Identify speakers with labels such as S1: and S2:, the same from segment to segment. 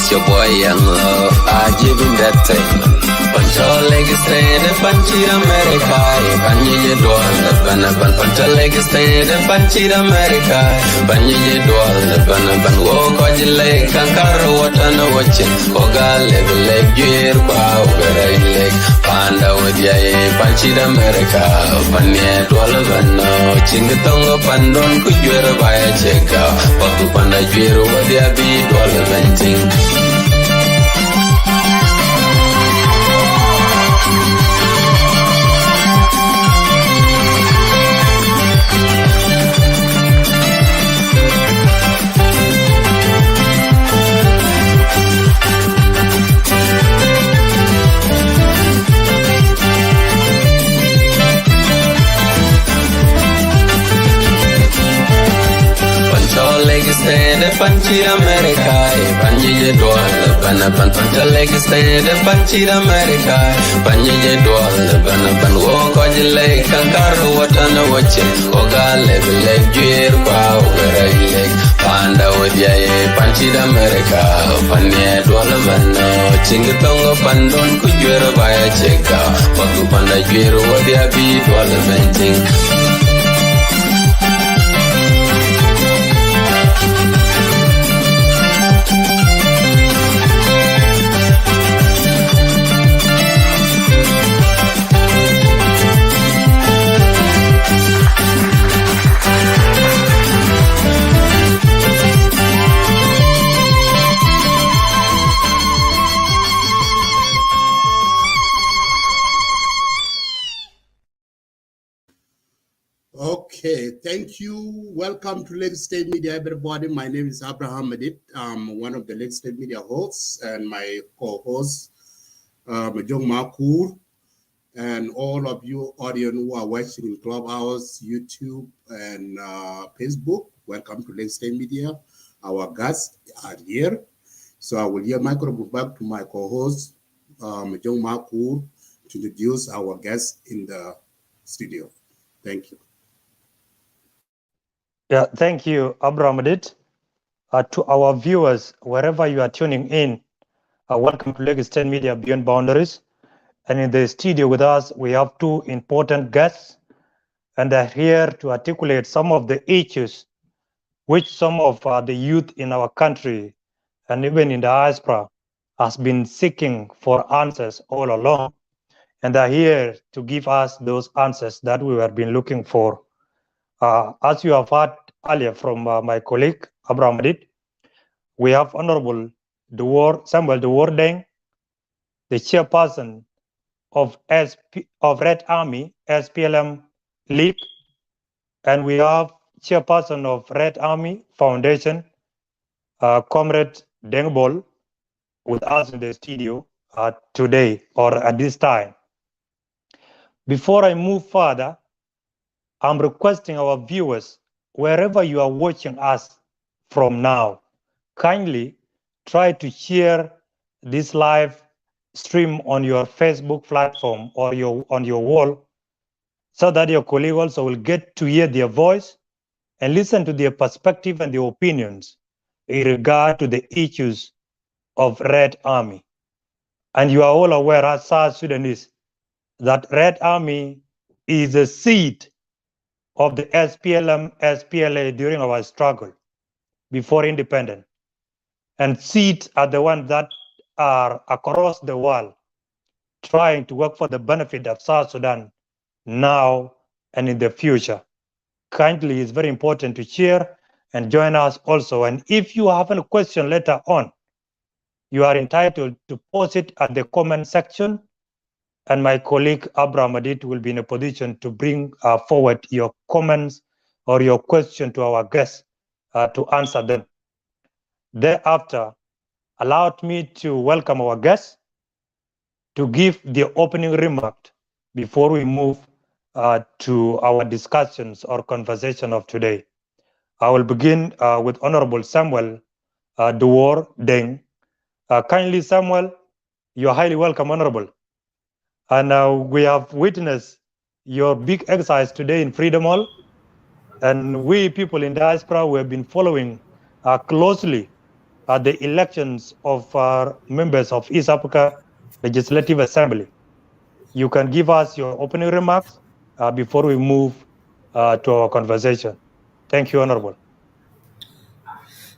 S1: It's your boy Young I give him that thing. Pancho leg stay the Panchi America. Panji Dual, Pancho leg stay the Panchi America. Panji Dual, Ban walk on the lake, Kankara water no watching. Oga level leg, gear, power, leg, Panda with Yay, Panchi America. Panya Dual, Chingatonga Pandon, could you ever buy a check out? Papu Panda Jiro, what they be Dual venting. The Panchi America, Panji Dual, Pancha leg stay the Panchi America, Panji Dual, walk on the lake, Kankara water no watching, Oga level leg, gear, power, leg, Panda with Yay, Panchi America, Panya Dual, Chingatonga Pandon, could you ever buy a check out? Paku Panda Jiro, what they be Dual venting.
S2: Okay, thank you. Welcome to Lake State Media, everybody. My name is Abraham Medit. I'm one of the Lake State Media hosts, and my co-host, Majong Makur, and all of you audience who are watching in Clubhouse, YouTube, and Facebook. Welcome to Lake State Media. Our guests are here. So I will give microphone back to my co-host, Majong Makur, to introduce our guests in the studio. Thank you.
S3: Yeah, thank you, Abraham Adit. To our viewers, wherever you are tuning in, welcome to Lagos State Media Beyond Boundaries. And in the studio with us, we have two important guests, and they're here to articulate some of the issues which some of the youth in our country and even in the diaspora has been seeking for answers all along. And they're here to give us those answers that we have been looking for. As you have heard earlier from my colleague, Abraham Adit, we have Honorable Samuel Duwar Deng, the chairperson of Red Army, SPLM League, and we have chairperson of Red Army Foundation, Comrade Deng Bol, with us in the studio today or at this time. Before I move further, I'm requesting our viewers, wherever you are watching us from now, kindly try to share this live stream on your Facebook platform or on your wall, so that your colleague also will get to hear their voice and listen to their perspective and their opinions in regard to the issues of Red Army. And you are all aware, as South Sudanese, that Red Army is a seed of the SPLM, SPLA during our struggle before independence. And seeds are the ones that are across the world trying to work for the benefit of South Sudan now and in the future. Kindly, it's very important to share and join us also. And if you have a question later on, you are entitled to post it at the comment section, and my colleague Abraham Adit will be in a position to bring forward your comments or your question to our guests to answer them. Thereafter, allow me to welcome our guests to give the opening remark before we move to our discussions or conversation of today. I will begin with Honorable Samuel Duwar Deng. Kindly, Samuel, you are highly welcome, Honorable. And we have witnessed your big exercise today in Freedom Hall. And we people in diaspora, we have been following closely the elections of members of East Africa Legislative Assembly. You can give us your opening remarks before we move to our conversation. Thank you, Honorable.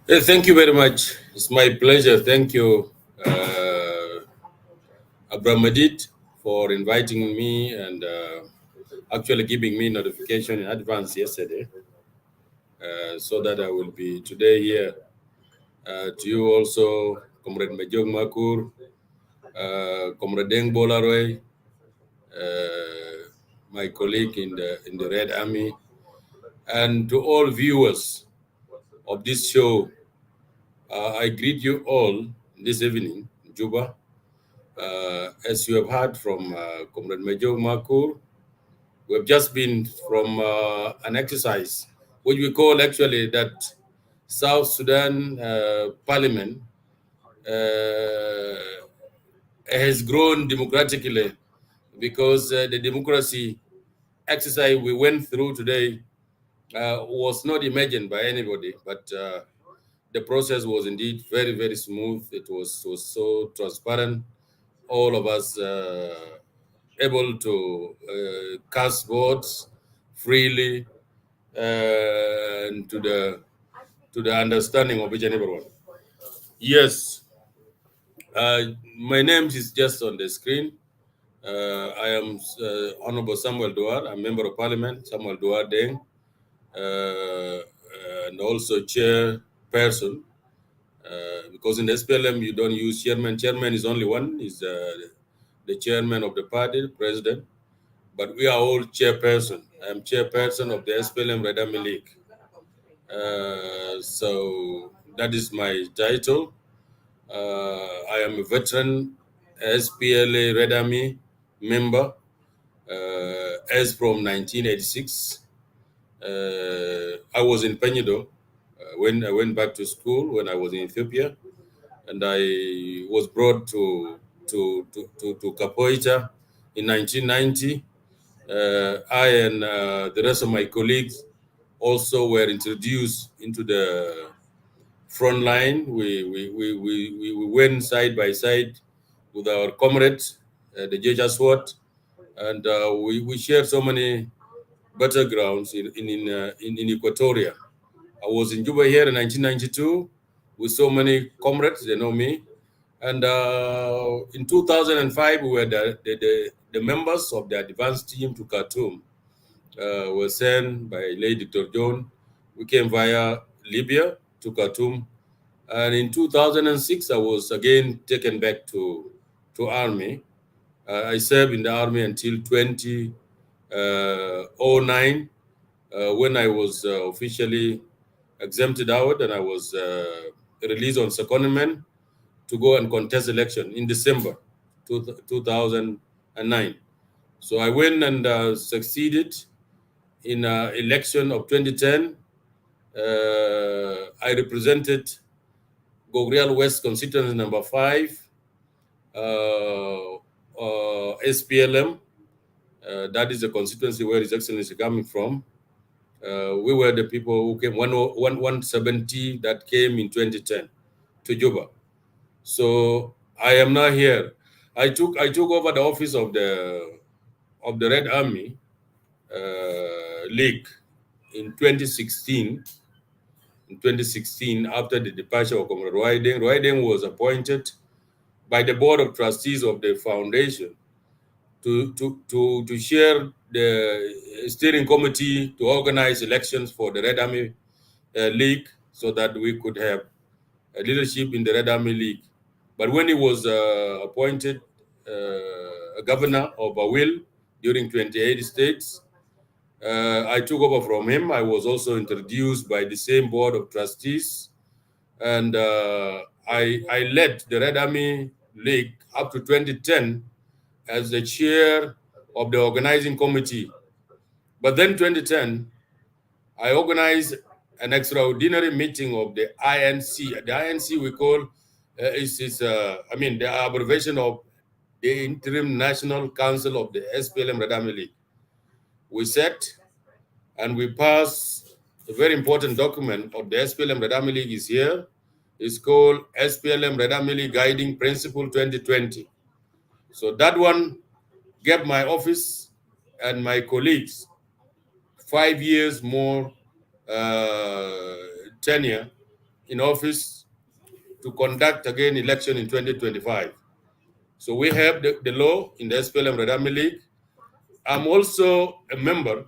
S4: Thank you very much. It's my pleasure. Thank you, Abramadit, for inviting me and actually giving me notification in advance yesterday, so that I will be today here. To you also, Comrade Majong Makur, Comrade Deng Bol Aruai, my colleague in the Red Army, and to all viewers of this show. I greet you all this evening, Juba. As you have heard from Comrade Major Makur, we have just been from an exercise, which we call actually that South Sudan Parliament has grown democratically, because the democracy exercise we went through today was not imagined by anybody, but the process was indeed very, very smooth. It was so transparent. All of us able to cast votes freely, and to the understanding of each and everyone. Yes, my name is just on the screen. I am Honorable Samuel Duwar, a member of Parliament, Samuel Duwar Deng, and also chairperson. Because in the SPLM you don't use chairman. Chairman is only one, is the chairman of the party, president. But we are all chairperson. I am chairperson of the SPLM Red Army League. So that is my title. I am a veteran SPLA Red Army member as from 1986. I was in Peñido when I went back to school when I was in Ethiopia, and I was brought to Capoeira in 1990. I and the rest of my colleagues also were introduced into the front line. We went side by side with our comrades, the Jeja SWAT, and we shared so many battlegrounds in Equatoria. I was in Juba here in 1992 with so many comrades, they know me. And in 2005, we were the members of the advanced team to Khartoum. Were sent by Lady Dr. John. We came via Libya to Khartoum. And in 2006, I was again taken back to army. I served in the army until 2009, when I was officially exempted out, and I was released on secondment to go and contest election in December 2009. So I went and succeeded in election of 2010. I represented Gogrial West constituency number 5, SPLM. That is the constituency where His Excellency is coming from. We were the people who came, 170 that came in 2010 to Juba. So I am now here. I took over the office of the Red Army League in 2016. In 2016, after the departure of Comrade Aruai, Aruai Deng was appointed by the Board of Trustees of the foundation to chair the steering committee to organize elections for the Red Army League, so that we could have a leadership in the Red Army League. But when he was appointed a governor of Awil during 28 states, I took over from him. I was also introduced by the same Board of Trustees, and I led the Red Army League up to 2010 as the chair of the organizing committee. But then 2010, I organized an extraordinary meeting of the INC. The INC we call the abbreviation of the Interim National Council of the SPLM Red Army League. We sat and we passed a very important document of the SPLM Red Army League is here, It's called SPLM Red Army Guiding Principle 2020. So that one gave my office and my colleagues 5 years more tenure in office to conduct again election in 2025. So we have the law in the SPLM Red Army League. I'm also a member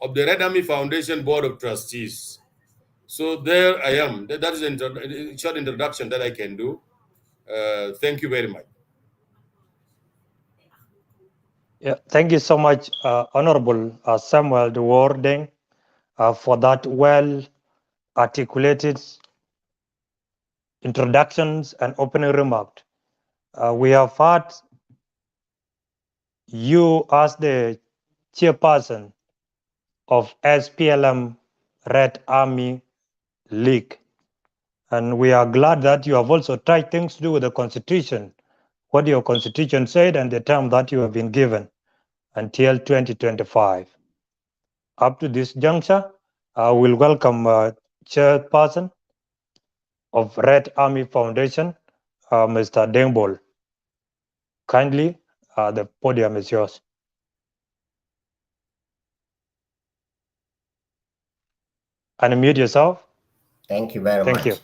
S4: of the Red Army Foundation Board of Trustees. So there I am. That is a short introduction that I can do. Thank you very much.
S3: Yeah, thank you so much, Honorable Samuel Duwar Deng, for that well articulated introductions and opening remarks. We have heard you as the chairperson of SPLM Red Army League. And we are glad that you have also tried things to do with the Constitution, what your Constitution said and the term that you have been given until 2025. Up to this juncture, I will welcome Chairperson of Red Army Foundation, Mr. Deng Bol. Kindly, the podium is yours. Unmute yourself.
S5: Thank you very
S3: Thank
S5: much.
S3: you.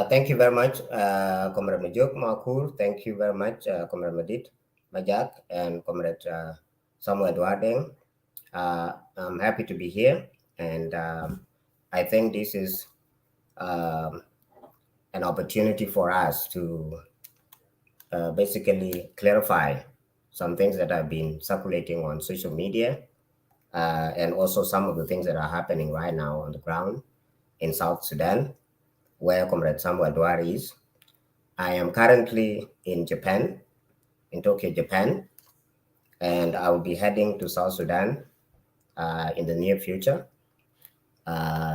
S5: Thank you very much, Comrade Majuk Makur. Thank you very much, Comrade Madit Majak and Comrade Samuel Duwar Deng. I'm happy to be here, and I think this is an opportunity for us to basically clarify some things that have been circulating on social media, and also some of the things that are happening right now on the ground in South Sudan, where Comrade Samuel Duwar is. I am currently in Japan, in Tokyo, Japan, and I will be heading to South Sudan in the near future.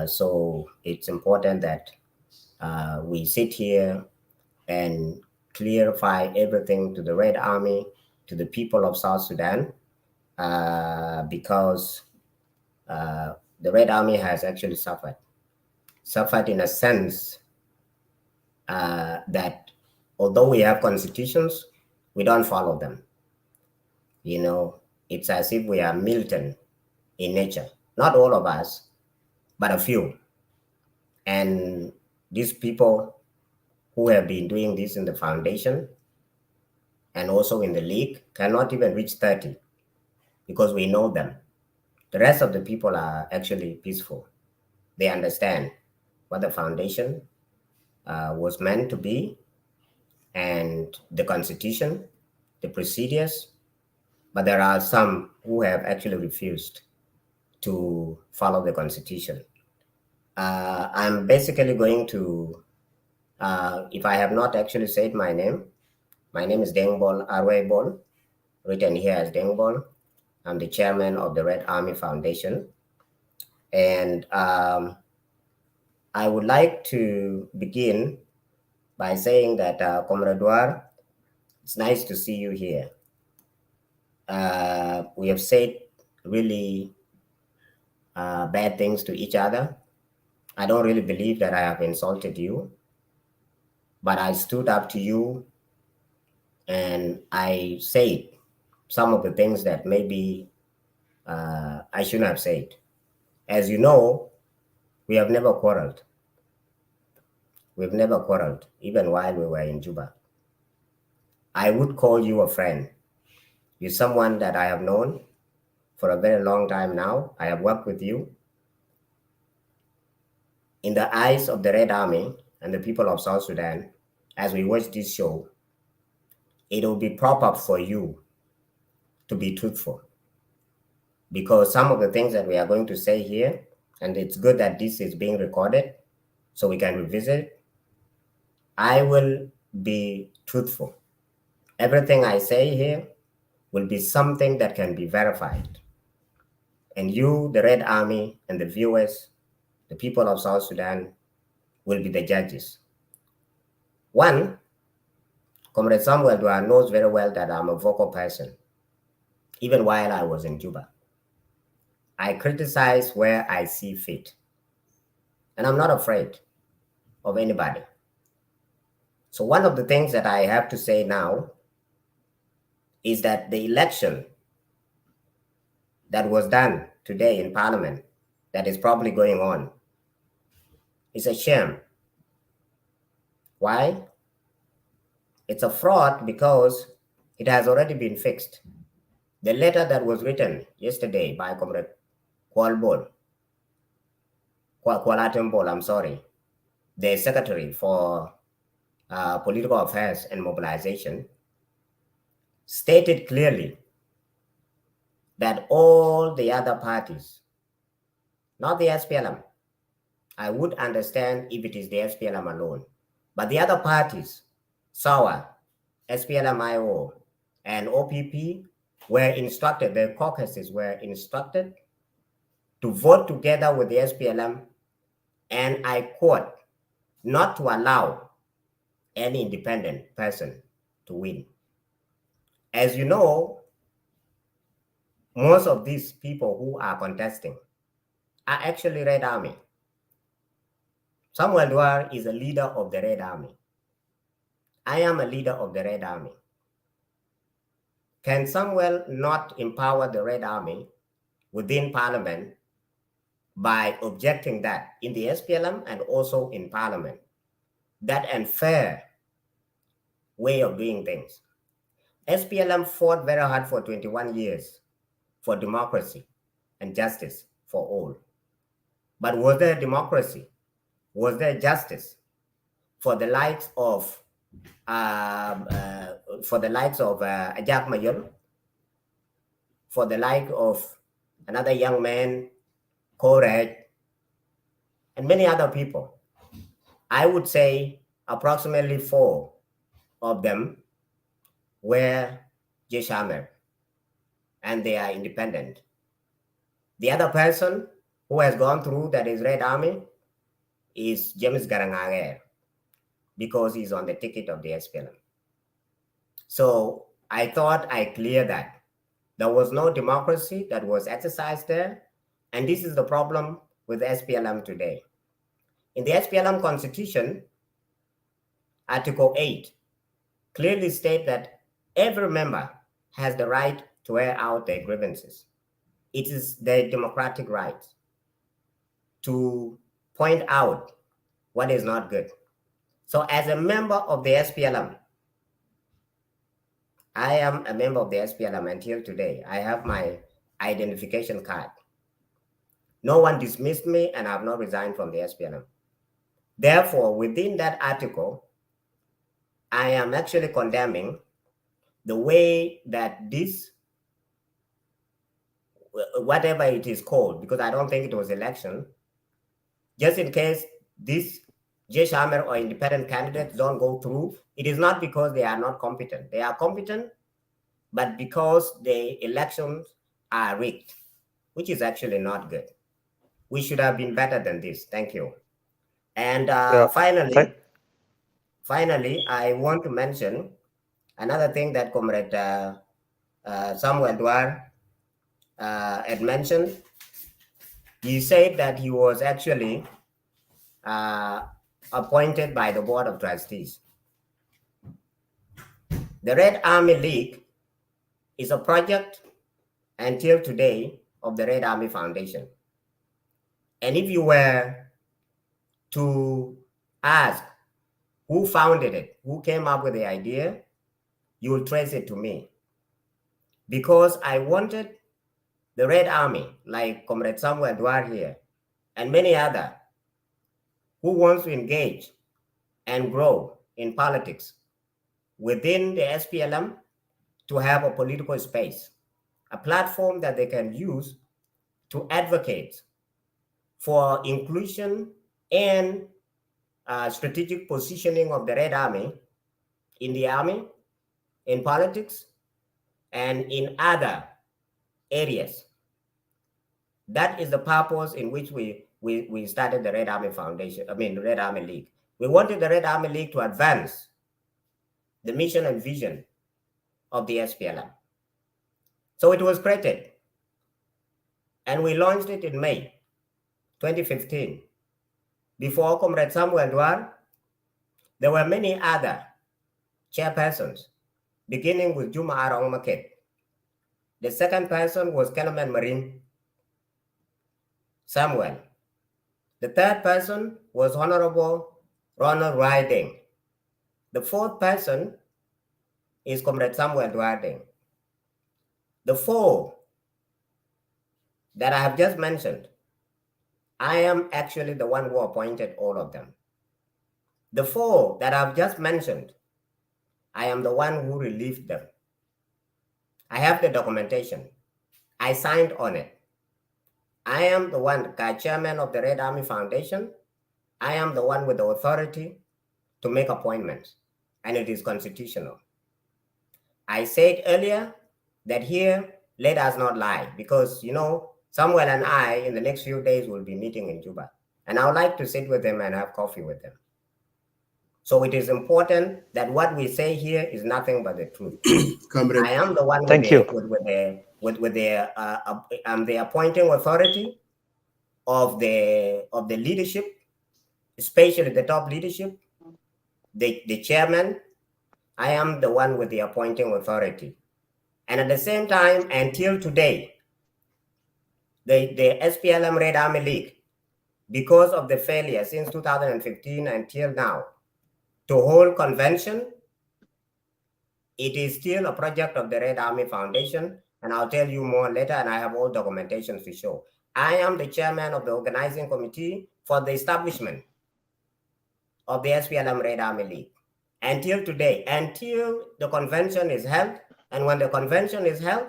S5: So it's important that we sit here and clarify everything to the Red Army, to the people of South Sudan, because the Red Army has actually suffered in a sense that although we have constitutions, we don't follow them. You know, it's as if we are militant in nature. Not all of us, but a few. And these people who have been doing this in the foundation and also in the league cannot even reach 30 because we know them. The rest of the people are actually peaceful. They understand what the foundation was meant to be and the constitution, the procedures, but there are some who have actually refused to follow the constitution. I'm basically going to, if I have not actually said my name is Deng Bol, Aruai Bol, written here as Deng Bol. I'm the chairman of the Red Army Foundation. And I would like to begin by saying that, Comrade Duwar, it's nice to see you here. We have said really bad things to each other. I don't really believe that I have insulted you, but I stood up to you and I said some of the things that maybe I shouldn't have said. As you know, we have never quarreled. We've never quarreled, even while we were in Juba. I would call you a friend. You're someone that I have known for a very long time now. I have worked with you. In the eyes of the Red Army and the people of South Sudan, as we watch this show, it will be proper for you to be truthful. Because some of the things that we are going to say here, and it's good that this is being recorded so we can revisit, I will be truthful. Everything I say here will be something that can be verified. And you, the Red Army, and the viewers, the people of South Sudan, will be the judges. One, Comrade Samuel Duwar knows very well that I'm a vocal person, even while I was in Juba. I criticize where I see fit. And I'm not afraid of anybody. So one of the things that I have to say now is that the election that was done today in Parliament, that is probably going on, is a shame. Why? It's a fraud because it has already been fixed. The letter that was written yesterday by Comrade Kualatem Bol, I'm sorry, the Secretary for Political Affairs and Mobilization, stated clearly that all the other parties, not the SPLM, I would understand if it is the SPLM alone, but the other parties, SAWA, SPLM-IO, and OPP were instructed, the caucuses were instructed to vote together with the SPLM, and I quote, not to allow any independent person to win. As you know, most of these people who are contesting are actually Red Army. Samuel Duwar is a leader of the Red Army. I am a leader of the Red Army. Can Samuel not empower the Red Army within Parliament by objecting that in the SPLM and also in Parliament? That unfair way of doing things. SPLM fought very hard for 21 years for democracy and justice for all. But was there democracy? Was there justice for the likes of Ajak Mayol, for the like of another young man, Koraj, and many other people? I would say approximately 4 of them were Jeshamer, and they are independent. The other person who has gone through that is Red Army is James Garangager, because he's on the ticket of the SPLM. So I thought I cleared that. There was no democracy that was exercised there, and this is the problem with SPLM today. In the SPLM constitution, Article 8 clearly states that every member has the right to air out their grievances. It is their democratic right to point out what is not good. So as a member of the SPLM, I am a member of the SPLM until today. I have my identification card. No one dismissed me, and I have not resigned from the SPLM. Therefore, within that article, I am actually condemning the way that this, whatever it is called, because I don't think it was election, just in case this Jeshamer or independent candidates don't go through, it is not because they are not competent. They are competent, but because the elections are rigged, which is actually not good. We should have been better than this. Thank you. And finally, I want to mention another thing that Comrade Samuel Duwar had mentioned. He said that he was actually appointed by the Board of Trustees. The Red Army League is a project until today of the Red Army Foundation. And if you were to ask who founded it, who came up with the idea, you will trace it to me. Because I wanted the Red Army, like Comrade Samuel Duwar here, and many others who wants to engage and grow in politics within the SPLM, to have a political space, a platform that they can use to advocate for inclusion and strategic positioning of the Red Army in the army, in politics, and in other areas. That is the purpose in which we started the Red Army Foundation, the Red Army League. We wanted the Red Army League to advance the mission and vision of the SPLM. So it was created, and we launched it in May 2015, before Comrade Samuel Duwar There were many other chairpersons, beginning with Juma Arong Market. The second person was Kelaman Marine Samuel. The third person was Honorable Ronald Aruai Deng. The fourth person is Comrade Samuel Duwar Deng. The four that I have just mentioned, I am actually the one who appointed all of them. The four that I've just mentioned, I am the one who relieved them. I have the documentation. I signed on it. I am the one, chairman of the Red Army Foundation. I am the one with the authority to make appointments, and it is constitutional. I said earlier that here, let us not lie, because, you know, Samuel and I, in the next few days, will be meeting in Juba, and I would like to sit with them and have coffee with them. So it is important that what we say here is nothing but the truth. I am the one I'm the appointing authority of the leadership, especially the top leadership, the chairman. I am the one with the appointing authority. And at the same time, until today, the SPLM Red Army League, because of the failure since 2015 until now to hold convention, it is still a project of the Red Army Foundation, and I'll tell you more later, and I have all documentation to show. I am the chairman of the organizing committee for the establishment of the SPLM Red Army League. Until today, until the convention is held, and when the convention is held,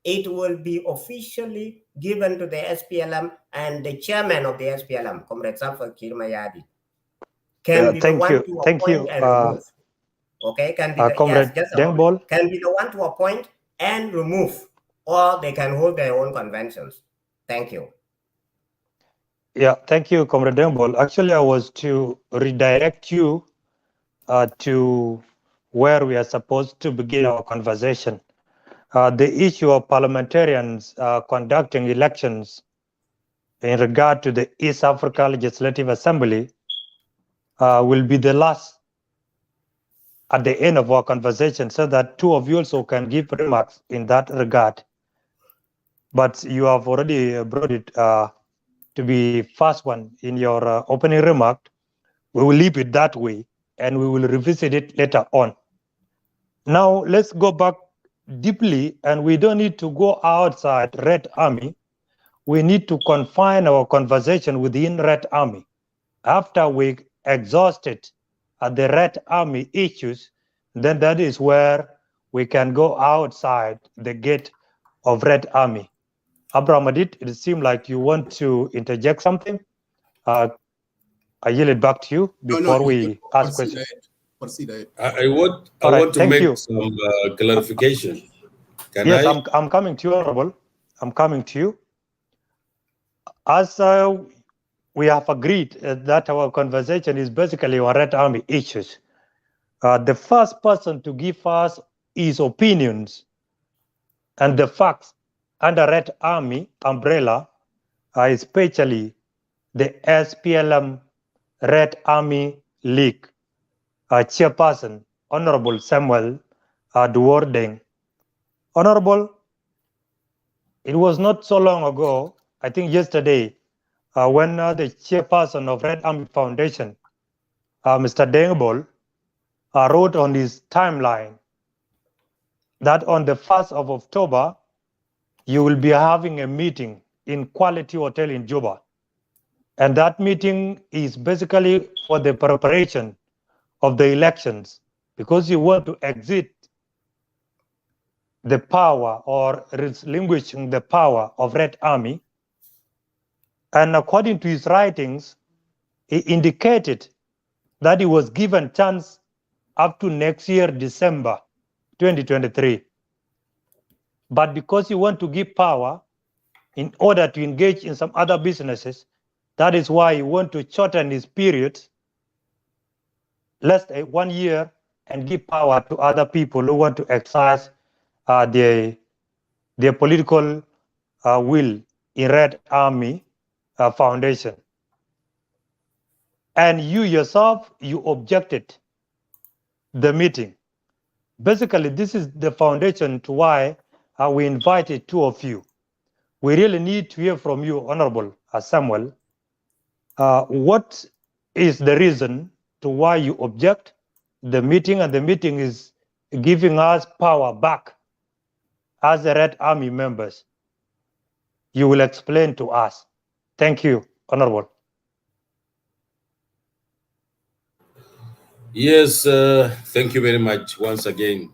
S5: it will be officially given to the SPLM, and the chairman of the SPLM, Comrade Sanford Kirmayadi, can be the one to appoint and remove. Okay, can be
S3: Comrade Deng Bol
S5: can be the one to appoint and remove, or they can hold their own conventions. Thank you.
S3: Yeah, thank you, Comrade Deng Bol. Actually, I was to redirect you to where we are supposed to begin our conversation. The issue of parliamentarians conducting elections in regard to the East Africa Legislative Assembly will be the last at the end of our conversation, so that two of you also can give remarks in that regard. But you have already brought it to be first one in your opening remark. We will leave it that way, and we will revisit it later on. Now, let's go back deeply, and we don't need to go outside Red Army. We need to confine our conversation within Red Army. After we exhausted the Red Army issues, then that is where we can go outside the gate of Red Army. Abraham Adit, it seemed like you want to interject something. I yield it back to you before we ask questions.
S2: Proceed.
S4: I want to make some clarification.
S3: Yes, I'm coming to you, Honorable. I'm coming to you. As we have agreed that our conversation is basically on Red Army issues, the first person to give us his opinions and the facts under Red Army umbrella, especially the SPLM Red Army League chairperson, Honorable Samuel Duwar Deng. Honorable, it was not so long ago, I think yesterday, when the chairperson of Red Army Foundation, Mr. Deng Bol, wrote on his timeline that on the 1st of October, you will be having a meeting in Quality Hotel in Juba. And that meeting is basically for the preparation of the elections, because you want to exit the power or relinquishing the power of Red Army. And according to his writings, he indicated that he was given chance up to next year, December 2023. But because he want to give power in order to engage in some other businesses, that is why he want to shorten his period, less than 1 year, and give power to other people who want to exercise their political will in Red Army Foundation. And you yourself, you objected the meeting. Basically, this is the foundation to why we invited two of you. We really need to hear from you, Honorable Samuel. What is the reason to why you object the meeting, and the meeting is giving us power back as the Red Army members? You will explain to us. Thank you, Honorable.
S4: Yes, thank you very much once again.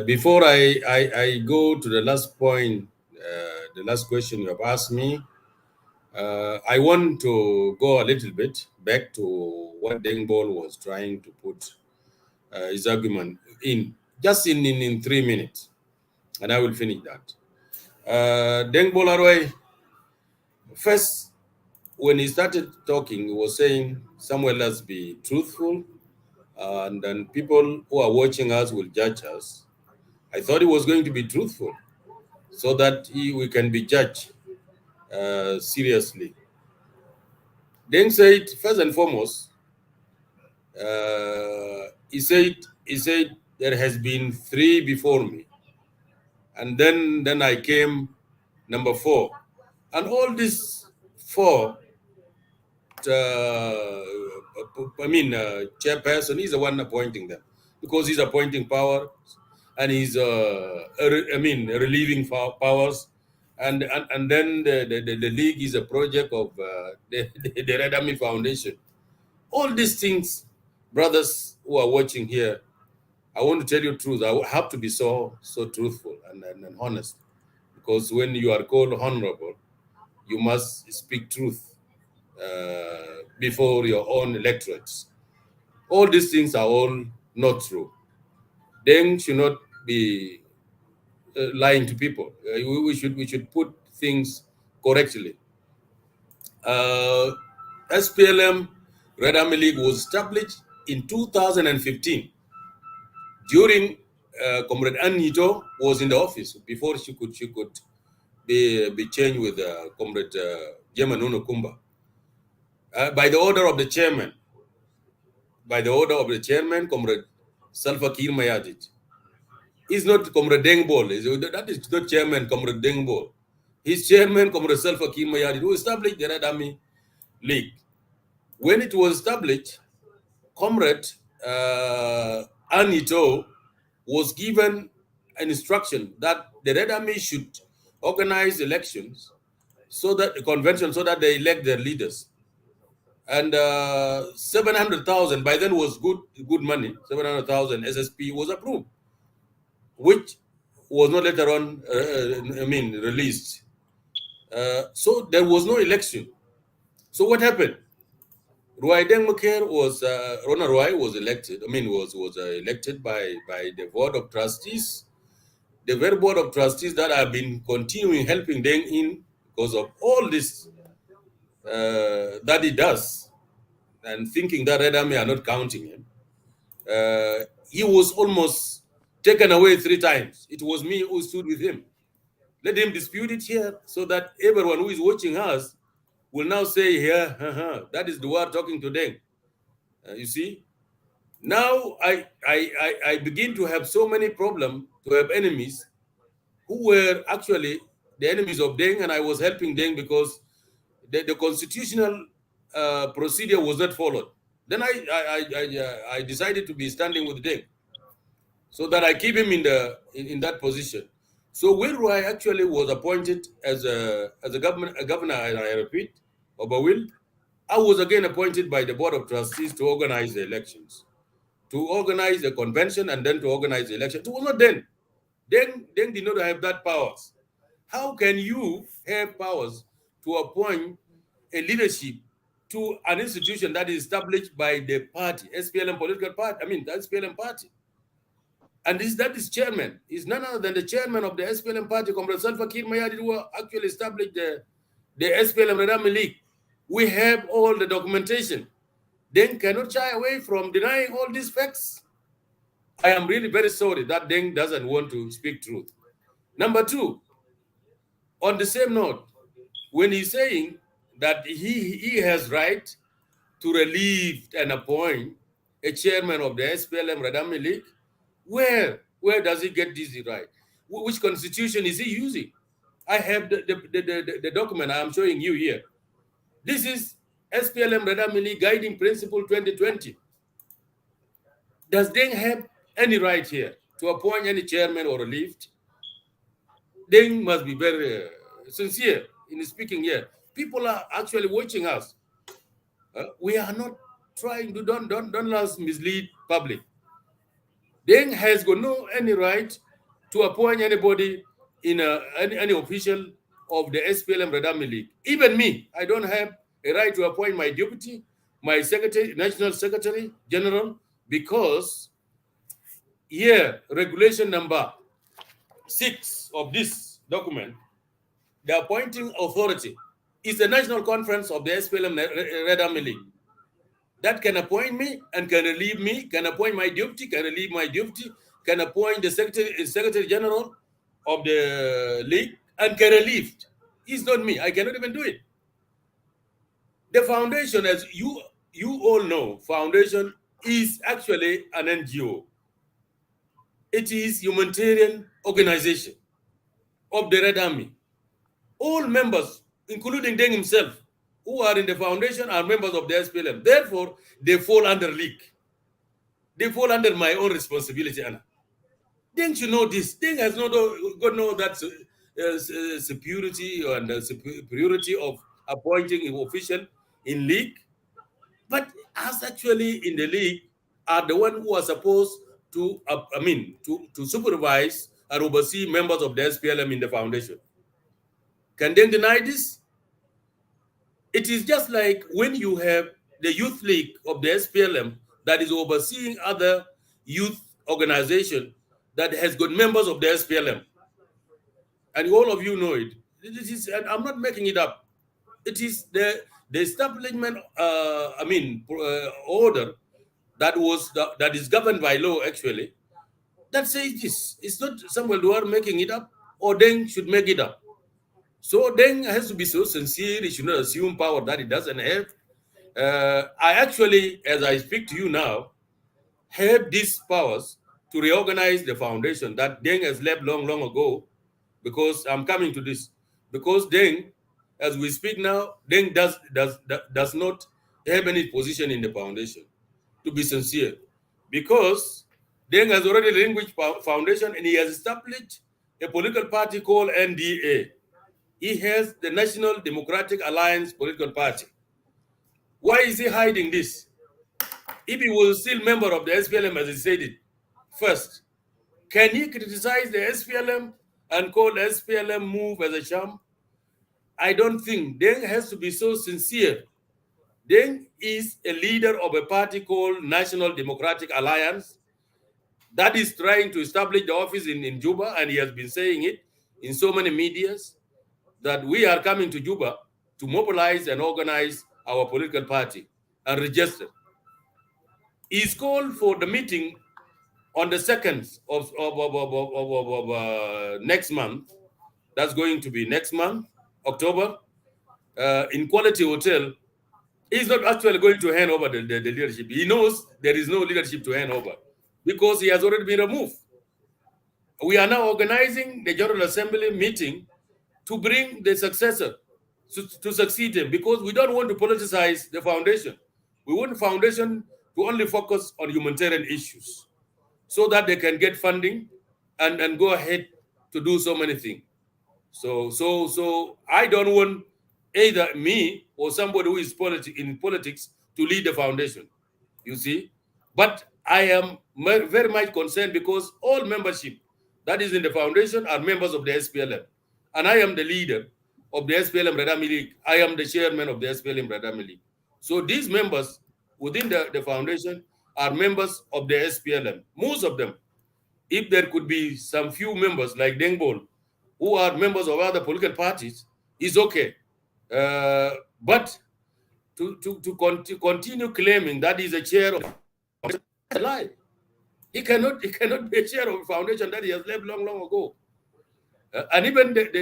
S4: Before I go to the last point, the last question you have asked me, I want to go a little bit back to what Deng Bol was trying to put his argument in, just in 3 minutes, and I will finish that. Deng Bol Aruai, first, when he started talking, he was saying, somewhere let's be truthful, and then people who are watching us will judge us. I thought he was going to be truthful so that we can be judged seriously. Deng said, first and foremost, he said there has been 3 before me, and then I came number 4, and all these 4, chairperson is the one appointing them, because he's appointing power, and he's relieving powers, and then the league is a project of the Red Army Foundation. All these things, brothers who are watching here, I want to tell you the truth. I have to be so truthful and honest, because when you are called honorable, you must speak truth before your own electorates. All these things are all not true. Deng should not be lying to people. We should put things correctly. SPLM Red Army League was established in 2015 during Comrade Anito was in the office before she could be changed with Comrade German Kumba. By the order of the chairman, Comrade Salva Kiir Mayardit. He's not Comrade Deng Bol. That is not chairman, Comrade Deng Bol. He's chairman, Comrade Salva Kiir Mayardit, who established the Red Army League. When it was established, Comrade Anito was given an instruction that the Red Army should organize elections, so that the convention, so that they elect their leaders. And 700,000 by then was good money. 700,000 SSP was approved, which was not later on released. So there was no election. So what happened? Ruai Deng was Rona Ruai was elected. Was elected by the board of trustees. The very board of trustees that have been continuing helping Deng in because of all this that he does, and thinking that Red Army are not counting him. He was almost taken away 3 times. It was me who stood with him. Let him dispute it here, so that everyone who is watching us will now say, here, that is Duwar talking to Deng. You see? Now I begin to have so many problems, to have enemies who were actually the enemies of Deng, and I was helping Deng because the constitutional procedure was not followed. Then I decided to be standing with Deng, so that I keep him in that position. So when Ruai actually was appointed as a governor, and I repeat, Obawil, I was again appointed by the board of trustees to organize the elections, to organize the convention, and then to organize the election. It was not then. Deng did not have that powers. How can you have powers to appoint a leadership to an institution that is established by the party, SPLM political party, the SPLM party? And that is chairman. Is none other than the chairman of the SPLM party, Comrade Salva Kiir Mayardit, who actually established the SPLM Red Army League. We have all the documentation. Deng cannot shy away from denying all these facts. I am really very sorry that Deng doesn't want to speak truth. Number 2, on the same note, when he's saying that he has right to relieve and appoint a chairman of the SPLM Radami League? Where does he get this right? Which constitution is he using? I have the document I'm showing you here. This is SPLM Radami League Guiding Principle 2020. Does Deng have any right here to appoint any chairman or relief? Deng must be very sincere in speaking here. People are actually watching us. We are not trying to don't let's mislead public. Deng has got no any right to appoint anybody in any official of the SPLM Radami League. Even me, I don't have a right to appoint my deputy, my secretary, national secretary general, because here regulation number 6 of this document, the appointing authority is the national conference of the SPLM Radami League. That can appoint me and can relieve me, can appoint my deputy, can relieve my deputy, can appoint the secretary general of the league, and can relieve. It's not me. I cannot even do it. The foundation, as you all know, foundation is actually an NGO. It is humanitarian organization of the Red Army. All members, including Deng himself, who are in the foundation are members of the SPLM. Therefore, they fall under league. They fall under my own responsibility, Anna. Deng should know this. Deng has got know that security and superiority of appointing an official in league. But us actually in the league are the one who are supposed to, to supervise and oversee members of the SPLM in the foundation. Can Deng deny this? It is just like when you have the youth league of the SPLM that is overseeing other youth organization that has got members of the SPLM. And all of you know it. This is, and I'm not making it up. It is the establishment, order that is governed by law actually, that says this. It's not Samuel Duwar making it up, or Deng should make it up. So Deng has to be so sincere, he should not assume power that he doesn't have. I actually, as I speak to you now, have these powers to reorganize the foundation that Deng has left long ago, because I'm coming to this. Because Deng, as we speak now, Deng does not have any position in the foundation, to be sincere. Because Deng has already relinquished foundation and he has established a political party called NDA. He has the National Democratic Alliance political party. Why is he hiding this? If he was still a member of the SPLM, as he said it, first, can he criticize the SPLM and call the SPLM move as a sham? I don't think. Deng has to be so sincere. Deng is a leader of a party called National Democratic Alliance that is trying to establish the office in Juba, and he has been saying it in so many medias, that we are coming to Juba to mobilize and organize our political party and register. He's called for the meeting on the 2nd of next month. That's going to be next month, October, in Quality Hotel. He's not actually going to hand over the leadership. He knows there is no leadership to hand over because he has already been removed. We are now organizing the General Assembly meeting to bring the successor to succeed him, because we don't want to politicize the foundation. We want the foundation to only focus on humanitarian issues so that they can get funding and go ahead to do so many things. So I don't want either me or somebody who is in politics to lead the foundation, you see. But I am very much concerned because all membership that is in the foundation are members of the SPLM. And I am the leader of the SPLM Radami League. I am the chairman of the SPLM Radami League. So these members within the foundation are members of the SPLM. Most of them, if there could be some few members like Deng Bol, who are members of other political parties, is okay. But to continue claiming that he's a chair of a lie. He cannot be a chair of a foundation that he has left long ago. And even the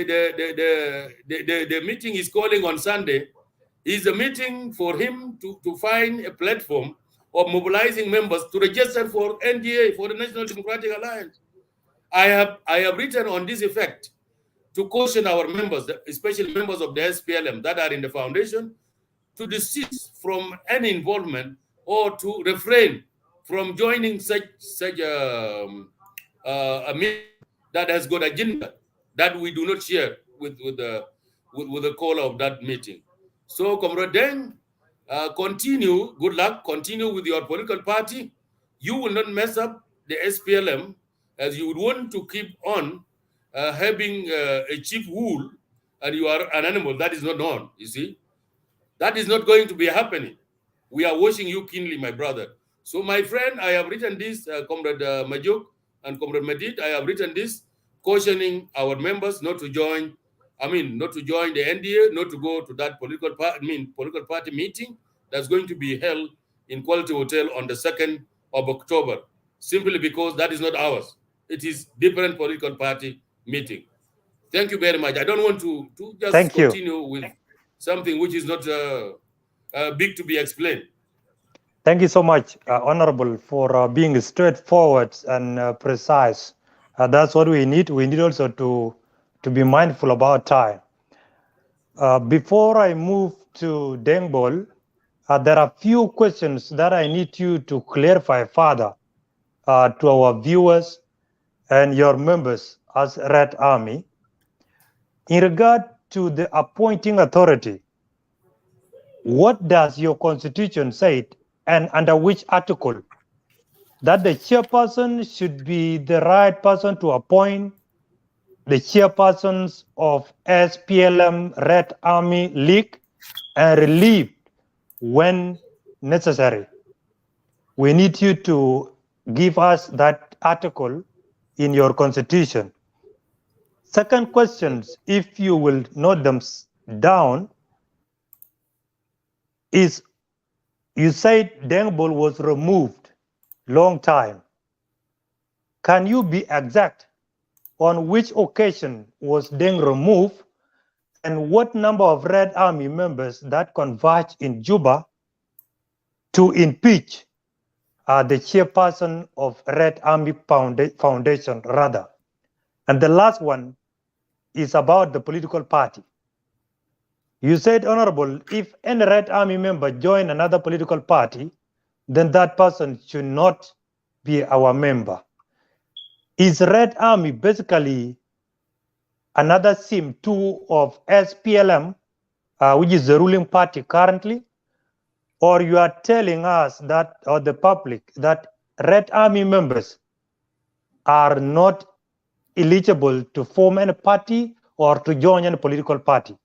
S4: meeting is calling on Sunday is a meeting for him to find a platform of mobilizing members to register for NDA, for the National Democratic Alliance. I have written on this effect to caution our members, especially members of the SPLM that are in the foundation, to desist from any involvement or to refrain from joining such a meeting that has got agenda that we do not share with the caller of that meeting. So, Comrade Deng, continue. Good luck. Continue with your political party. You will not mess up the SPLM, as you would want to keep on having a chief wool, and you are an animal that is not known. You see, that is not going to be happening. We are watching you keenly, my brother. So, my friend, I have written this, Comrade Majuk and Comrade Medit, I have written this, cautioning our members not to join. Not to join the NDA, not to go to that political party meeting that's going to be held in Quality Hotel on the 2nd of October, simply because that is not ours. It is different political party meeting. Thank you very much. I don't want to just
S3: Thank you.
S4: continue with something which is not big to be explained.
S3: Thank you so much, Honorable, for being straightforward and precise. That's what we need. We need also to be mindful about time. Before I move to Deng Bol, there are few questions that I need you to clarify further to our viewers and your members as Red Army. In regard to the appointing authority, what does your constitution say, and under which article, that the chairperson should be the right person to appoint the chairpersons of SPLM Red Army League and relieved when necessary? We need you to give us that article in your constitution. Second question, if you will note them down, is you said Deng Bol was removed long time. Can you be exact on which occasion was Deng removed, and what number of Red Army members that converged in Juba to impeach the chairperson of Red Army Foundation, rather? And the last one is about the political party. You said, Honorable, if any Red Army member join another political party, then that person should not be our member. Is Red Army basically another SIM2 of SPLM, which is the ruling party currently? Or you are telling us that, or the public, that Red Army members are not eligible to form any party or to join any political party?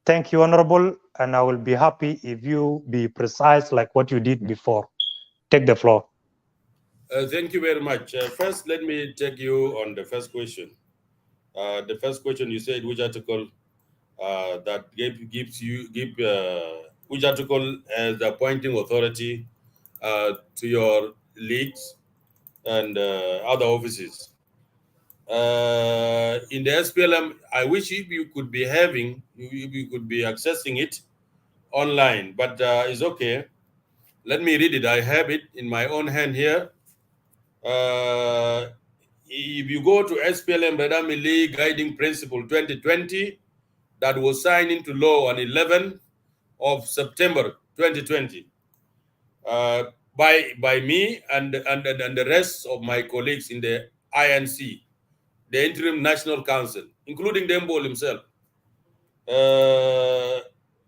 S3: Thank you, Honorable, and I will be happy if you be precise like what you did before. Take the floor.
S4: Thank you very much. First, let me take you on the first question. The first question you said, which article that which article as the appointing authority to your leagues and other offices. In the SPLM, I wish if you could be accessing it online, but it's okay. Let me read it. I have it in my own hand here. If you go to SPLM Red Army League Guiding Principle 2020, that was signed into law on 11th of September 2020 by me and the rest of my colleagues in the INC, the Interim National Council, including Deng Bol himself.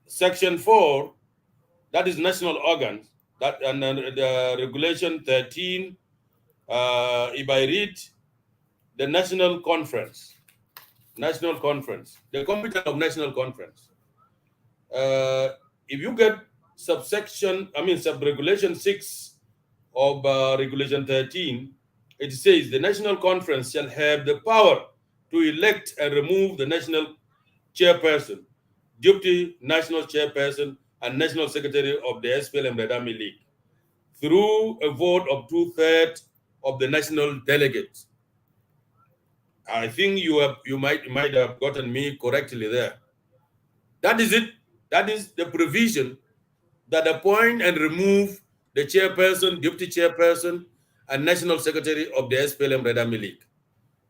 S4: Section 4, that is national organs, that and the regulation 13. If I read the National Conference, the competence of National Conference. If you get sub-regulation 6 of regulation 13, it says the National Conference shall have the power to elect and remove the national chairperson, deputy national chairperson, and national secretary of the SPLM Red Army League through a vote of 2/3 of the national delegates. I think you might have gotten me correctly there. That is it. That is the provision that appoint and remove the chairperson, deputy chairperson, and national secretary of the SPLM Red Army League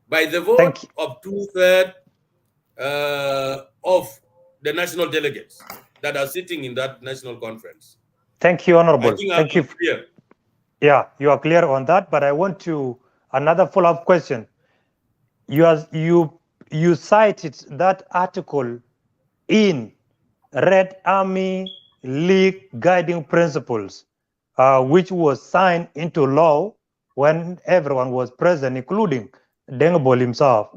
S4: by the vote of 2/3 of the national delegates that are sitting in that national conference.
S3: Thank you, Honorable.
S4: I think
S3: Thank
S4: I'm
S3: you.
S4: clear.
S3: Yeah, you are clear on that, but I want to another follow-up question. You cited that article in Red Army League Guiding Principles, which was signed into law when everyone was present, including Deng Bol himself.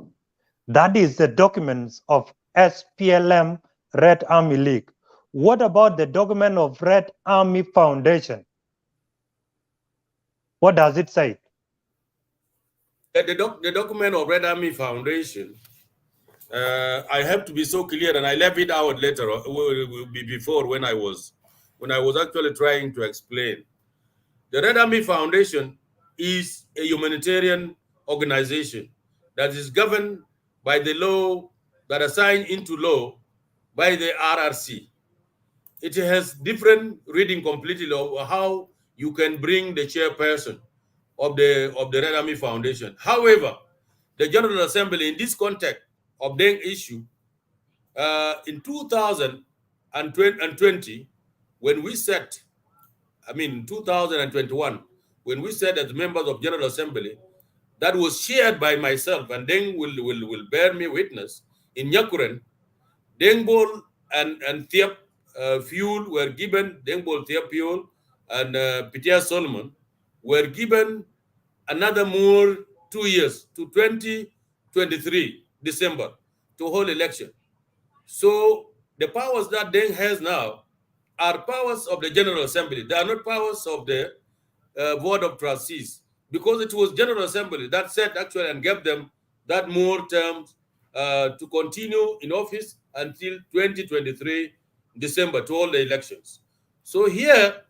S3: That is the documents of SPLM Red Army League. What about the document of Red Army Foundation? What does it say?
S4: The document of Red Army Foundation, I have to be so clear, and I left it out later before when I was actually trying to explain. The Red Army Foundation is a humanitarian organization that is governed by the law that are signed into law by the RRC. It has different reading completely of how you can bring the chairperson of the Red Army Foundation. However, the General Assembly in this context of Deng issue in 2020, when we set, 2021, when we said as members of General Assembly, that was shared by myself, and Deng will bear me witness. In Nyakuren, Deng Bol and Thiep fuel were given, Deng Bol, Thiep fuel, and Pitia Solomon were given another more 2 years to 2023, December, to hold election. So the powers that Deng has now are powers of the General Assembly. They are not powers of the Board of Trustees, because it was General Assembly that said actually and gave them that more terms to continue in office until 2023 December to all the elections. So here,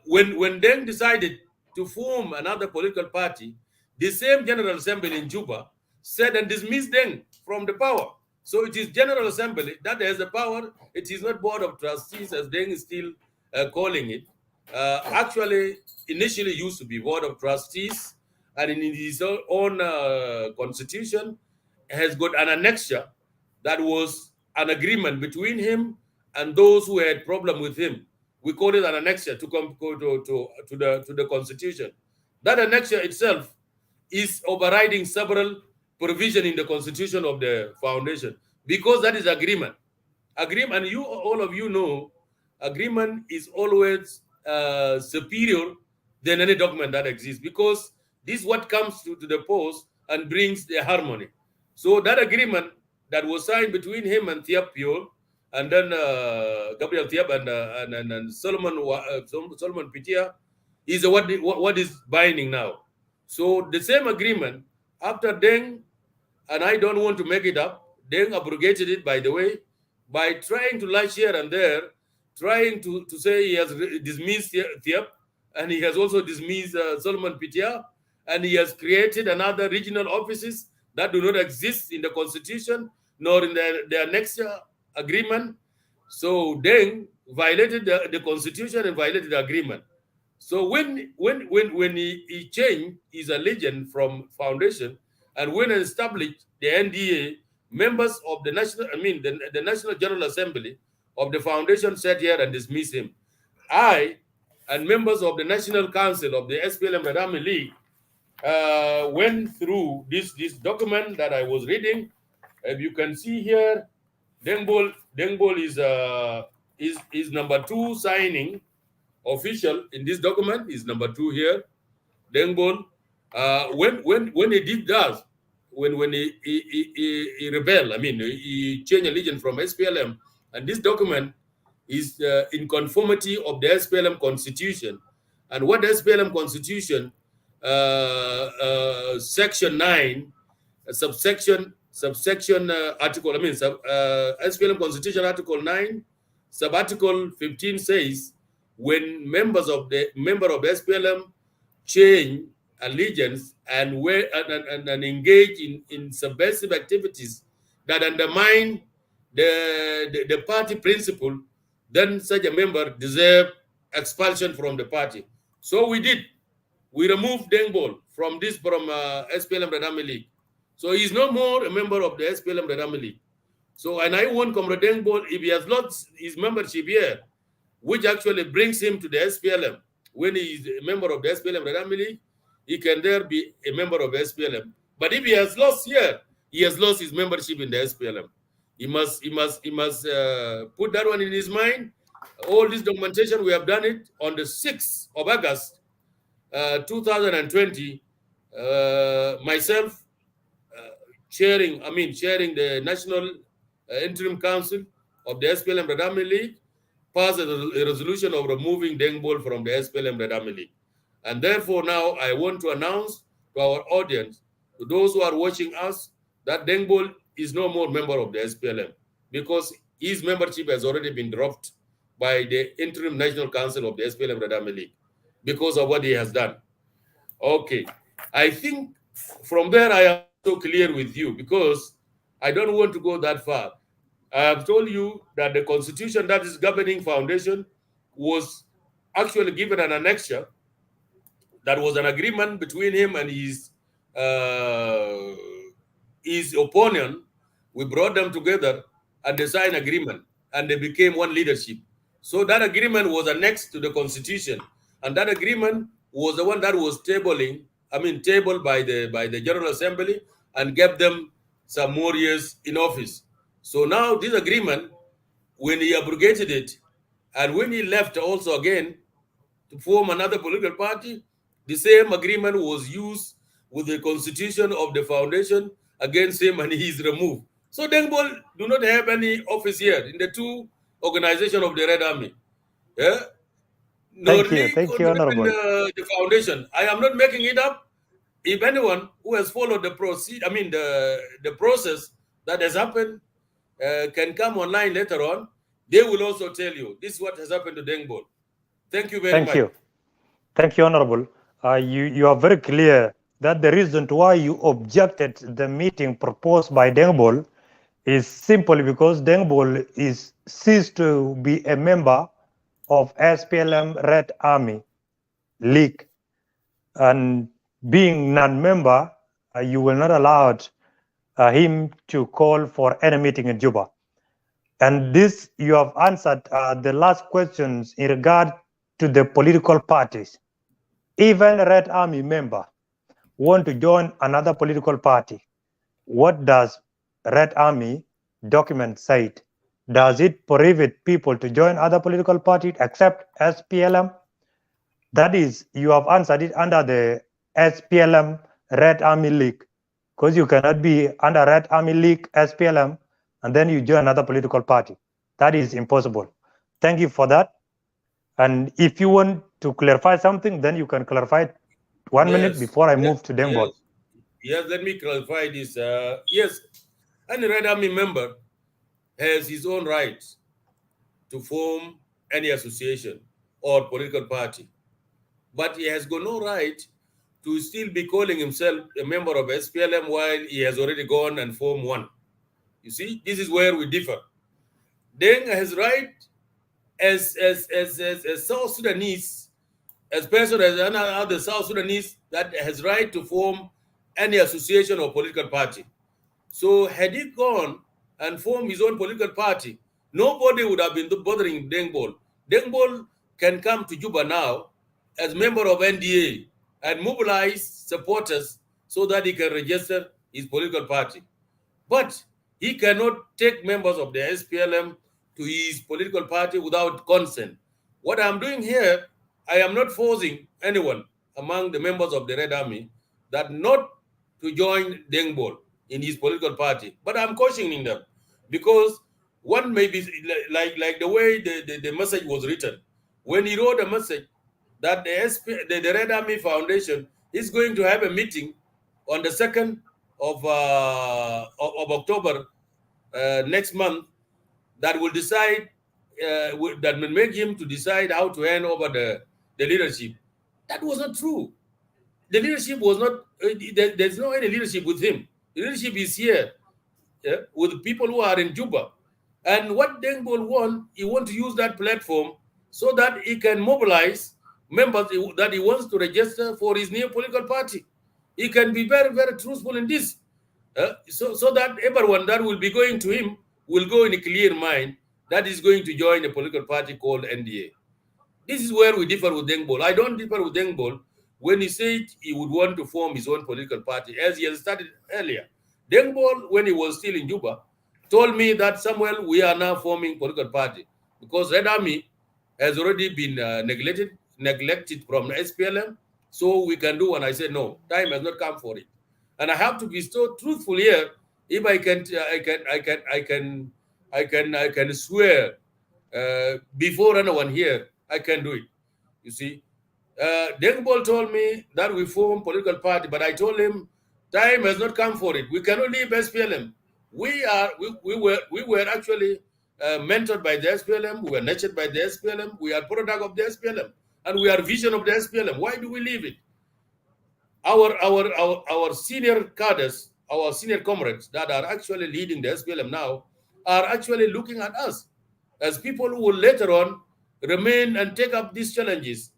S4: when Deng decided to form another political party, the same General Assembly in Juba said and dismissed Deng from the power. So it is General Assembly that has the power. It is not Board of Trustees, as Deng is still calling it. Actually, initially used to be Board of Trustees, and in his own constitution, has got an annexure that was an agreement between him and those who had problem with him. We call it an annexure to the constitution. That annexure itself is overriding several provisions in the constitution of the foundation, because that is agreement. Agreement, and you, all of you know, agreement is always superior than any document that exists, because this is what comes to the post and brings the harmony. So that agreement that was signed between him and Thiep Piol, and then Gabriel Thiep and Solomon Pitia, is what is binding now. So the same agreement, after Deng, and I don't want to make it up, Deng abrogated it, by the way, by trying to lie here and there, trying to say he has dismissed Thiep, and he has also dismissed Solomon Pitia, and he has created another regional offices that do not exist in the constitution nor in the annexure agreement. So Deng violated the constitution and violated the agreement. So when he changed his allegiance from foundation and when he established the NDA, members of the national, the National General Assembly of the foundation sat here and dismissed him. I and members of the National Council of the SPLM Red Army League went through this document that I was reading. If you can see here, Deng Bol is number 2 signing official in this document, is number 2 here. Deng Bol, when he did that, when he rebelled, he changed allegiance from SPLM, and this document is in conformity of the SPLM constitution. And what the SPLM constitution, section 9, subsection article, SPLM constitution article 9, sub-article 15 says, when member of the SPLM change allegiance and engage in subversive activities that undermine the party principle, then such a member deserve expulsion from the party. So we did. We removed Deng Bol from SPLM Red Army League. So he's no more a member of the SPLM Red Army League. So, and I want Comrade Deng Bol, if he has lost his membership here, which actually brings him to the SPLM, when he is a member of the SPLM Red Army League, he can there be a member of the SPLM. But if he has lost here, he has lost his membership in the SPLM. He must put that one in his mind. All this documentation, we have done it on the 6th of August, 2020. Myself chairing the National Interim Council of the SPLM Red Army League, passed a resolution of removing Deng Bol from the SPLM Red Army League. And therefore now I want to announce to our audience, to those who are watching us, that Deng Bol is no more member of the SPLM because his membership has already been dropped by the Interim National Council of the SPLM Red Army League because of what he has done. Okay, I think from there I am so clear with you because I don't want to go that far. I have told you that the constitution that is governing foundation was actually given an annexure that was an agreement between him and his opponent. We brought them together and they signed agreement and they became one leadership. So that agreement was annexed to the constitution, and that agreement was the one that was tabled by the General Assembly and gave them some more years in office. So now this agreement, when he abrogated it, and when he left also again to form another political party, the same agreement was used with the constitution of the foundation against him, and he is removed. So Deng Bol do not have any office here in the two organizations of the Red Army. Yeah?
S3: Thank you, Honorable.
S4: The foundation. I am not making it up. If anyone who has followed the process that has happened can come online later on, they will also tell you this is what has happened to Deng Bol. Thank you very much.
S3: Thank you, Honorable. You are very clear that the reason why you objected the meeting proposed by Deng Bol is simply because Deng Bol is ceased to be a member of SPLM Red Army League, and being non-member, you will not allow him to call for any meeting in Juba. And this, you have answered the last questions in regard to the political parties. Even a Red Army member want to join another political party. What does Red Army document say? Does it prohibit people to join other political parties except SPLM? That is, you have answered it under the SPLM Red Army League, because you cannot be under Red Army League, SPLM, and then you join another political party. That is impossible. Thank you for that. And if you want to clarify something, then you can clarify it 1 minute before I move to Deng Bol.
S4: Yes, let me clarify this. Yes, any Red Army member has his own rights to form any association or political party. But he has got no right to still be calling himself a member of SPLM while he has already gone and formed one. You see, this is where we differ. Deng has right as South Sudanese, as person as another South Sudanese that has right to form any association or political party. So had he gone and formed his own political party, nobody would have been bothering Deng Bol. Deng Bol can come to Juba now as member of NDA and mobilize supporters so that he can register his political party. But he cannot take members of the SPLM to his political party without consent. What I'm doing here, I am not forcing anyone among the members of the Red Army that not to join Deng Bol in his political party, but I'm cautioning them because one may be like the way the message was written. When he wrote a message that the Red Army Foundation is going to have a meeting on the 2nd of October next month that will decide, that will make him to decide how to hand over the leadership. That was not true. The leadership was not, there's no any leadership with him. The leadership is here with the people who are in Juba. And what Deng Bol want, he want to use that platform so that he can mobilize members that he wants to register for his new political party. He can be very, very truthful in this. So that everyone that will be going to him will go in a clear mind that is going to join a political party called NDA. This is where we differ with Deng Bol. I don't differ with Deng Bol when he said he would want to form his own political party, as he has started earlier. Deng Bol, when he was still in Juba, told me that, Samuel, we are now forming political party because Red Army has already been neglected from the SPLM, so we can do one. I said, no, time has not come for it. And I have to be so truthful here. If I can swear before anyone here, I can do it. You see, Deng Bol told me that we form political party, but I told him time has not come for it. We cannot leave SPLM. We were actually mentored by the SPLM. We were nurtured by the SPLM. We are product of the SPLM, and we are vision of the SPLM. Why do we leave it? Our senior cadres, our senior comrades that are actually leading the SPLM now, are actually looking at us as people who will later on remain and take up these challenges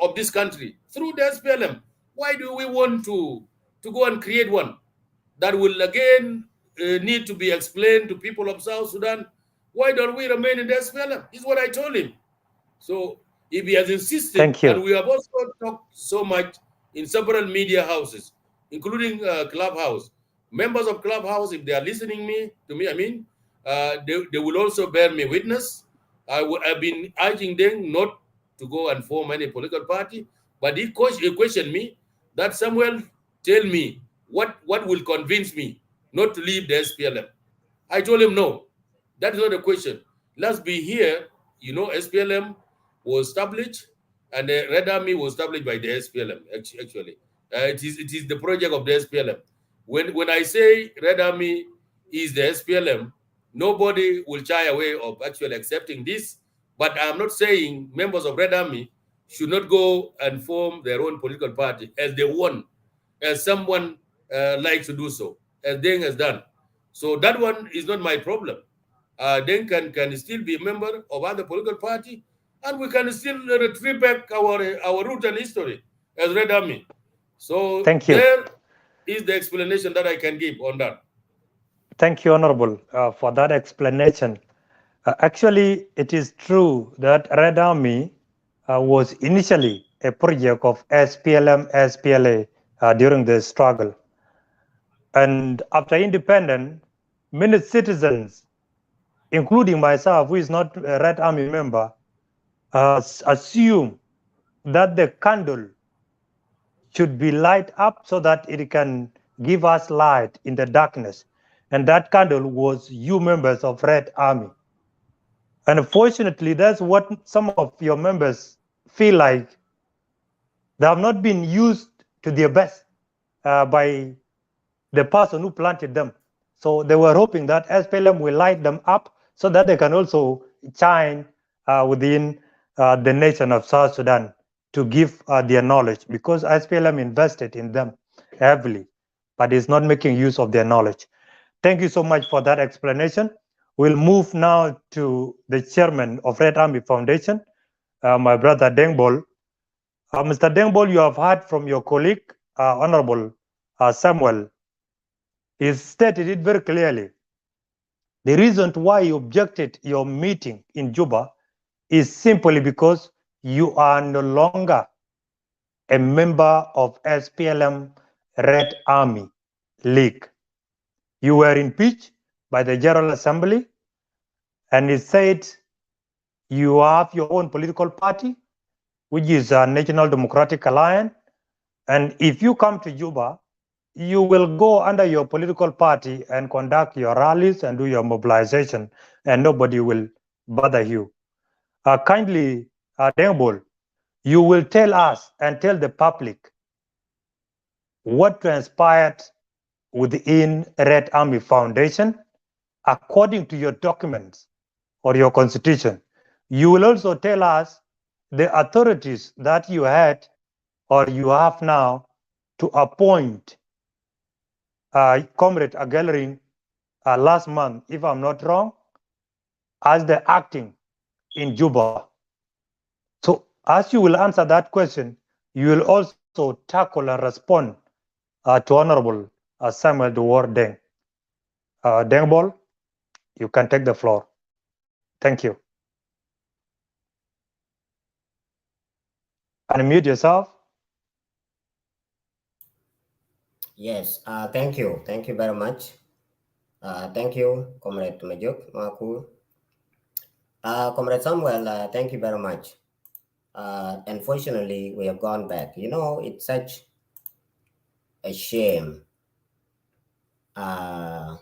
S4: of this country through the SPLM. Why do we want to go and create one that will again need to be explained to people of South Sudan? Why don't we remain in the SPLM? This is what I told him. So if he has insisted,
S3: Thank you.
S4: and we have also talked so much in several media houses, including Clubhouse. Members of Clubhouse, if they are listening to me, they will also bear me witness. I've been urging them not to go and form any political party, but he questioned me that, Samuel, tell me what will convince me not to leave the SPLM. I told him, no, that is not a question. Let's be here. SPLM was established, and the Red Army was established by the SPLM, actually. It is the project of the SPLM. When I say Red Army is the SPLM, nobody will shy away of actually accepting this. But I'm not saying members of Red Army should not go and form their own political party as they want, as someone likes to do so, as Deng has done. So that one is not my problem. Deng can still be a member of other political party, and we can still retrieve back our root and history as Red Army. So
S3: Thank you.
S4: there is the explanation that I can give on that.
S3: Thank you, Honorable, for that explanation. Actually, it is true that Red Army was initially a project of SPLM, SPLA during the struggle. And after independence, many citizens, including myself, who is not a Red Army member, assume that the candle should be light up so that it can give us light in the darkness. And that candle was you members of Red Army. And unfortunately, that's what some of your members feel like. They have not been used to their best by the person who planted them. So they were hoping that SPLM will light them up so that they can also shine within the nation of South Sudan to give their knowledge, because SPLM invested in them heavily, but is not making use of their knowledge. Thank you so much for that explanation. We'll move now to the chairman of Red Army Foundation, my brother Deng Bol. Mr. Deng Bol, you have heard from your colleague, Honorable Samuel. He stated it very clearly. The reason why you objected your meeting in Juba is simply because you are no longer a member of SPLM Red Army League. You were impeached by the General Assembly, and it said you have your own political party, which is a National Democratic Alliance. And if you come to Juba, you will go under your political party and conduct your rallies and do your mobilization, and nobody will bother you. Kindly, Deng Bol, you will tell us and tell the public what transpired within Red Army Foundation according to your documents or your constitution. You will also tell us the authorities that you had or you have now to appoint Comrade Agelring last month, if I'm not wrong, as the acting in Juba? So as you will answer that question, you will also tackle and respond to Honorable Samuel Duwar Deng. Deng Bol, you can take the floor. Thank you. Unmute yourself.
S5: Yes, thank you. Thank you very much. Thank you, Comrade Majuk, Maku. Comrade Samuel, thank you very much. Unfortunately, we have gone back. You know, it's such a shame that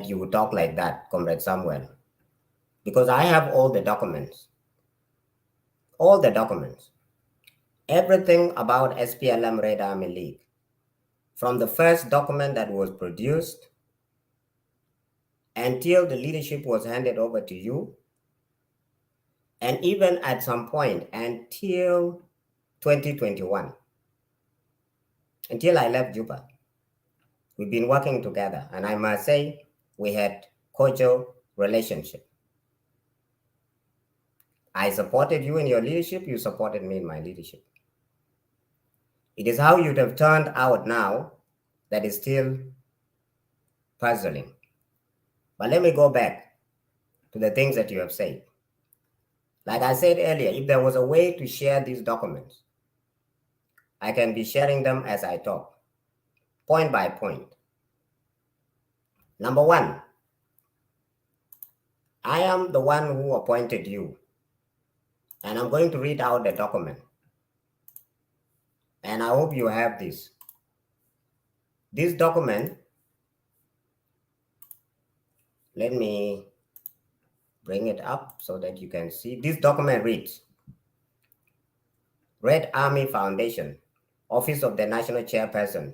S5: you would talk like that, Comrade Samuel, because I have all the documents, everything about SPLM Red Army League, from the first document that was produced until the leadership was handed over to you, and even at some point until 2021, until I left Juba. We've been working together, and I must say we had cordial relationship. I supported you in your leadership, you supported me in my leadership. It is how you'd have turned out now that is still puzzling. But let me go back to the things that you have said. Like I said earlier, if there was a way to share these documents, I can be sharing them as I talk, point by point. Number one, I am the one who appointed you, and I'm going to read out the document. And I hope you have this. This document, let me bring it up so that you can see. This document reads, Red Army Foundation, Office of the National Chairperson,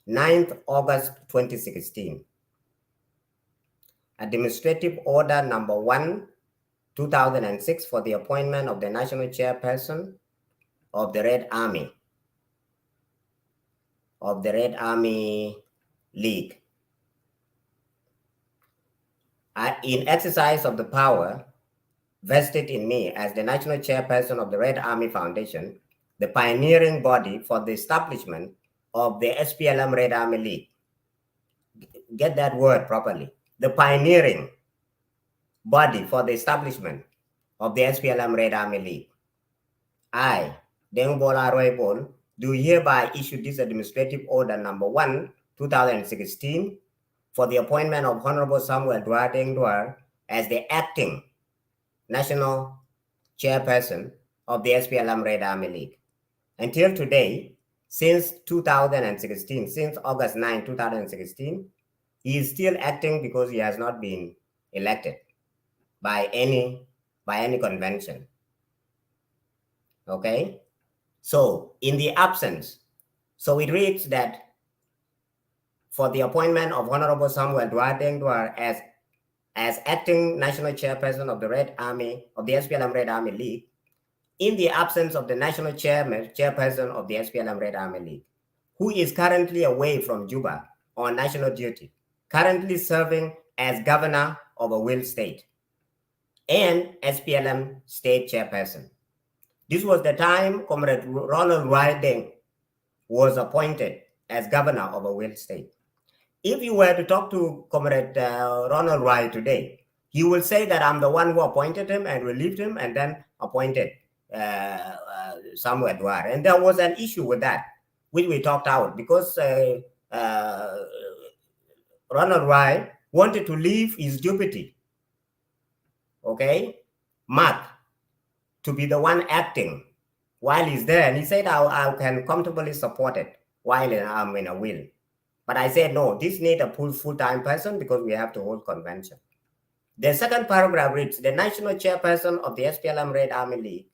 S5: 9th August 2016. Administrative Order Number 1, 2006 for the appointment of the National Chairperson of the Red Army, League. In exercise of the power vested in me as the National Chairperson of the Red Army Foundation, the pioneering body for the establishment of the SPLM Red Army League. Get that word properly. The pioneering body for the establishment of the SPLM Red Army League. I, Deng Bol Aruai Bol, do hereby issue this administrative order number 1, 2016, for the appointment of Honorable Samuel Duwar Deng as the acting National Chairperson of the SPLM Red Army League. Until today, since 2016, since August 9, 2016, he is still acting because he has not been elected by any convention. Okay? So in the absence, so it reads that for the appointment of Honorable Samuel Duwar Deng as acting National Chairperson of the Red Army, of the SPLM Red Army League, in the absence of the National Chairperson of the SPLM Red Army League, who is currently away from Juba on national duty, currently serving as governor of a will state and SPLM state chairperson. This was the time Comrade Aruai Deng was appointed as governor of a will state. If you were to talk to Comrade Aruai today, he will say that I'm the one who appointed him and relieved him and then appointed Samuel Duwar. And there was an issue with that, which we talked out, because Aruai wanted to leave his deputy, okay, Mark, to be the one acting while he's there. And he said, I can comfortably support it while I'm in a will. But I said, no, this needs a full-time person because we have to hold convention. The second paragraph reads, the National Chairperson of the SPLM Red Army League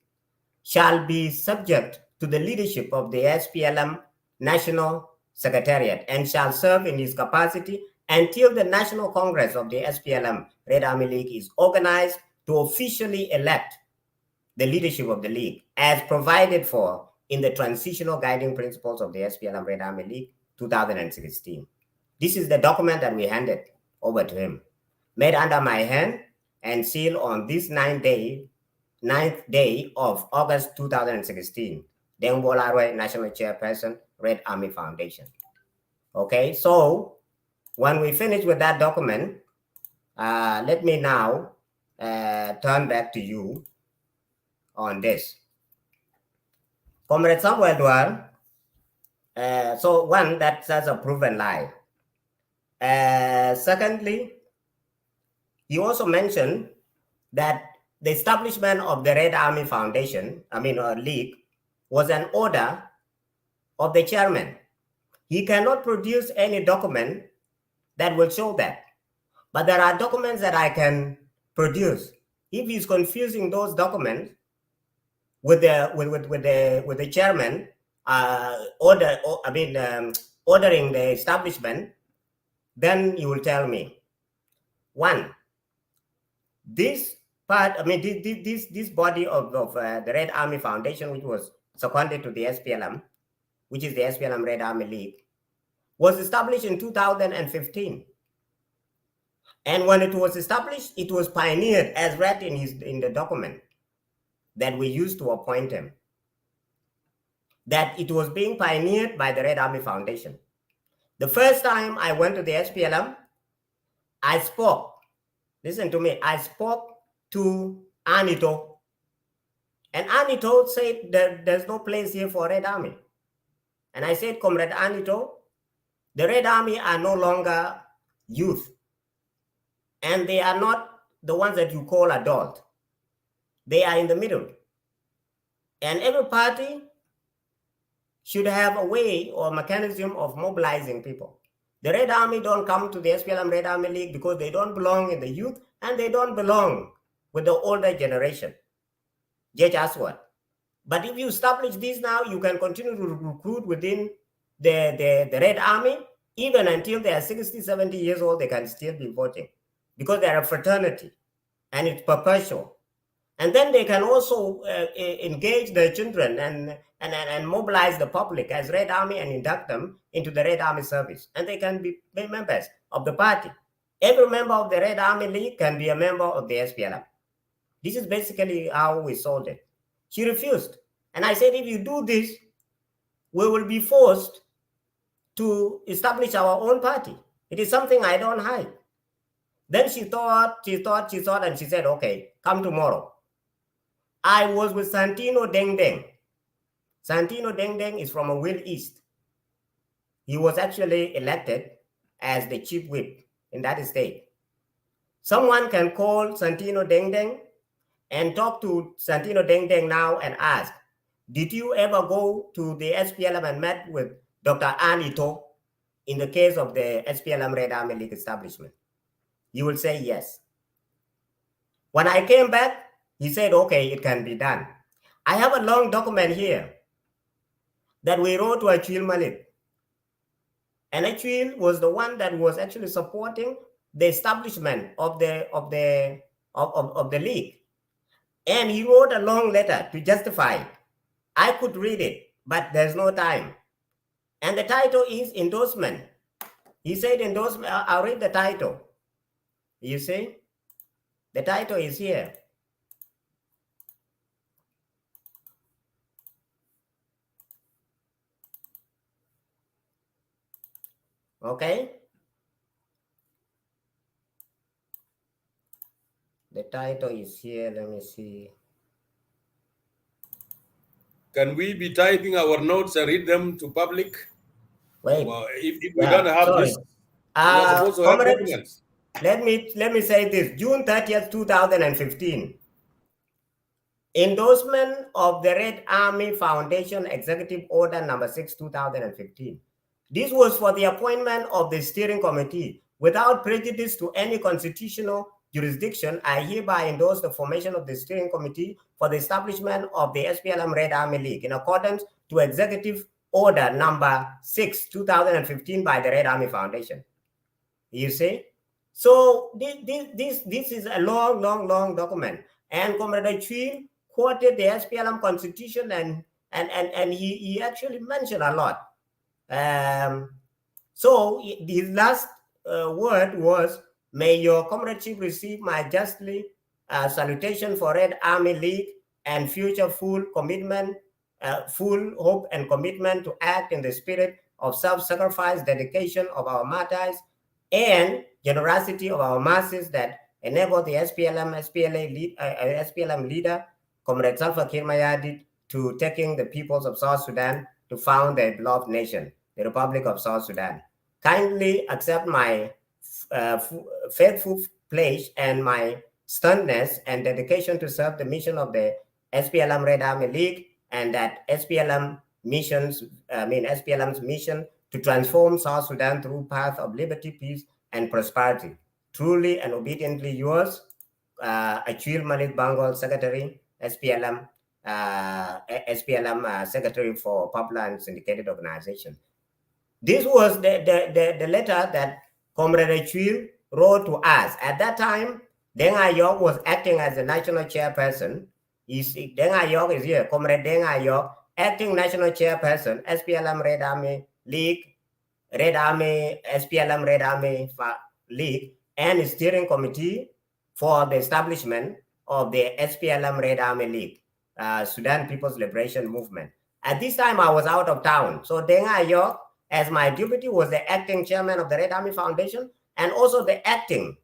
S5: shall be subject to the leadership of the SPLM National Secretariat and shall serve in his capacity until the National Congress of the SPLM Red Army League is organized to officially elect the leadership of the League as provided for in the Transitional Guiding Principles of the SPLM Red Army League 2016. This is the document that we handed over to him, made under my hand and sealed on this 9th day of August 2016. Deng Bol Aruai, National Chairperson, Red Army Foundation. Okay, so when we finish with that document, let me now turn back to you on this. Comrade Samuel Duwar, so one, that's a proven lie. Secondly, you also mentioned that the establishment of the Red Army Foundation, League, was an order of the chairman. He cannot produce any document that will show that. But there are documents that I can produce. If he's confusing those documents with the chairman ordering the establishment, then you will tell me. One, this part, this body of the Red Army Foundation, which was seconded to the SPLM, which is the SPLM Red Army League, was established in 2015. And when it was established, it was pioneered as read in the document that we used to appoint him, that it was being pioneered by the Red Army Foundation. The first time I went to the SPLM, I spoke, listen to me, I spoke to Anito. And Anito said that there's no place here for Red Army. And I said, Comrade Anito, the Red Army are no longer youth. And they are not the ones that you call adult. They are in the middle. And every party should have a way or mechanism of mobilizing people. The Red Army don't come to the SPLM Red Army League because they don't belong in the youth and they don't belong with the older generation. Judge Aswad. But if you establish this now, you can continue to recruit within the Red Army, even until they are 60, 70 years old, they can still be voting because they are a fraternity and it's perpetual. And then they can also engage their children and mobilize the public as Red Army and induct them into the Red Army service. And they can be members of the party. Every member of the Red Army League can be a member of the SPLM. This is basically how we sold it. She refused. And I said, if you do this, we will be forced to establish our own party. It is something I don't hide. Then she thought, and she said, okay, come tomorrow. I was with Santino Deng Deng. Santino Deng Deng is from a Will East. He was actually elected as the chief whip in that state. Someone can call Santino Deng Deng and talk to Santino Deng Deng now and ask, did you ever go to the SPLM and met with Dr. Anito in the case of the SPLM Red Army League establishment? You will say yes. When I came back, he said, okay, it can be done. I have a long document here that we wrote to Achille Malik. And Achille was the one that was actually supporting the establishment of the league. And he wrote a long letter to justify it. I could read it, but there's no time. And the title is endorsement. He said endorsement. I'll read the title. You see? The title is here. Okay? The title is here. Let me see.
S4: Can we be typing our notes and read them to public?
S5: Wait.
S4: Well, if we don't have this, we're supposed to have documents.
S5: Let me say this. June 30th, 2015. Endorsement of the Red Army Foundation Executive Order number 6, 2015. This was for the appointment of the steering committee. Without prejudice to any constitutional jurisdiction, I hereby endorse the formation of the steering committee for the establishment of the SPLM Red Army League in accordance to Executive Order number 6, 2015 by the Red Army Foundation. You see? So this is a long document. And Comrade Achille quoted the SPLM constitution and he actually mentioned a lot. So his last word was May your comradeship receive my justly salutation for Red Army League and future full commitment, full hope and commitment to act in the spirit of self-sacrifice, dedication of our martyrs, and generosity of our masses that enable the SPLM leader, Comrade Salva Kiir Mayardit, to taking the peoples of South Sudan to found their beloved nation, the Republic of South Sudan. Kindly accept my faithful pledge and my sternness and dedication to serve the mission of the SPLM Red Army League, and that SPLM's mission to transform South Sudan through path of liberty, peace, and prosperity. Truly and obediently yours, Achille Manit Bangol, Secretary, SPLM, Secretary for Popular and Syndicated Organization. This was the letter that Comrade Achille wrote to us. At that time, Deng Ayok was acting as the national chairperson. Deng Ayok is here. Comrade Deng Ayok, acting national chairperson, SPLM Red Army League, SPLM Red Army League, and steering committee for the establishment of the SPLM Red Army League, Sudan People's Liberation Movement. At this time, I was out of town. So Deng Ayok, as my deputy, was the acting chairman of the Red Army Foundation and also the acting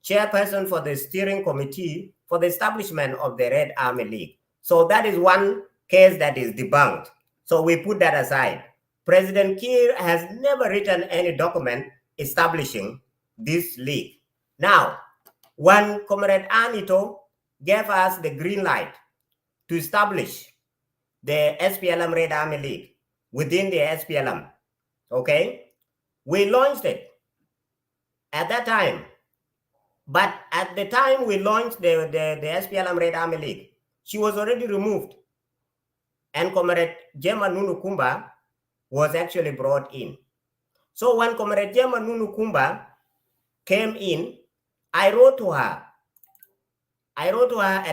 S5: chairperson for the steering committee for the establishment of the Red Army League. So that is one case that is debunked. So we put that aside. President Kiir has never written any document establishing this league. Now, when Comrade Anito gave us the green light to establish the SPLM Red Army League within the SPLM, okay, we launched it at that time. But at the time we launched the SPLM Red Army League, she was already removed. And Comrade Jema Nunu Kumba was actually brought in. So when Comrade Jema Nunu Kumba came in, I wrote to her a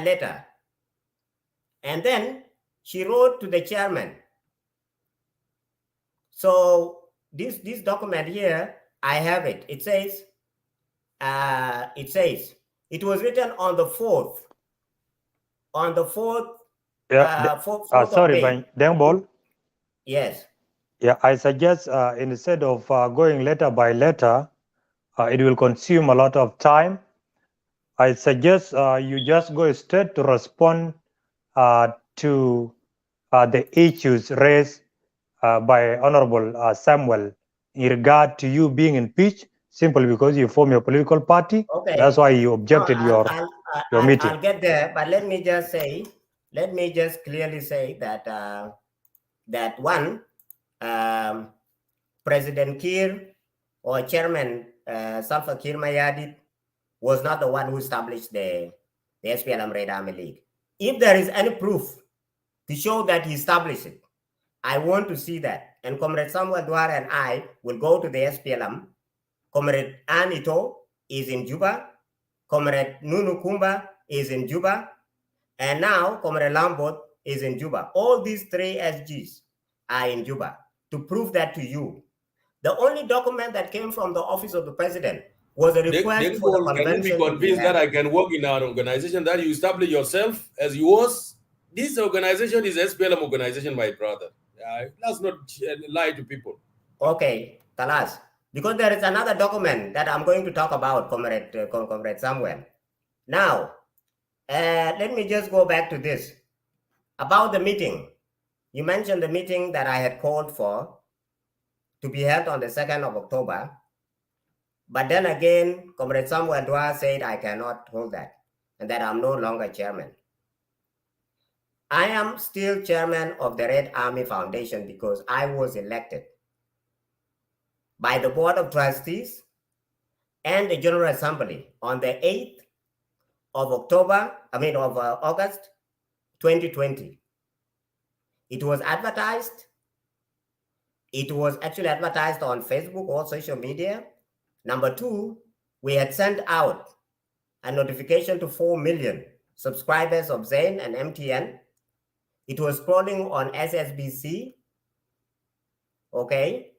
S5: letter. And then she wrote to the chairman. So this document here, I have it. It says, it was written on the 4th.
S3: Sorry, Deng Bol.
S5: Yes.
S3: Yeah, I suggest instead of going letter by letter, it will consume a lot of time. I suggest you just go straight to respond to the issues raised by Honorable Samuel in regard to you being impeached simply because you form your political party.
S5: Okay.
S3: That's why you objected your meeting.
S5: I'll get there, but let me just clearly say that President Kiir or Chairman Salva Kiir Mayardit was not the one who established the SPLM Red Army League. If there is any proof to show that he established it, I want to see that. And Comrade Samuel Duwar and I will go to the SPLM. Comrade Anito is in Juba. Comrade Nunu Kumba is in Juba. And now Comrade Lambot is in Juba. All these three SGs are in Juba. To prove that to you, the only document that came from the office of the president was a request for the convention.
S4: Can you be convinced that I can work in our organization that you establish yourself as yours? This organization is SPLM organization, my brother. Let's not lie to people.
S5: Okay, Talas. Because there is another document that I'm going to talk about, Comrade Samuel. Now, let me just go back to this. About the meeting. You mentioned the meeting that I had called for to be held on the 2nd of October. But then again, Comrade Samuel Duwar said I cannot hold that and that I'm no longer chairman. I am still chairman of the Red Army Foundation because I was elected by the Board of Trustees and the General Assembly on the 8th of August 2020. It was advertised. It was actually advertised on Facebook or social media. Number 2, we had sent out a notification to 4 million subscribers of Zain and MTN. It was scrolling on SSBC. Okay.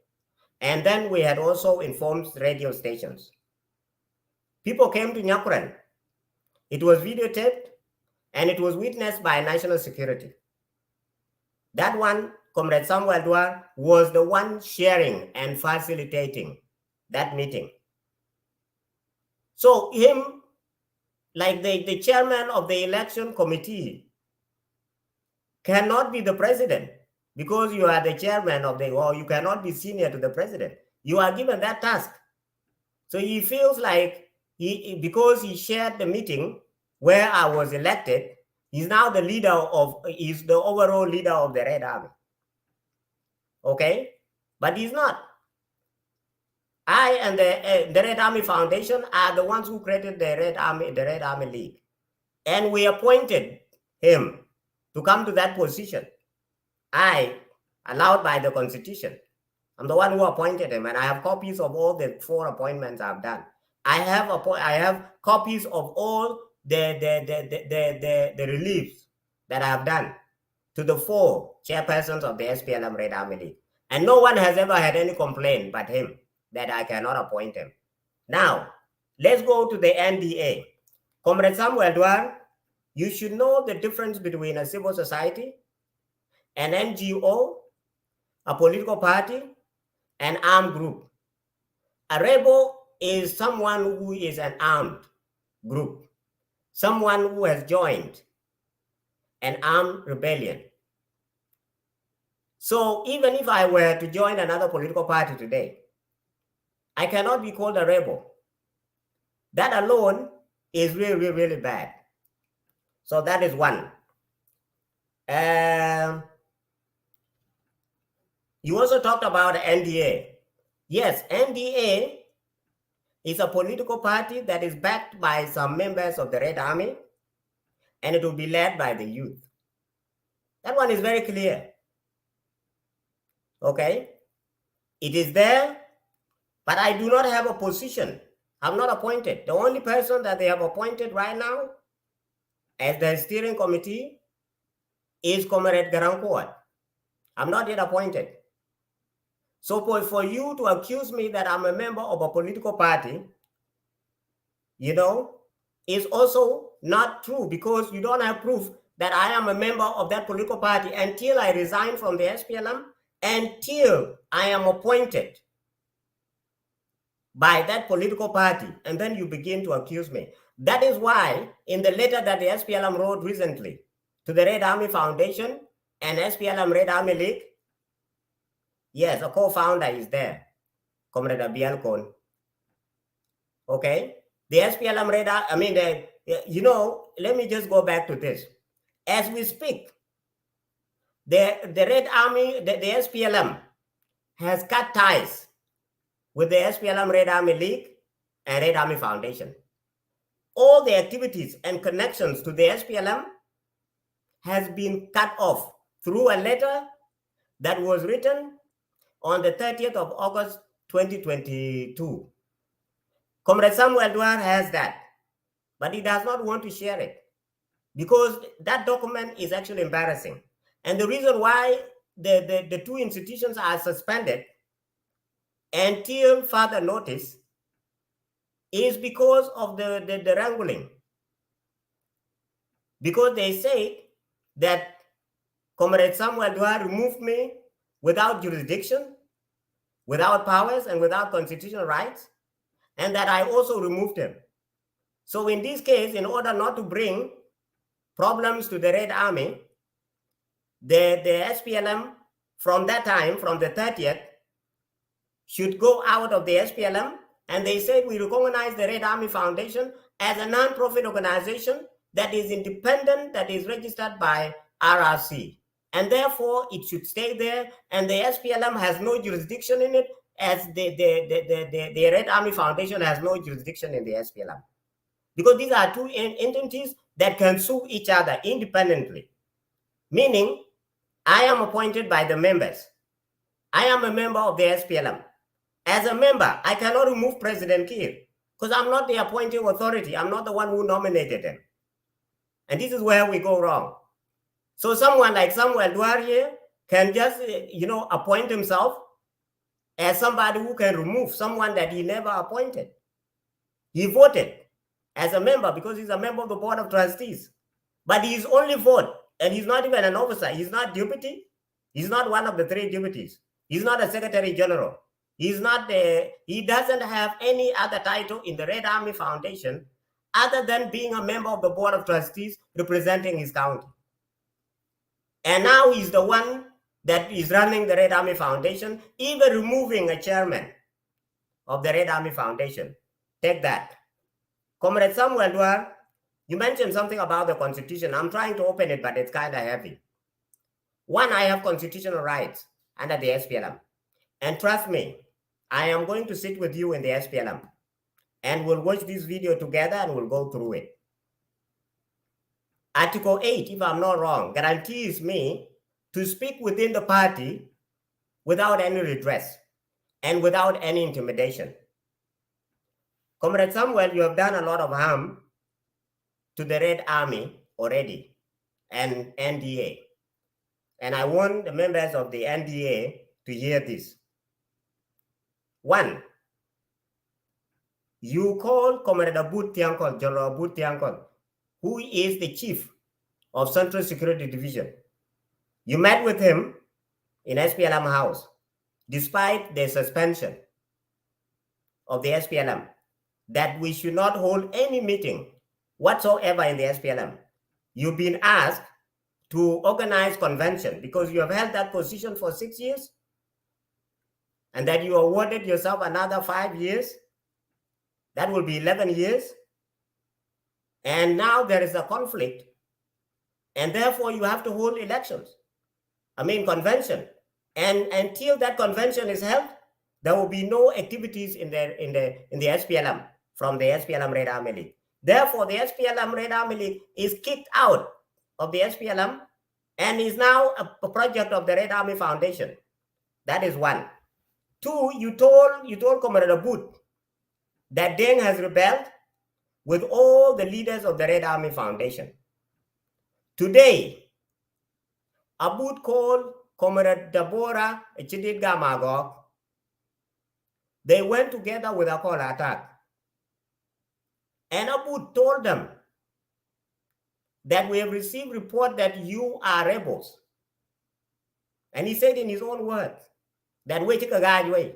S5: And then we had also informed radio stations. People came to Nyakuren. It was videotaped and it was witnessed by national security. That one, Comrade Samuel Duwar, was the one sharing and facilitating that meeting. So him, like the chairman of the election committee, cannot be the president because you are the chairman of the, or you cannot be senior to the president. You are given that task. So he feels like because he shared the meeting where I was elected, he's now the leader of, he's the overall leader of the Red Army. Okay? But he's not. I and the Red Army Foundation are the ones who created the Red Army League. And we appointed him to come to that position. I, allowed by the Constitution. I'm the one who appointed him, and I have copies of all the 4 appointments I've done. I have copies of all the reliefs that I have done to the 4 chairpersons of the SPLM Red Army League. And no one has ever had any complaint but him that I cannot appoint him. Now, let's go to the NDA. Comrade Samuel Duwar, you should know the difference between a civil society, an NGO, a political party, an armed group. A rebel is someone who is an armed group, someone who has joined an armed rebellion. So even if I were to join another political party today, I cannot be called a rebel. That alone is really, really bad. So that is one. You also talked about NDA. Yes, NDA is a political party that is backed by some members of the Red Army, and it will be led by the youth. That one is very clear. Okay? It is there, but I do not have a position. I'm not appointed. The only person that they have appointed right now as the steering committee is Comrade Garankuat. I'm not yet appointed. So for you to accuse me that I'm a member of a political party, you know, is also not true because you don't have proof that I am a member of that political party until I resign from the SPLM, until I am appointed by that political party, and then you begin to accuse me. That is why in the letter that the SPLM wrote recently to the Red Army Foundation and SPLM Red Army League, yes, a co-founder is there, Comrade Abiel Kon. Okay? The SPLM Red Army, I mean, you know, let me just go back to this. As we speak, the Red Army, the SPLM has cut ties with the SPLM Red Army League and Red Army Foundation. All the activities and connections to the SPLM has been cut off through a letter that was written on the 30th of August, 2022. Comrade Samuel Duwar has that, but he does not want to share it because that document is actually embarrassing. And the reason why the 2 institutions are suspended until further notice is because of the wrangling. Because they say that Comrade Samuel Duwar removed me without jurisdiction, without powers, and without constitutional rights, and that I also removed him. So in this case, in order not to bring problems to the Red Army, the SPLM from that time, from the 30th, should go out of the SPLM, and they said we recognize the Red Army Foundation as a non-profit organization that is independent, that is registered by RRC, and therefore it should stay there, and the SPLM has no jurisdiction in it, as the Red Army Foundation has no jurisdiction in the SPLM. Because these are 2 entities that can sue each other independently. Meaning, I am appointed by the members. I am a member of the SPLM. As a member, I cannot remove President Kiir because I'm not the appointing authority. I'm not the one who nominated him. And this is where we go wrong. So someone like Samuel Duwar here can just, you know, appoint himself as somebody who can remove someone that he never appointed. He voted as a member because he's a member of the Board of Trustees. But his only vote, and he's not even an officer, he's not deputy, he's not one of the 3 deputies, he's not a secretary general, he doesn't have any other title in the Red Army Foundation other than being a member of the Board of Trustees representing his county. And now he's the one that is running the Red Army Foundation, even removing a chairman of the Red Army Foundation. Take that. Comrade Samuel Duwar, you mentioned something about the Constitution. I'm trying to open it, but it's kind of heavy. One, I have constitutional rights under the SPLM. And trust me, I am going to sit with you in the SPLM. And we'll watch this video together and we'll go through it. Article 8, if I'm not wrong, guarantees me to speak within the party without any redress and without any intimidation. Comrade Samuel, you have done a lot of harm to the Red Army already and NDA. And I want the members of the NDA to hear this. One, you call Comrade Abud Tiankol, General Abud Tiankol, who is the chief of Central Security Division. You met with him in SPLM House, despite the suspension of the SPLM, that we should not hold any meeting whatsoever in the SPLM. You've been asked to organize convention because you have held that position for 6 years, and that you awarded yourself another 5 years. That will be 11 years. And now there is a conflict, and therefore you have to hold elections. Convention. And until that convention is held, there will be no activities in the SPLM from the SPLM Red Army League. Therefore, the SPLM Red Army League is kicked out of the SPLM and is now a project of the Red Army Foundation. That is one. Two, you told Comrade Abud that Deng has rebelled with all the leaders of the Red Army Foundation. Today, Abud called Comrade Deborah Chididga Magog. They went together with a call attack. And Abud told them that we have received report that you are rebels. And he said in his own words that we take a guide way.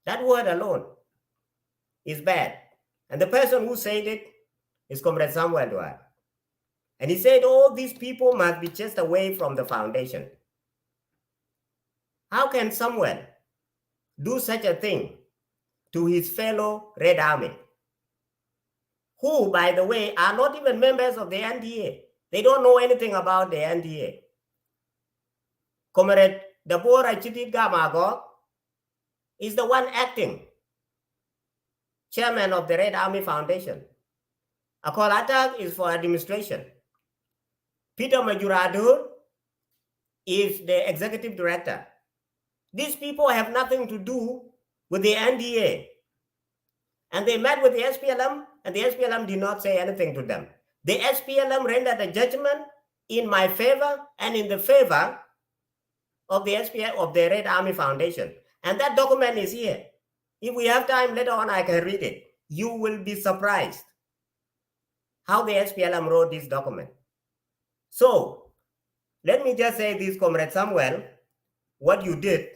S5: That word alone is bad. And the person who said it is Comrade Samuel Duwar. And he said all these people must be chased away from the foundation. How can Samuel do such a thing to his fellow Red Army, who, by the way, are not even members of the NDA? They don't know anything about the NDA. Comrade Deborah Chididga Magog is the one acting chairman of the Red Army Foundation. Akol Atak is for administration. Peter Majuradur is the executive director. These people have nothing to do with the NDA. And they met with the SPLM, and the SPLM did not say anything to them. The SPLM rendered a judgment in my favor and in the favor of the of the Red Army Foundation. And that document is here. If we have time later on, I can read it. You will be surprised how the SPLM wrote this document. So, let me just say this, Comrade Samuel, what you did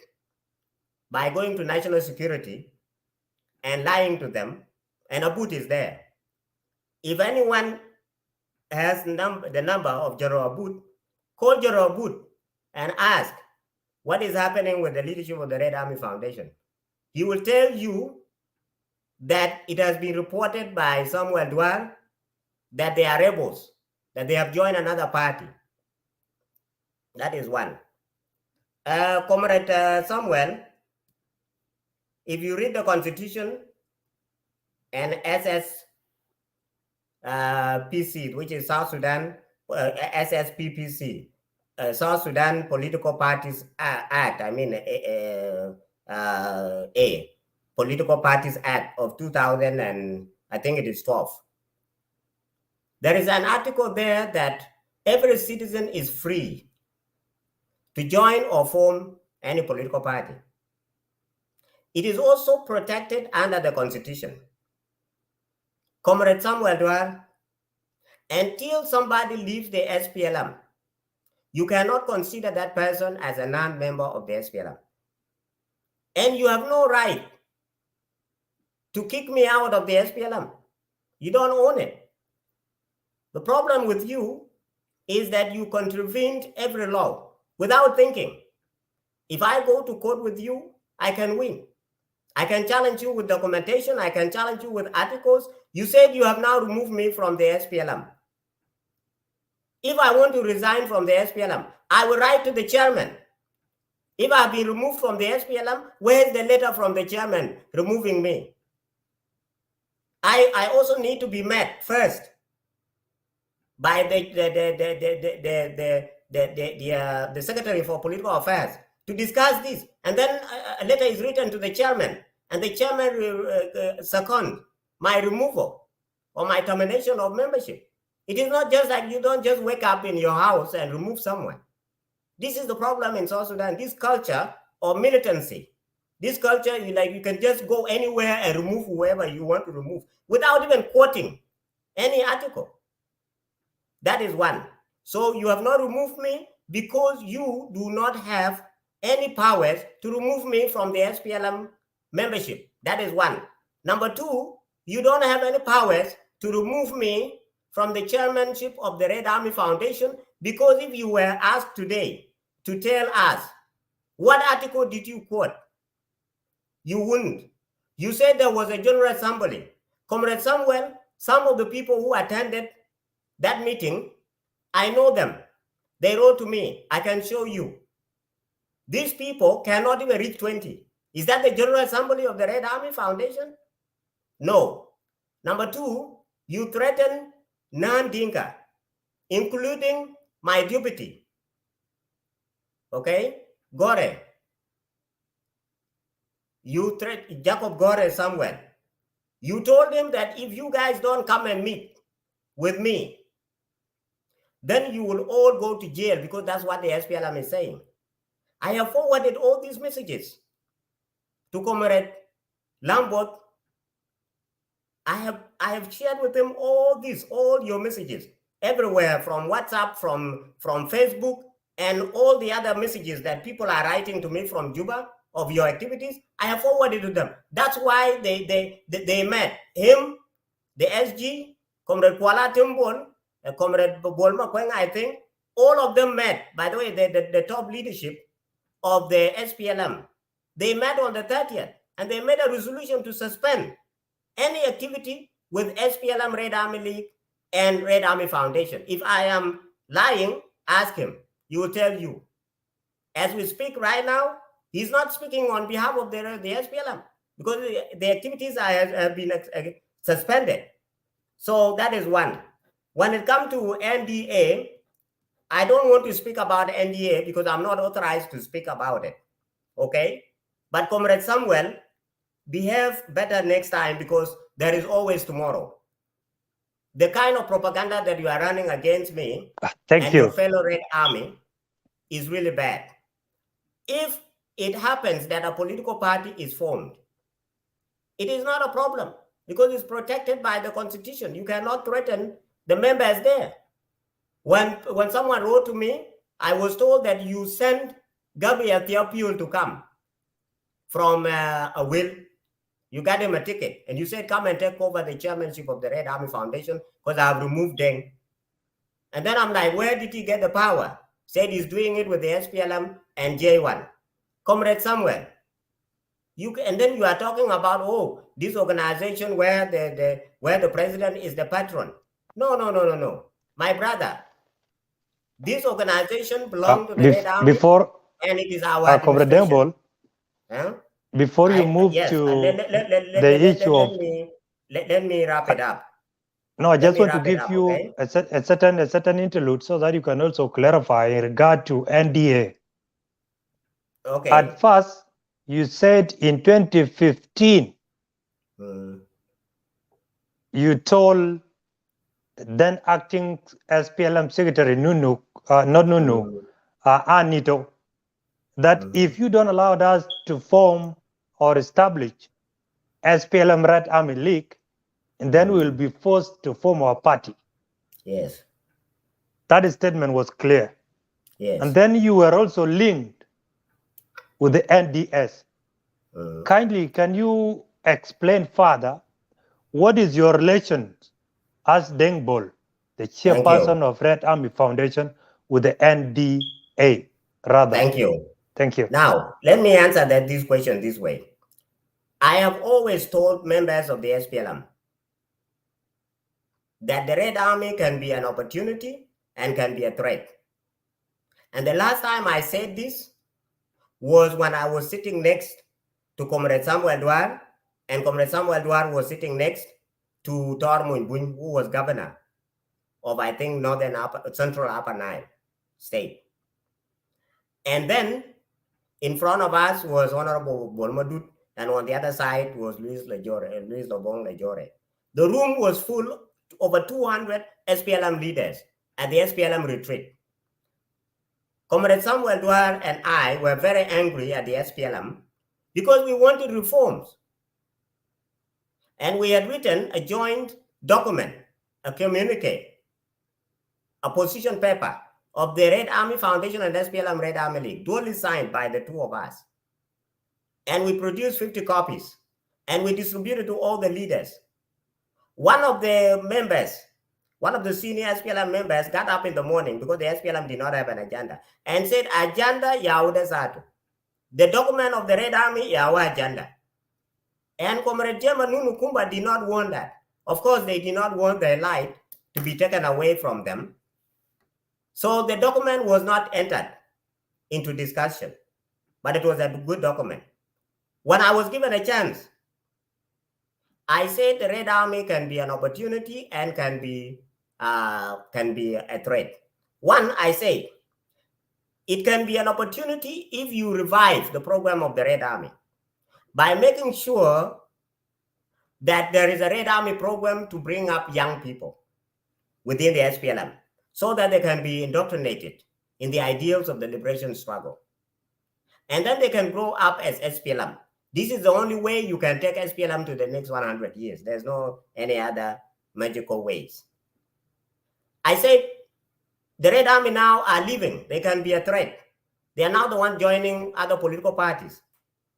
S5: by going to national security and lying to them, and Abud is there. If anyone has the number of General Abud, call General Abud and ask what is happening with the leadership of the Red Army Foundation. He will tell you that it has been reported by Samuel Duwar that they are rebels, that they have joined another party. That is one. Comrade Samuel, if you read the Constitution and SSPC, which is South Sudan, SSPPC, South Sudan Political Parties Act, Political Parties Act of 2000 and I think it is 12. There is an article there that every citizen is free to join or form any political party. It is also protected under the Constitution. Comrade Samuel Duwar, until somebody leaves the SPLM, you cannot consider that person as a non-member of the SPLM. And you have no right to kick me out of the SPLM. You don't own it. The problem with you is that you contravened every law without thinking. If I go to court with you, I can win. I can challenge you with documentation. I can challenge you with articles. You said you have now removed me from the SPLM. If I want to resign from the SPLM, I will write to the chairman. If I've been removed from the SPLM, where's the letter from the chairman removing me? I also need to be met first by the Secretary for Political Affairs to discuss this. And then a letter is written to the chairman, and the chairman will second my removal or my termination of membership. It is not just like you don't just wake up in your house and remove someone. This is the problem in South Sudan, this culture of militancy. This culture, you can just go anywhere and remove whoever you want to remove without even quoting any article. That is one. So you have not removed me because you do not have any powers to remove me from the SPLM membership. That is one. Number two, you don't have any powers to remove me from the chairmanship of the Red Army Foundation, because if you were asked today to tell us what article did you quote, you wouldn't. You said there was a general assembly. Comrade Samuel, some of the people who attended that meeting, I know them. They wrote to me. I can show you. These people cannot even reach 20. Is that the General Assembly of the Red Army Foundation? No. Number two, you threaten non-Dinka, including my deputy. Okay? Gore. You threatened Jacob Gore Samuel. You told him that if you guys don't come and meet with me, then you will all go to jail, because that's what the SPLM is saying. I have forwarded all these messages to Comrade Lambert. I have shared with him all your messages everywhere, from WhatsApp, from Facebook, and all the other messages that people are writing to me from Juba of your activities. I have forwarded to them. That's why they met him, the SG, Comrade Kuala Timbol, Comrade Bolma Kweng, I think. All of them met. By the way, the top leadership of the SPLM, they met on the 30th, and they made a resolution to suspend any activity with SPLM, Red Army League, and Red Army Foundation. If I am lying, ask him. He will tell you. As we speak right now, he's not speaking on behalf of the SPLM, because the activities have been suspended. So that is one. When it comes to NDA, I don't want to speak about NDA because I'm not authorized to speak about it. Okay? But Comrade Samuel, behave better next time, because there is always tomorrow. The kind of propaganda that you are running against me and your fellow Red Army is really bad. If it happens that a political party is formed, it is not a problem, because it's protected by the Constitution. You cannot threaten the members there. When someone wrote to me, I was told that you sent Gabriel Theopule to come from a will. You got him a ticket, and you said, come and take over the chairmanship of the Red Army Foundation, because I have removed Deng. And then I'm like, where did he get the power? Said he's doing it with the SPLM and J1. Comrade Samuel, and then you are talking about, this organization where the president is the patron. No. My brother, this organization belongs to the Red Army, and it is our
S3: Comrade Deng Bol, before you move to the issue of...
S5: Let me wrap it up.
S3: No, I just want to give you a certain interlude so that you can also clarify in regard to NDA.
S5: Okay.
S3: At first, you said in 2015, you told then acting SPLM Secretary Anito, that if you don't allow us to form or establish SPLM Red Army League, and then we will be forced to form our party.
S5: Yes.
S3: That statement was clear.
S5: Yes.
S3: And then you were also linked with the NDS. Kindly, can you explain further what is your relation as Deng Bol, the chairperson of Red Army Foundation, with the NDA? Rather.
S5: Thank you.
S3: Thank you.
S5: Now, let me answer this question this way. I have always told members of the SPLM that the Red Army can be an opportunity and can be a threat. And the last time I said this was when I was sitting next to Comrade Samuel Duwar, and Comrade Samuel Duwar was sitting next to Tor Munbun, who was governor of, I think, Central Upper Nile State. And then in front of us was Honorable Bolmadut, and on the other side was Luis Lobong Lejore. The room was full, over 200 SPLM leaders at the SPLM retreat. Comrade Samuel Duwar and I were very angry at the SPLM because we wanted reforms. And we had written a joint document, a communique, a position paper of the Red Army Foundation and SPLM Red Army League, duly signed by the two of us. And we produced 50 copies, and we distributed to all the leaders. One of the members, one of the senior SPLM members got up in the morning because the SPLM did not have an agenda and said, agenda Yahuda Zato. The document of the Red Army, Yahuda agenda. And Comrade Jema Nunu Kumba did not want that. Of course, they did not want their light to be taken away from them. So the document was not entered into discussion, but it was a good document. When I was given a chance, I said the Red Army can be an opportunity and can be a threat. One, I say, it can be an opportunity if you revive the program of the Red Army by making sure that there is a Red Army program to bring up young people within the SPLM so that they can be indoctrinated in the ideals of the liberation struggle. And then they can grow up as SPLM. This is the only way you can take SPLM to the next 100 years. There's no any other magical ways. I said, the Red Army now are leaving. They can be a threat. They are now the one joining other political parties.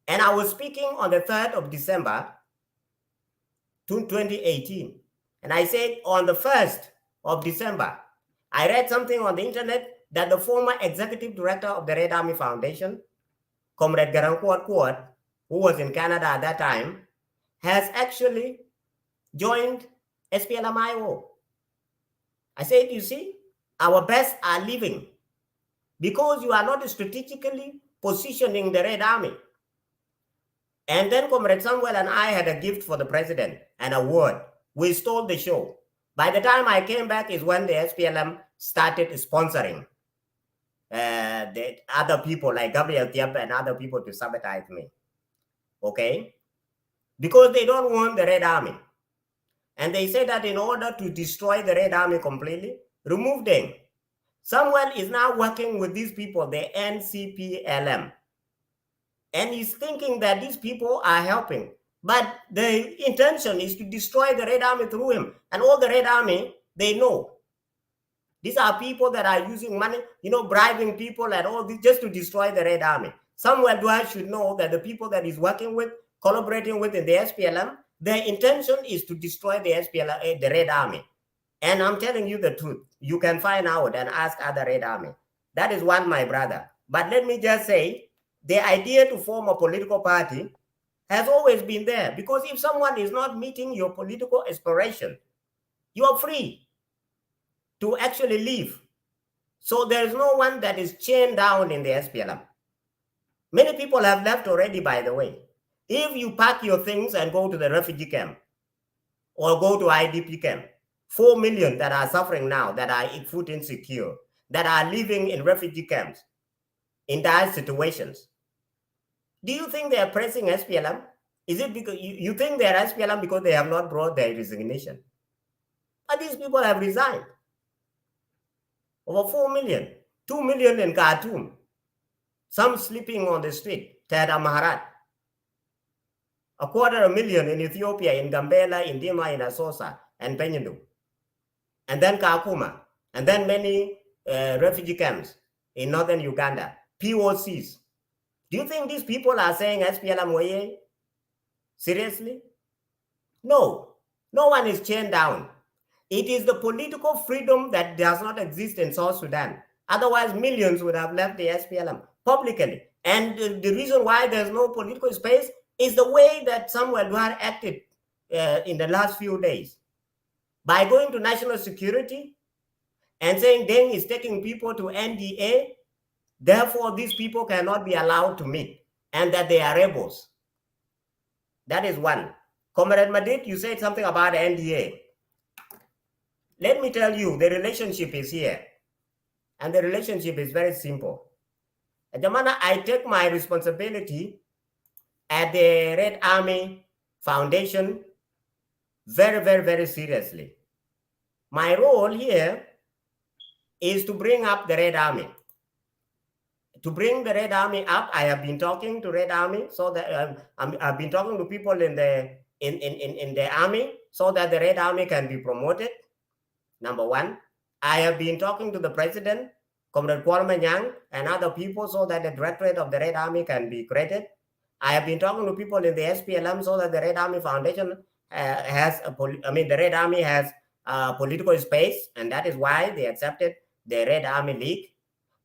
S5: And I was speaking on the 3rd of December, 2018. And I said on the 1st of December, I read something on the internet that the former executive director of the Red Army Foundation, Comrade Garankuat Kuat, who was in Canada at that time, has actually joined SPLM-IO. I said, you see, our best are leaving because you are not strategically positioning the Red Army. And then Comrade Samuel and I had a gift for the president, an award. We stole the show. By the time I came back is when the SPLM started sponsoring the other people like Gabriel Tiapa and other people to sabotage me. Okay? Because they don't want the Red Army. And they say that in order to destroy the Red Army completely, remove them. Samuel is now working with these people, the NCPLM. And he's thinking that these people are helping. But the intention is to destroy the Red Army through him. And all the Red Army, they know. These are people that are using money, bribing people and all this just to destroy the Red Army. Samuel Duwar should know that the people that he's working with, collaborating with in the SPLM, their intention is to destroy the SPLM, the Red Army. And I'm telling you the truth. You can find out and ask other Red Army. That is one, my brother. But let me just say, the idea to form a political party has always been there. Because if someone is not meeting your political aspiration, you are free to actually leave. So there is no one that is chained down in the SPLM. Many people have left already, by the way. If you pack your things and go to the refugee camp or go to IDP camp, 4 million that are suffering now, that are food insecure, that are living in refugee camps in dire situations. Do you think they are pressing SPLM? Is it because you think they are SPLM because they have not brought their resignation? But these people have resigned. Over 4 million, 2 million in Khartoum, some sleeping on the street, Tada Maharat. 250,000 in Ethiopia, in Gambela, in Dima, in Asosa, and Penyudu, and then Kakuma, and then many refugee camps in northern Uganda, POCs. Do you think these people are saying SPLM Waye? Seriously? No. No one is chained down. It is the political freedom that does not exist in South Sudan. Otherwise, millions would have left the SPLM publicly. And the reason why there's no political space is the way that Samuel Duar acted in the last few days. By going to national security and saying Deng is taking people to NDA, therefore these people cannot be allowed to meet, and that they are rebels. That is one. Comrade Madid, you said something about NDA. Let me tell you, the relationship is here. And the relationship is very simple. At the manner I take my responsibility at the Red Army Foundation very, very, very seriously. My role here is to bring up the Red Army. To bring the Red Army up, I have been talking to Red Army so that I've been talking to people in the army so that the Red Army can be promoted. Number one, I have been talking to the president, Comrade Kwame Nyang, and other people so that the directorate of the Red Army can be created. I have been talking to people in the SPLM so that the Red Army Foundation the Red Army has political space, and that is why they accepted the Red Army League.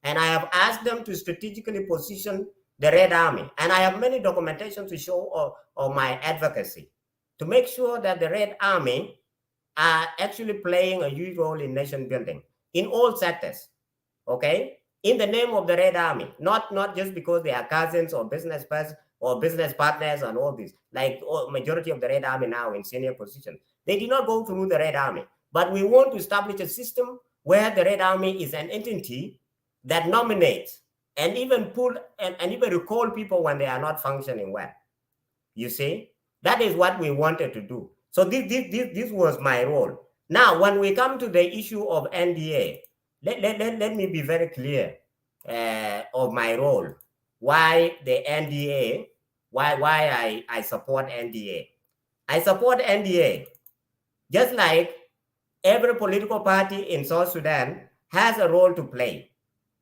S5: And I have asked them to strategically position the Red Army. And I have many documentation to show of my advocacy to make sure that the Red Army are actually playing a huge role in nation building in all sectors, okay? In the name of the Red Army, not just because they are cousins or business partners and all this, like majority of the Red Army now in senior positions. They did not go through the Red Army, but we want to establish a system where the Red Army is an entity that nominates and even pull and even recall people when they are not functioning well. You see, that is what we wanted to do. So this was my role. Now, when we come to the issue of NDA, let me be very clear of my role. Why the NDA? Why I support NDA? I support NDA just like every political party in South Sudan has a role to play.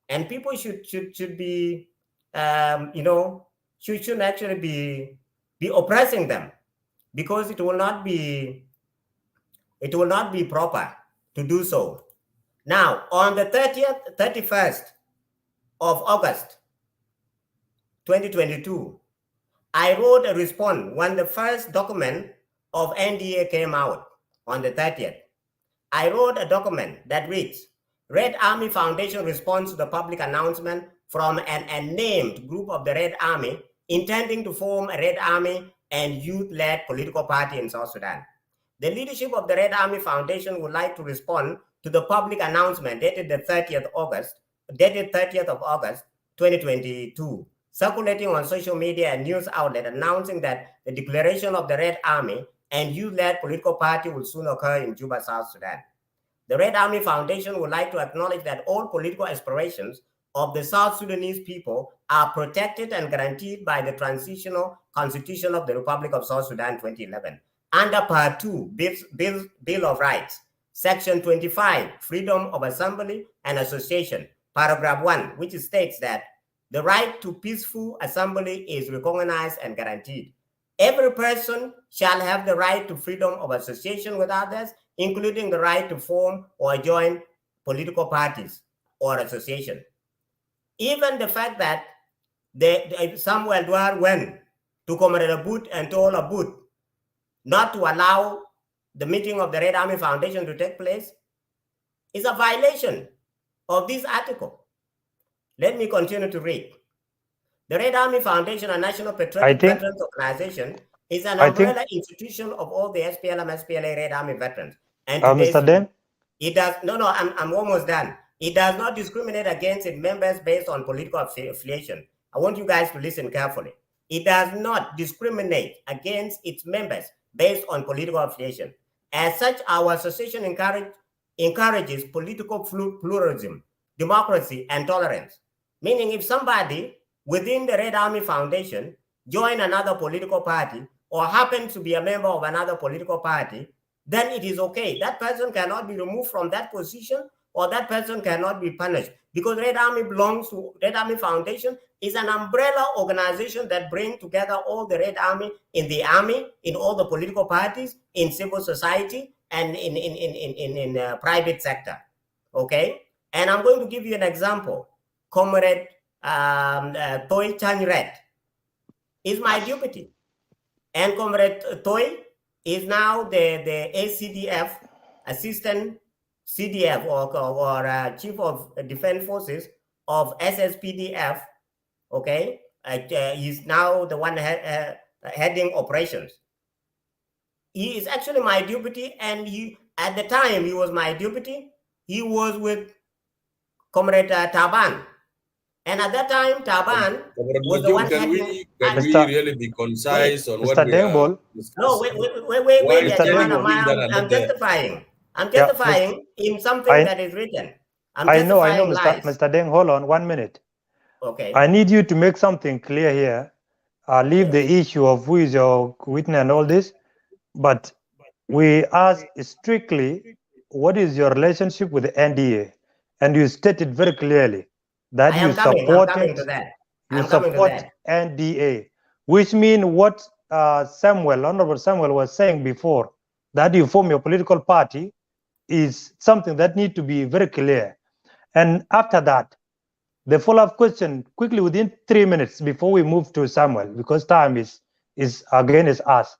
S5: And people should be, should actually be oppressing them, because it will not be proper to do so. Now, on the 31st of August, 2022, I wrote a response when the first document of NDA came out on the 30th. I wrote a document that reads, Red Army Foundation responds to the public announcement from an unnamed group of the Red Army intending to form a Red Army and youth-led political party in South Sudan. The leadership of the Red Army Foundation would like to respond to the public announcement dated the 30th of August, 2022, circulating on social media and news outlet announcing that the declaration of the Red Army and youth-led political party will soon occur in Juba, South Sudan. The Red Army Foundation would like to acknowledge that all political aspirations of the South Sudanese people are protected and guaranteed by the Transitional Constitution of the Republic of South Sudan 2011. Under Part 2, Bill of Rights, Section 25, Freedom of Assembly and Association, Paragraph 1, which states that the right to peaceful assembly is recognized and guaranteed. Every person shall have the right to freedom of association with others, including the right to form or join political parties or association. Even the fact that Samuel Duar went to Comrade Abut and told Abut not to allow the meeting of the Red Army Foundation to take place is a violation of this article. Let me continue to read. The Red Army Foundation, a national patriotic veterans organization, is an umbrella institution of all the SPLM, SPLA Red Army veterans. And
S3: Mr. Deng?
S5: It does, I'm almost done. It does not discriminate against its members based on political affiliation. I want you guys to listen carefully. It does not discriminate against its members based on political affiliation. As such, our association encourages political pluralism, democracy, and tolerance. Meaning if somebody within the Red Army Foundation join another political party, or happens to be a member of another political party, then it is okay. That person cannot be removed from that position, or that person cannot be punished, because Red Army belongs to Red Army Foundation is an umbrella organization that brings together all the Red Army in the army, in all the political parties, in civil society, and in private sector. Okay, and I'm going to give you an example. Comrade Toy Chang Red is my deputy, and Comrade Toy is now the ACDF assistant CDF or chief of defense forces of SSPDF. Okay, he's now the one heading operations. He is actually my deputy, and he at the time he was my deputy. He was with Comrade Taban, and at that time Taban was the one heading.
S4: Can we really be concise on what
S3: Mr.
S4: we
S3: Deng
S4: are
S3: Bol.
S4: discussing?
S5: Wait,
S3: Mr. Deng Bol.
S5: I'm justifying. I'm justifying in something that is written.
S3: I know, Mr. Deng, hold on 1 minute.
S5: Okay.
S3: I need you to make something clear here. Leave the issue of who is your witness and all this, but we ask strictly what is your relationship with the NDA, and you stated very clearly that you support NDA, which means what Honorable Samuel was saying before, that you form your political party is something that needs to be very clear. And after that, the follow-up question quickly within 3 minutes before we move to Samuel, because time is against us.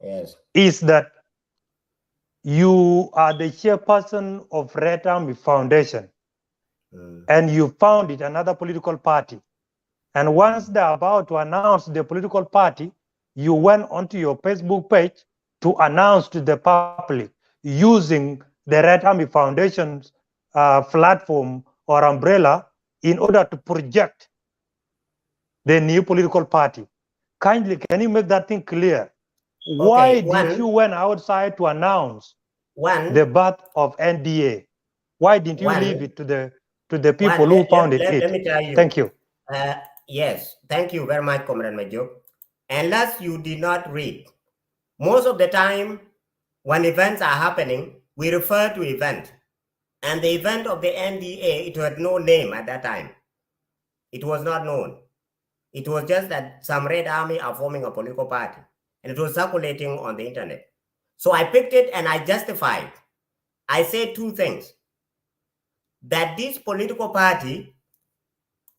S5: Yes.
S3: Is that you are the chairperson of Red Army Foundation, and you founded another political party. And once they're about to announce the political party, you went onto your Facebook page to announce to the public using the Red Army Foundation's platform or umbrella in order to project the new political party. Kindly, can you make that thing clear? Why did you went outside to announce the birth of NDA? Why didn't you leave it to the people who founded it?
S5: Let me tell you.
S3: Thank you.
S5: Yes, thank you very much, Comrade Majuk. Unless you did not read, most of the time when events are happening, we refer to event. And the event of the NDA, it had no name at that time. It was not known. It was just that some Red Army are forming a political party, and it was circulating on the internet. So I picked it and I justified. I said two things. That this political party,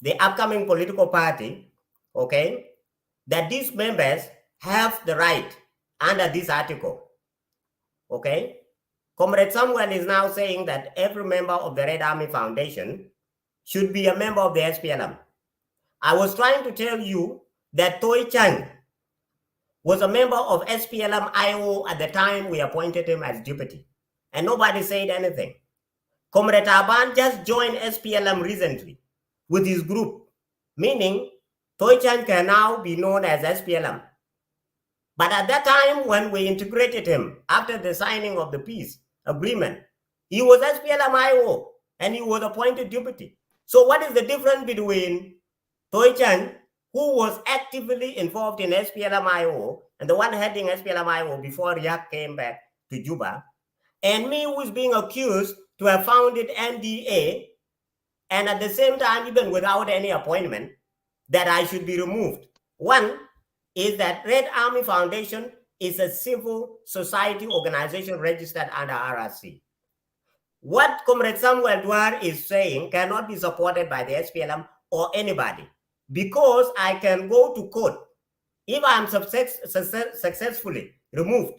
S5: the upcoming political party, okay, that these members have the right under this article, okay? Comrade Samuel is now saying that every member of the Red Army Foundation should be a member of the SPLM. I was trying to tell you that Toy Chang was a member of SPLM IO at the time we appointed him as deputy, and nobody said anything. Comrade Taban just joined SPLM recently with his group, meaning Toy Chang can now be known as SPLM. But at that time, when we integrated him after the signing of the peace agreement, he was SPLM IO and he was appointed deputy. So what is the difference between Toy Chang, who was actively involved in SPLM IO and the one heading SPLM IO before Riyadh came back to Juba, and me, who is being accused to have founded NDA, and at the same time, even without any appointment, that I should be removed? One is that Red Army Foundation is a civil society organization registered under RRC. What Comrade Samuel Duwar is saying cannot be supported by the SPLM or anybody, because I can go to court if I am successfully removed.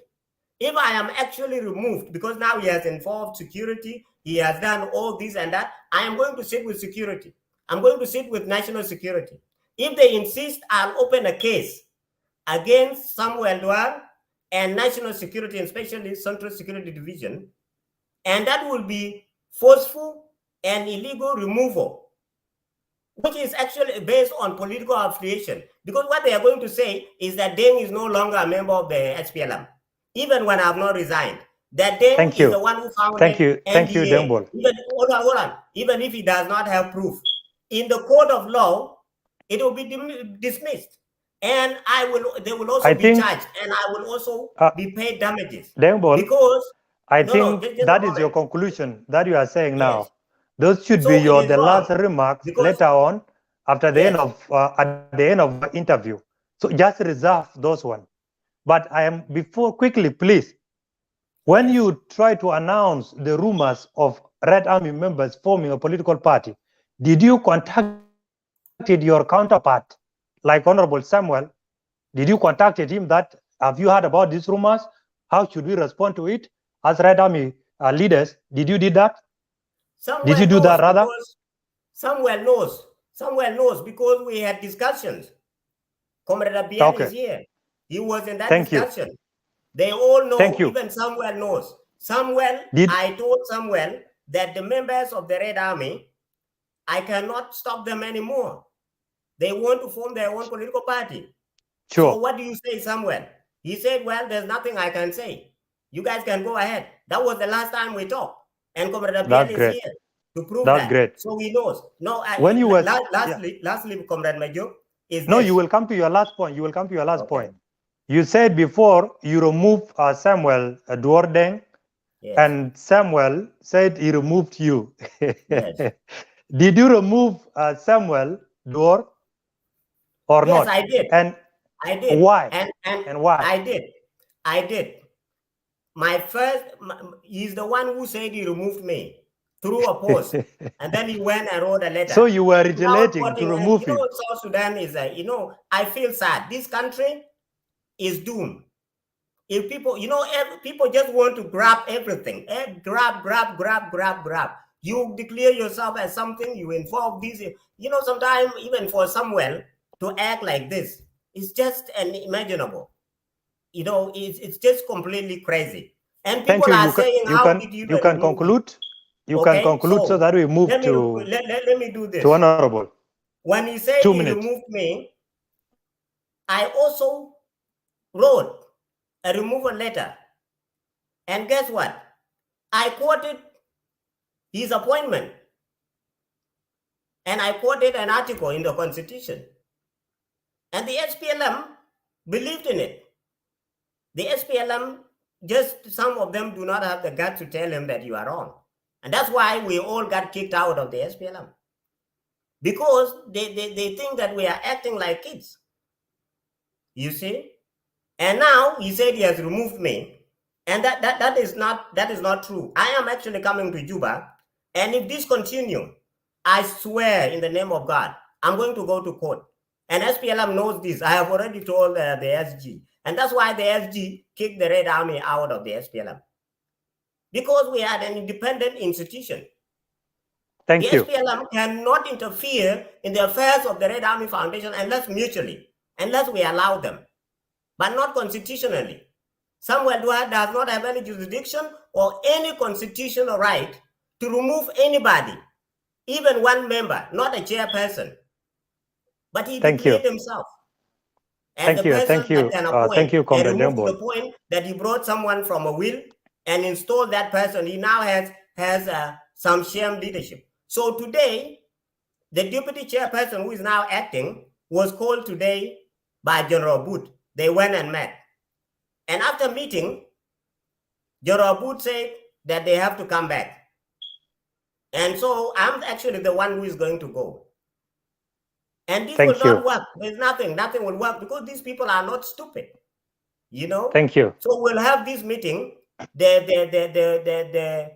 S5: If I am actually removed, because now he has involved security, he has done all this and that, I am going to sit with security. I'm going to sit with national security. If they insist, I'll open a case against Samuel Duwar and national security, especially Central Security Division, and that will be forceful and illegal removal, which is actually based on political affiliation. Because what they are going to say is that Deng is no longer a member of the SPLM, even when I have not resigned. That Deng is the one who founded NDA.
S3: Thank you, Deng Bol.
S5: Hold on. Even if he does not have proof, in the court of law, it will be dismissed. And they will also
S3: I
S5: be
S3: think,
S5: charged, and I will also be paid damages.
S3: Deng Bol,
S5: Because
S3: I
S5: no,
S3: think
S5: just
S3: that
S5: a
S3: is your
S5: moment.
S3: conclusion that you are saying
S5: Yes.
S3: now. Those should
S5: So
S3: be
S5: it is
S3: the
S5: wrong,
S3: last remarks
S5: because
S3: later on after the
S5: yes,
S3: end of at the end of our interview. So just reserve those one. But I am before quickly, please. When
S5: yes.
S3: you try to announce the rumors of Red Army members forming a political party, did you contact your counterpart, like Honorable Samuel? Did you contacted him that, have you heard about these rumors? How should we respond to it as Red Army leaders? Did you do that? Did you do that rather?
S5: Samuel knows because we had discussions. Comrade Abiel is
S3: Okay.
S5: here. He was in that
S3: Thank you.
S5: discussion. They all know,
S3: Thank you.
S5: even Samuel knows. I told Samuel that the members of the Red Army, I cannot stop them anymore. They want to form their own political party.
S3: Sure.
S5: So what do you say, Samuel? He said, well, there's nothing I can say. You guys can go ahead. That was the last time we talked. And Comrade Abiel is here to prove
S3: That's
S5: that.
S3: great.
S5: So he knows. No,
S3: when you were
S5: lastly, Comrade Majo, is
S3: no,
S5: this.
S3: you will come to your last point. You will come to your last point. You said before you removed Samuel Duwar Deng, and Samuel said he removed you.
S5: Yes.
S3: Did you remove Samuel Duwar or not?
S5: Yes, I did.
S3: And
S5: I did.
S3: Why?
S5: And
S3: why?
S5: I did. He's the one who said he removed me through a post. And then he went and wrote a letter.
S3: So you were retaliating to remove him.
S5: South Sudan is I feel sad. This country is doomed. If people, people just want to grab everything. Grab. You declare yourself as something, you involve this. Sometimes even for Samuel to act like this, it's just unimaginable. It's just completely crazy. And people are saying, how did you
S3: can conclude? You can conclude so that we move to...
S5: Let me do this.
S3: To Honorable.
S5: When he said he removed me, I also wrote a removal letter. And guess what? I quoted his appointment. And I quoted an article in the Constitution. And the SPLM believed in it. The SPLM, just some of them do not have the guts to tell him that you are wrong. And that's why we all got kicked out of the SPLM. Because they think that we are acting like kids. You see? And now he said he has removed me. And that is not true. I am actually coming to Juba. And if this continues, I swear in the name of God, I'm going to go to court. And SPLM knows this. I have already told the SG. And that's why the SG kicked the Red Army out of the SPLM. Because we had an independent institution. The SPLM cannot interfere in the affairs of the Red Army Foundation unless we allow them, but not constitutionally. Samuel Duwar does not have any jurisdiction or any constitutional right to remove anybody, even one member, not a chairperson. But he declared himself. And the person that can appoint, and remove to the point that he brought someone from a will and installed that person. He now has some sham leadership. So today, the deputy chairperson who is now acting was called today by General Boot. They went and met. And after meeting, General Boot said that they have to come back. And so I'm actually the one who is going to go. And this will not work. There's nothing will work because these people are not stupid.
S3: Thank you.
S5: So we'll have this meeting. The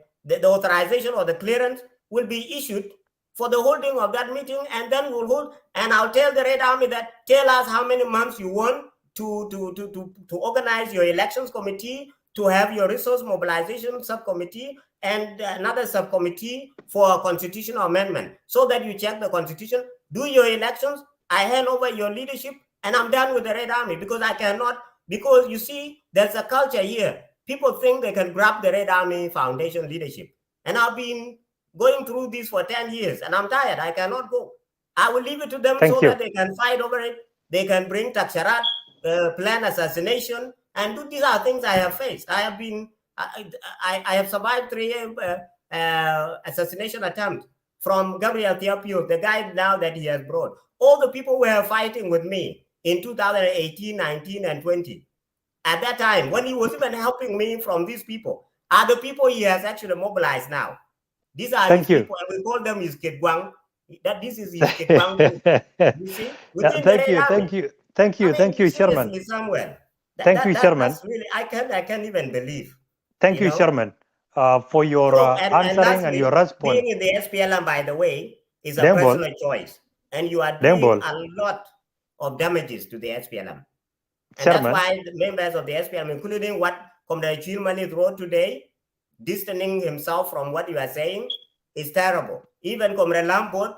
S5: authorization or the clearance will be issued for the holding of that meeting, and then we'll hold. And I'll tell the Red Army that tell us how many months you want to organize your elections committee, to have your resource mobilization subcommittee, and another subcommittee for a constitutional amendment, so that you check the constitution, do your elections, I hand over your leadership, and I'm done with the Red Army. Because I cannot, because you see, there's a culture here. People think they can grab the Red Army Foundation leadership. And I've been going through this for 10 years, and I'm tired. I cannot go. I will leave it to them that they can fight over it. They can bring Taksharat, plan assassination, and these are things I have faced. I have survived 3 assassination attempts from Gabriel Thiopio, the guy now that he has brought. All the people who are fighting with me, in 2018, 19, and 20. At that time, when he was even helping me from these people, are the people he has actually mobilized now. These are his people, and we call them his Ketguang. That this is his Ketguang group. You see? Within
S3: Thank
S5: the
S3: you,
S5: Red
S3: thank
S5: Army.
S3: you, thank you,
S5: I mean,
S3: thank you, Chairman.
S5: seriously, Samuel.
S3: Thank you, Chairman.
S5: That's really, I can't even believe.
S3: Thank you, Chairman, for your answering
S5: lastly,
S3: and your response.
S5: Being in the SPLM, by the way, is a
S3: Deng Bol.
S5: personal choice. And you are
S3: Deng
S5: doing
S3: Bol.
S5: a lot of damages to the SPLM. And
S3: Chairman.
S5: that's why the members of the SPLM, including what Comrade Chilmani wrote today, distancing himself from what you are saying, is terrible. Even Comrade Lamport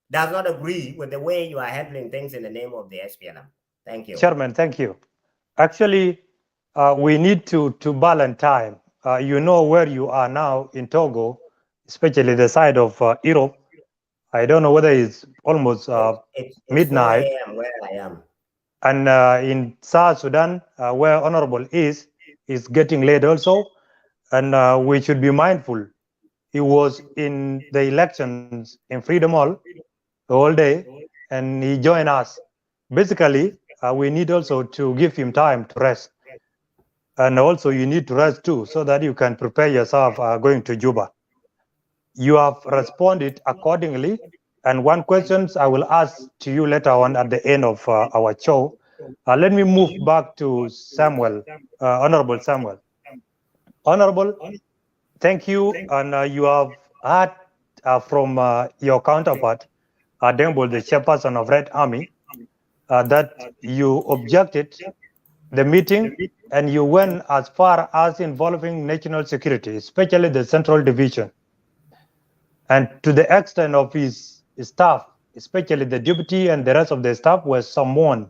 S5: does not agree with the way you are handling things in the name of the SPLM. Thank you.
S3: Chairman, thank you. Actually, we need to balance time. You know where you are now in Togo, especially the side of Europe. I don't know whether it's almost
S5: it's
S3: midnight.
S5: 4 a.m. where I am.
S3: And in South Sudan, where Honorable is getting late also. And we should be mindful. He was in the elections in Freedom Hall the whole day, and he joined us. Basically, we need also to give him time to rest. And also you need to rest too, so that you can prepare yourself going to Juba. You have responded accordingly. And one question I will ask to you later on at the end of our show. Let me move back to Samuel, Honorable Samuel. Honorable, thank you. And you have heard from your counterpart, Deng Bol, the chairperson of Red Army, that you objected the meeting and you went as far as involving national security, especially the Central Division. And to the extent of his staff, especially the deputy and the rest of the staff, were summoned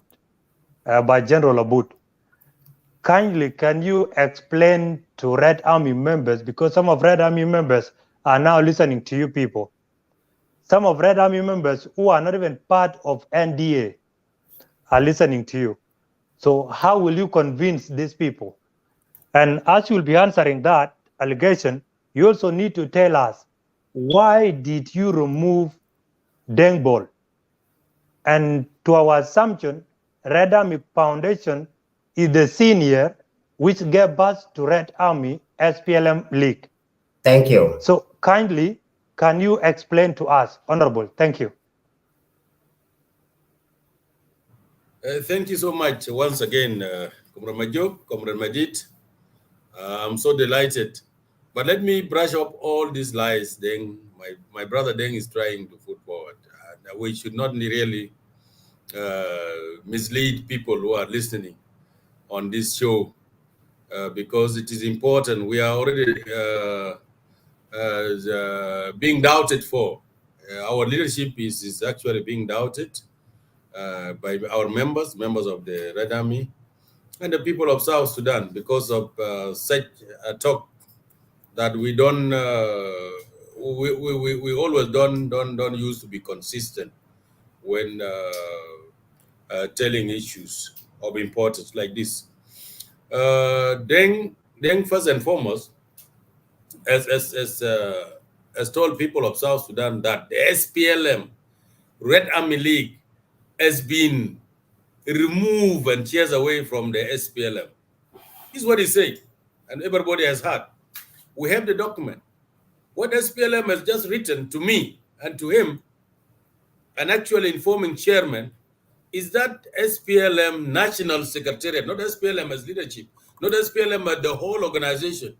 S3: by General Abud. Kindly, can you explain to Red Army members, because some of Red Army members are now listening to you people. Some of Red Army members who are not even part of NDA are listening to you. So how will you convince these people? And as you'll be answering that allegation, you also need to tell us, why did you remove Deng Bol? And to our assumption, Red Army Foundation is the senior which gave birth to Red Army SPLM League.
S5: Thank you.
S3: So kindly, can you explain to us, Honorable? Thank you.
S4: Thank you so much once again, Comrade Majok, Comrade Majid. I'm so delighted. But let me brush up all these lies Deng, my brother Deng is trying to put forward. We should not really mislead people who are listening on this show because it is important. We are already being doubted for. Our leadership is actually being doubted by our members of the Red Army and the people of South Sudan because of such talk that we don't we always don't use to be consistent when telling issues of importance like this. Deng first and foremost has told people of South Sudan that the SPLM Red Army League has been removed and chased away from the SPLM. This is what he said, and everybody has heard. We have the document. What SPLM has just written to me and to him, and actually informing chairman, is that SPLM National Secretariat, not SPLM as leadership, not SPLM as the whole organization,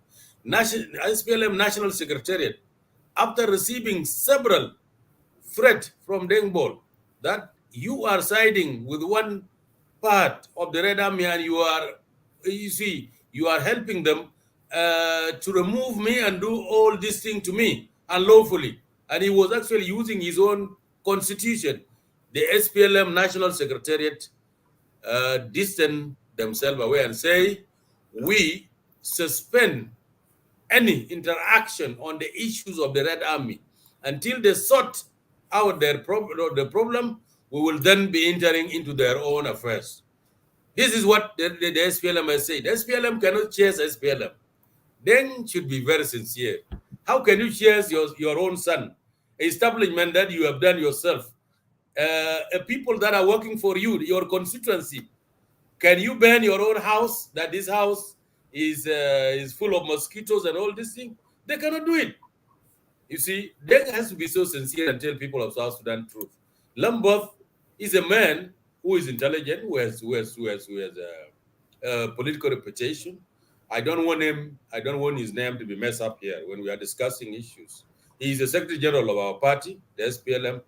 S4: SPLM National Secretariat, after receiving several threats from Deng Bol that you are siding with one part of the Red Army and you are helping them to remove me and do all this thing to me unlawfully. And he was actually using his own constitution. The SPLM National Secretariat distance themselves away and say, we suspend any interaction on the issues of the Red Army until they sort out the problem. We will then be entering into their own affairs. This is what the SPLM has said. SPLM cannot chase SPLM. Then should be very sincere. How can you chase your own son, establishment that you have done yourself, people that are working for you, your constituency. Can you ban your own house, that this house is full of mosquitoes and all these things? They cannot do it. You see, Deng has to be so sincere and tell people of South Sudan truth. Lamboth is a man who is intelligent, who has a political reputation. I don't want his name to be messed up here when we are discussing issues. He is the Secretary General of our party, the SPLM.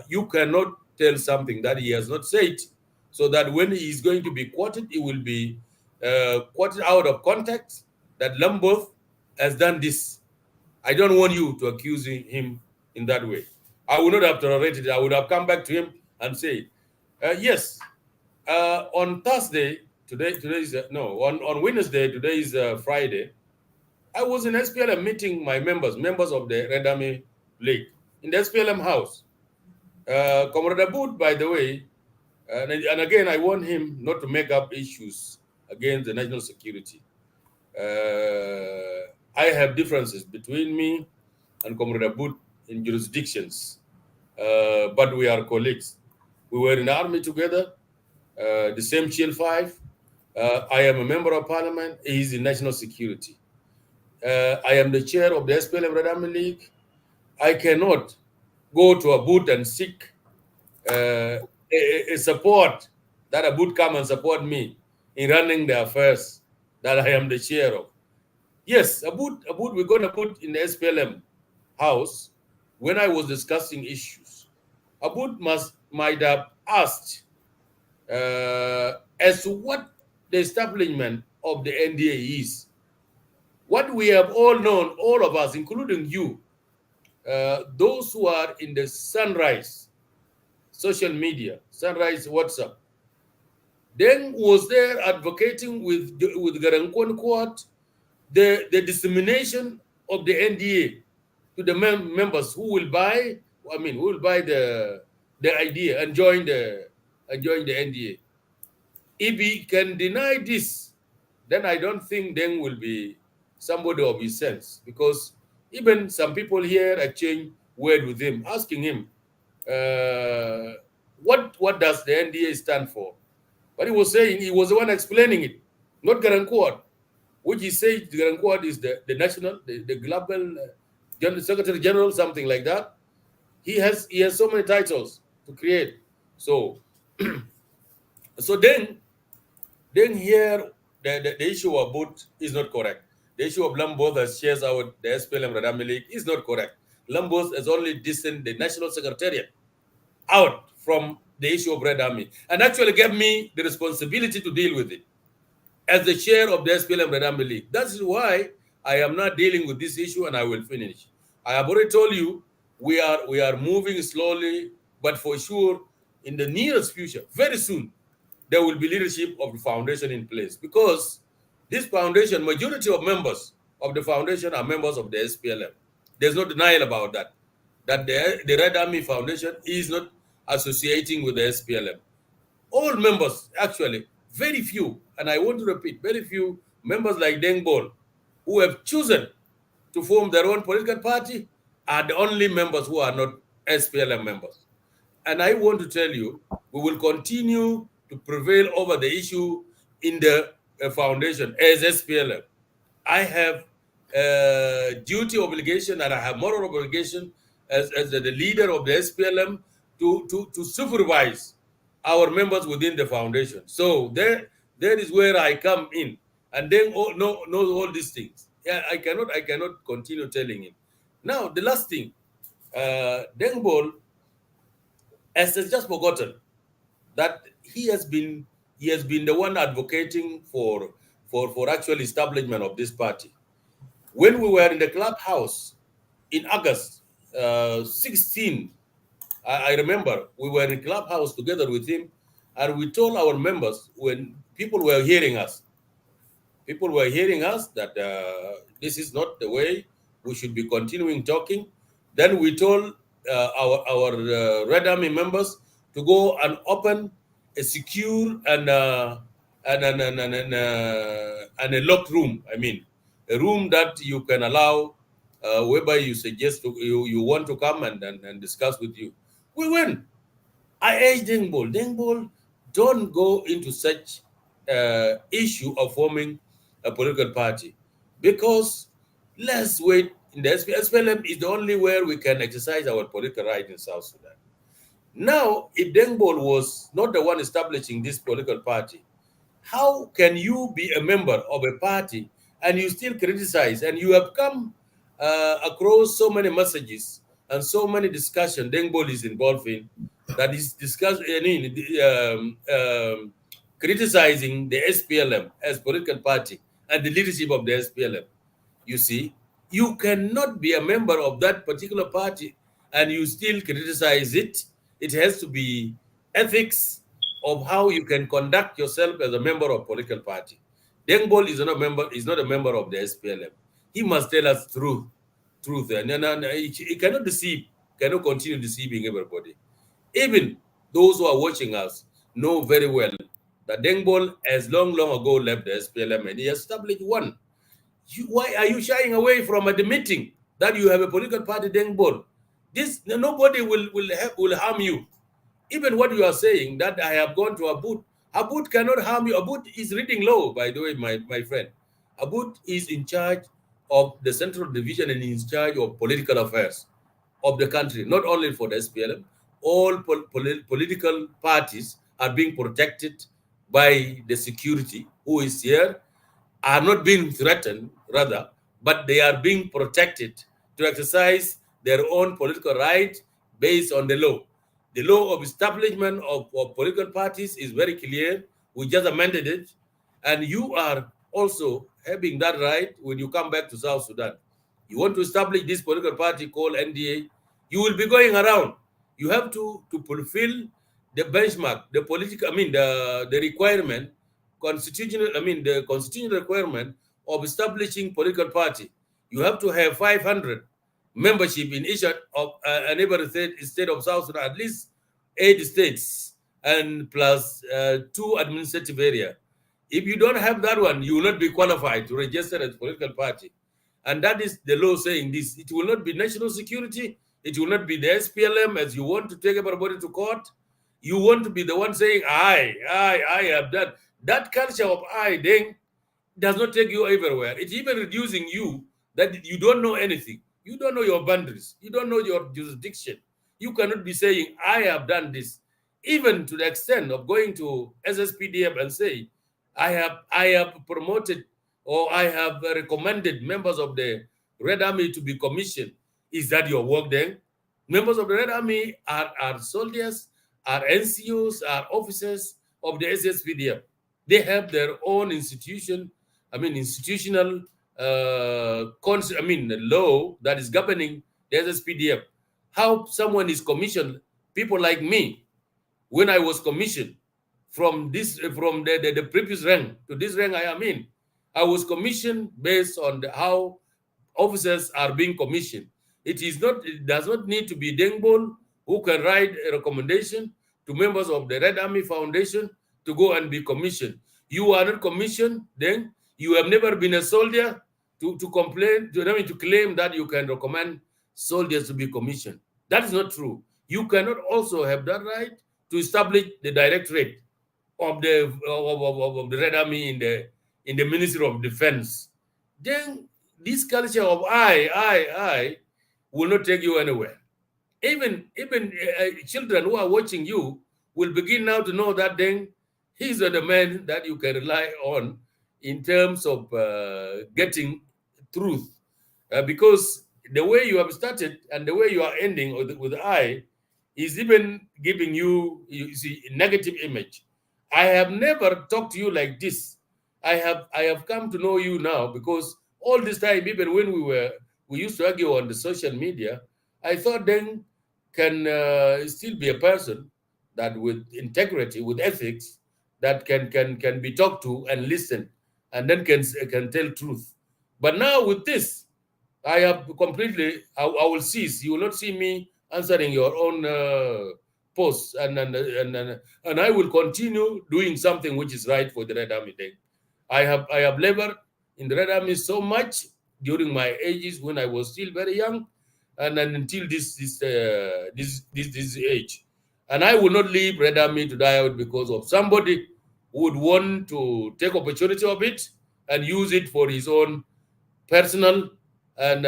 S4: You cannot tell something that he has not said, so that when he is going to be quoted, it will be quoted out of context that Lamboth has done this. I don't want you to accuse him in that way. I would not have tolerated it. I would have come back to him and say, yes, on Thursday, on Wednesday, today is Friday, I was in SPLM meeting my members of the Red Army League in the SPLM house. Comrade Aboud, by the way, and again, I want him not to make up issues against the national security. I have differences between me and Comrade Aboud in jurisdictions, but we are colleagues. We were in the army together, the same Shield 5. I am a member of parliament. He is in national security. I am the chair of the SPLM Red Army League. I cannot go to Aboud and seek a support that Aboud come and support me in running the affairs that I am the chair of. Yes, Aboud, we're going to put in the SPLM house when I was discussing issues. Aboud might have asked as to what the establishment of the NDA is. What we have all known, all of us, including you, those who are in the Sunrise social media, Sunrise WhatsApp, Deng was there advocating with Garankwan Court the dissemination of the NDA to the members who will buy the idea and join the NDA. If he can deny this, then I don't think Deng will be somebody of his sense, because even some people here exchange word with him, asking him what does the NDA stand for. But he was saying, he was the one explaining it, not Garankwan, which he says Garankwan is the national, the global Secretary General, something like that. He has so many titles to create. So then here the issue of Boot is not correct. The issue of Lamboth as shares out the SPLM Red Army League is not correct. Lamboth has only distanced the National Secretariat out from the issue of Red Army and actually gave me the responsibility to deal with it as the chair of the SPLM Red Army League. That's why I am not dealing with this issue, and I will finish. I have already told you we are moving slowly, but for sure in the nearest future, very soon, there will be leadership of the foundation in place, because this foundation, majority of members of the foundation are members of the SPLM. There's no denial about that. That the Red Army Foundation is not associating with the SPLM. All members, actually, very few, and I want to repeat, very few members like Deng Bol, who have chosen to form their own political party, are the only members who are not SPLM members. And I want to tell you, we will continue to prevail over the issue in the foundation as SPLM. I have duty obligation, and I have moral obligation as the leader of the SPLM to supervise our members within the foundation. So there is where I come in, and then knows all these things. Yeah, I cannot continue telling him. Now the last thing, Deng Bol has just forgotten that he has been the one advocating for actual establishment of this party. When we were in the clubhouse in August 16, I remember we were in clubhouse together with him, and we told our members, when people were hearing us that this is not the way we should be continuing talking. Then we told our Red Army members to go and open a secure and a locked room. I mean, a room that you can allow whereby you suggest you want to come and discuss with you. We went. I urge Deng Bol, don't go into such issue of forming a political party, because let's wait. In the SPLM is the only where we can exercise our political right in South Sudan. Now, if Deng Bol was not the one establishing this political party, how can you be a member of a party and you still criticize, and you have come across so many messages and so many discussions Deng Bol is involved in, that is criticizing the SPLM as political party and the leadership of the SPLM. You see, you cannot be a member of that particular party and you still criticize it. It has to be ethics of how you can conduct yourself as a member of political party. Deng Bol is not a member of the SPLM. He must tell us truth, and he cannot deceive, cannot continue deceiving everybody. Even those who are watching us know very well that Deng Bol has long ago left the SPLM and he established one. Why are you shying away from admitting that you have a political party, Deng Bol? This nobody will harm you. Even what you are saying that I have gone to Abud cannot harm you. Abud is reading law, by the way, my friend. Abud is in charge of the central division and in charge of political affairs of the country, not only for the SPLM. All political parties are being protected by the security who is here, are not being threatened, rather, but they are being protected to exercise their own political right based on the law. The law of establishment of political parties is very clear. We just amended it. And you are also having that right when you come back to South Sudan. You want to establish this political party called NDA, you will be going around. You have to fulfill the benchmark, the political, the requirement, the constitutional requirement of establishing political party. You have to have 500 membership in each of every state of South Sudan, at least 8 states, and plus 2 administrative area. If you don't have that one, you will not be qualified to register as political party. And that is the law saying this. It will not be national security. It will not be the SPLM as you want to take everybody to court. You want to be the one saying, I have done. That culture of then does not take you everywhere. It's even reducing you, that you don't know anything. You don't know your boundaries. You don't know your jurisdiction. You cannot be saying, I have done this. Even to the extent of going to SSPDF and say, I have promoted or I have recommended members of the Red Army to be commissioned. Is that your work then? Members of the Red Army are soldiers, are NCOs, are officers of the SSPDF. They have their own institutional law that is governing the SSPDF. How someone is commissioned, people like me, when I was commissioned from the previous rank to this rank I am in, I was commissioned based on how officers are being commissioned. It does not need to be Deng Bol who can write a recommendation to members of the Red Army Foundation to go and be commissioned. You are not commissioned, then you have never been a soldier to claim that you can recommend soldiers to be commissioned. That is not true. You cannot also have that right to establish the directorate of the Red Army in the Ministry of Defense. Then this culture of I will not take you anywhere. Even children who are watching you will begin now to know that then he's the man that you can rely on in terms of getting truth. Because the way you have started and the way you are ending with I is even giving you see, a negative image. I have never talked to you like this. I have come to know you now, because all this time, even when we used to argue on the social media, I thought then can still be a person that with integrity, with ethics, that can be talked to and listen, and then can tell truth. But now with this, I have completely, I will cease. You will not see me answering your own posts, and I will continue doing something which is right for the Red Army Day. I have labored in the Red Army so much during my ages when I was still very young, and until this age. And I will not leave Red Army to die out because of somebody who would want to take opportunity of it and use it for his own personal and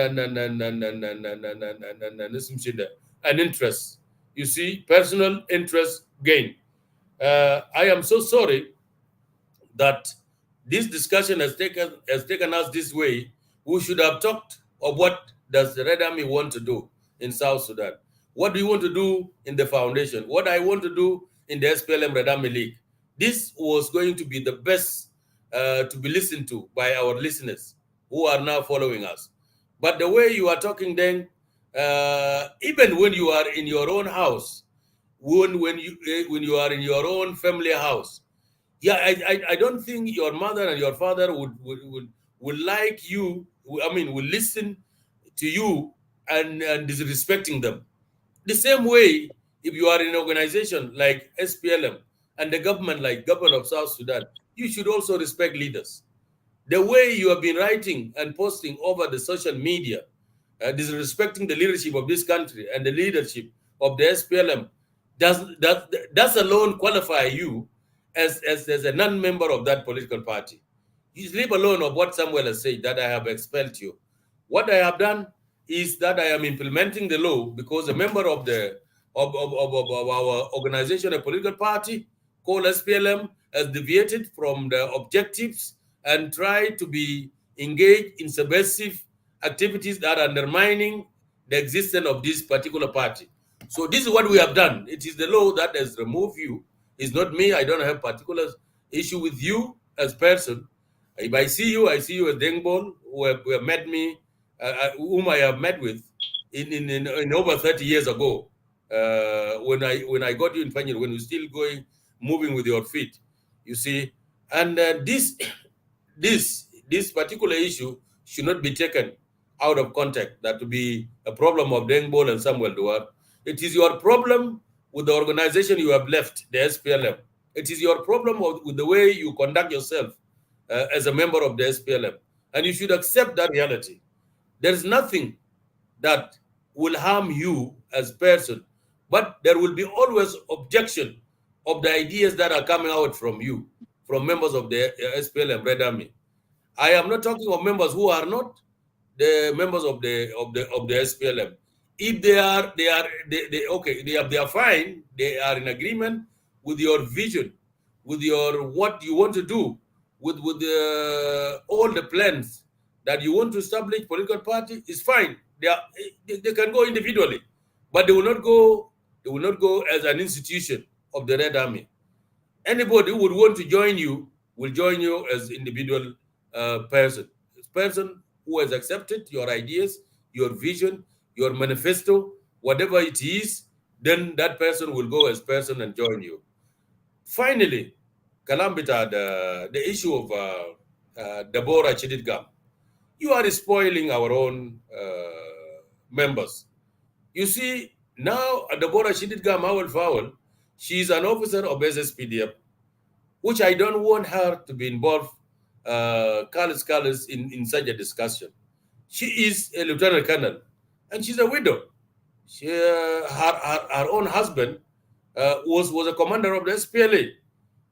S4: interest. You see, personal interest gain. I am so sorry that this discussion has taken us this way. We should have talked of what does the Red Army want to do in South Sudan. What do you want to do in the foundation? What I want to do in the SPLM Red Army League? This was going to be the best to be listened to by our listeners who are now following us. But the way you are talking then, even when you are in your own house, when you are in your own family house, yeah, I don't think your mother and your father would like you. I mean, will listen to you and disrespecting them. The same way, if you are in an organization like SPLM and the government like government of South Sudan, you should also respect leaders. The way you have been writing and posting over the social media, disrespecting the leadership of this country and the leadership of the SPLM, does alone qualify you as a non-member of that political party. You leave alone of what Samuel has said, that I have expelled you. What I have done is that I am implementing the law because a member of our organization, a political party called SPLM, has deviated from the objectives and tried to be engaged in subversive activities that are undermining the existence of this particular party. So this is what we have done. It is the law that has removed you. It's not me. I don't have particular issue with you as person. If I see you as Deng Bol, who have met me, whom I have met with in over 30 years ago, when I got you in Panyel, when you're still moving with your feet, you see. And this particular issue should not be taken out of context, that to be a problem of Deng Bol and Samuel Duwar. It is your problem with the organization you have left, the SPLM. It is your problem with the way you conduct yourself as a member of the SPLM. And you should accept that reality. There is nothing that will harm you as a person, but there will be always objection of the ideas that are coming out from you, from members of the SPLM Red Army. I am not talking of members who are not the members of the SPLM. If they are okay, they are fine. They are in agreement with your vision, with your what you want to do, with all the plans that you want to establish political party is fine. They can go individually, but they will not go. They will not go as an institution of the Red Army. Anybody who would want to join you will join you as individual person who has accepted your ideas, your vision, your manifesto, whatever it is. Then that person will go as person and join you. Finally, Kalambita, the issue of Deborah Chididgam. You are spoiling our own members. You see, now Deborah Chididgam Howell Fowle, she is an officer of SSPDF, which I don't want her to be involved, in such a discussion. She is a lieutenant colonel, and she's a widow. Her own husband was a commander of the SPLA,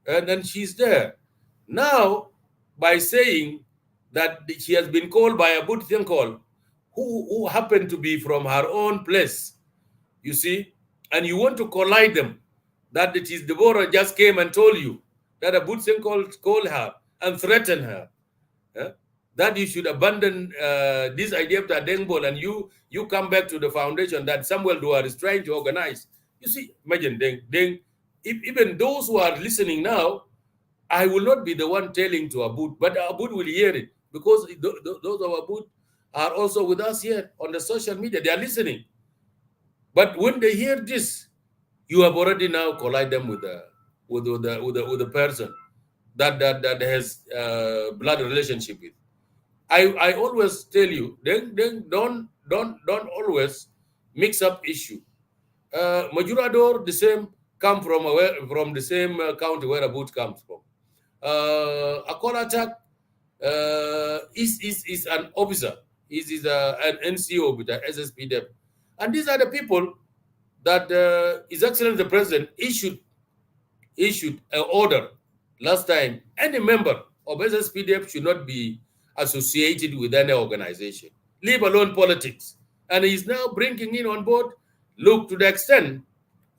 S4: and then she's there. Now, by saying that she has been called by a Boot Thinkol, who happened to be from her own place, you see, and you want to collide them, that it is Deborah just came and told you that a Boot Thinkol called her and threatened her, that you should abandon this idea of Deng Bol, and you come back to the foundation that Samuel Duwar is trying to organize. You see, imagine Deng, even those who are listening now, I will not be the one telling to Abud, but Abud will hear it, because those of Abud are also with us here on the social media. They are listening. But when they hear this, you have already now collided them with the person that has blood relationship with. I always tell you, don't always mix up issue. Majurador, the same, come from the same county where Abud comes from. Akolatak is an officer. Is an NCO with the SSPDF. And these are the people that His Excellency the President issued an order last time. Any member of SSPDF should not be associated with any organization, leave alone politics. And he's now bringing in on board, look, to the extent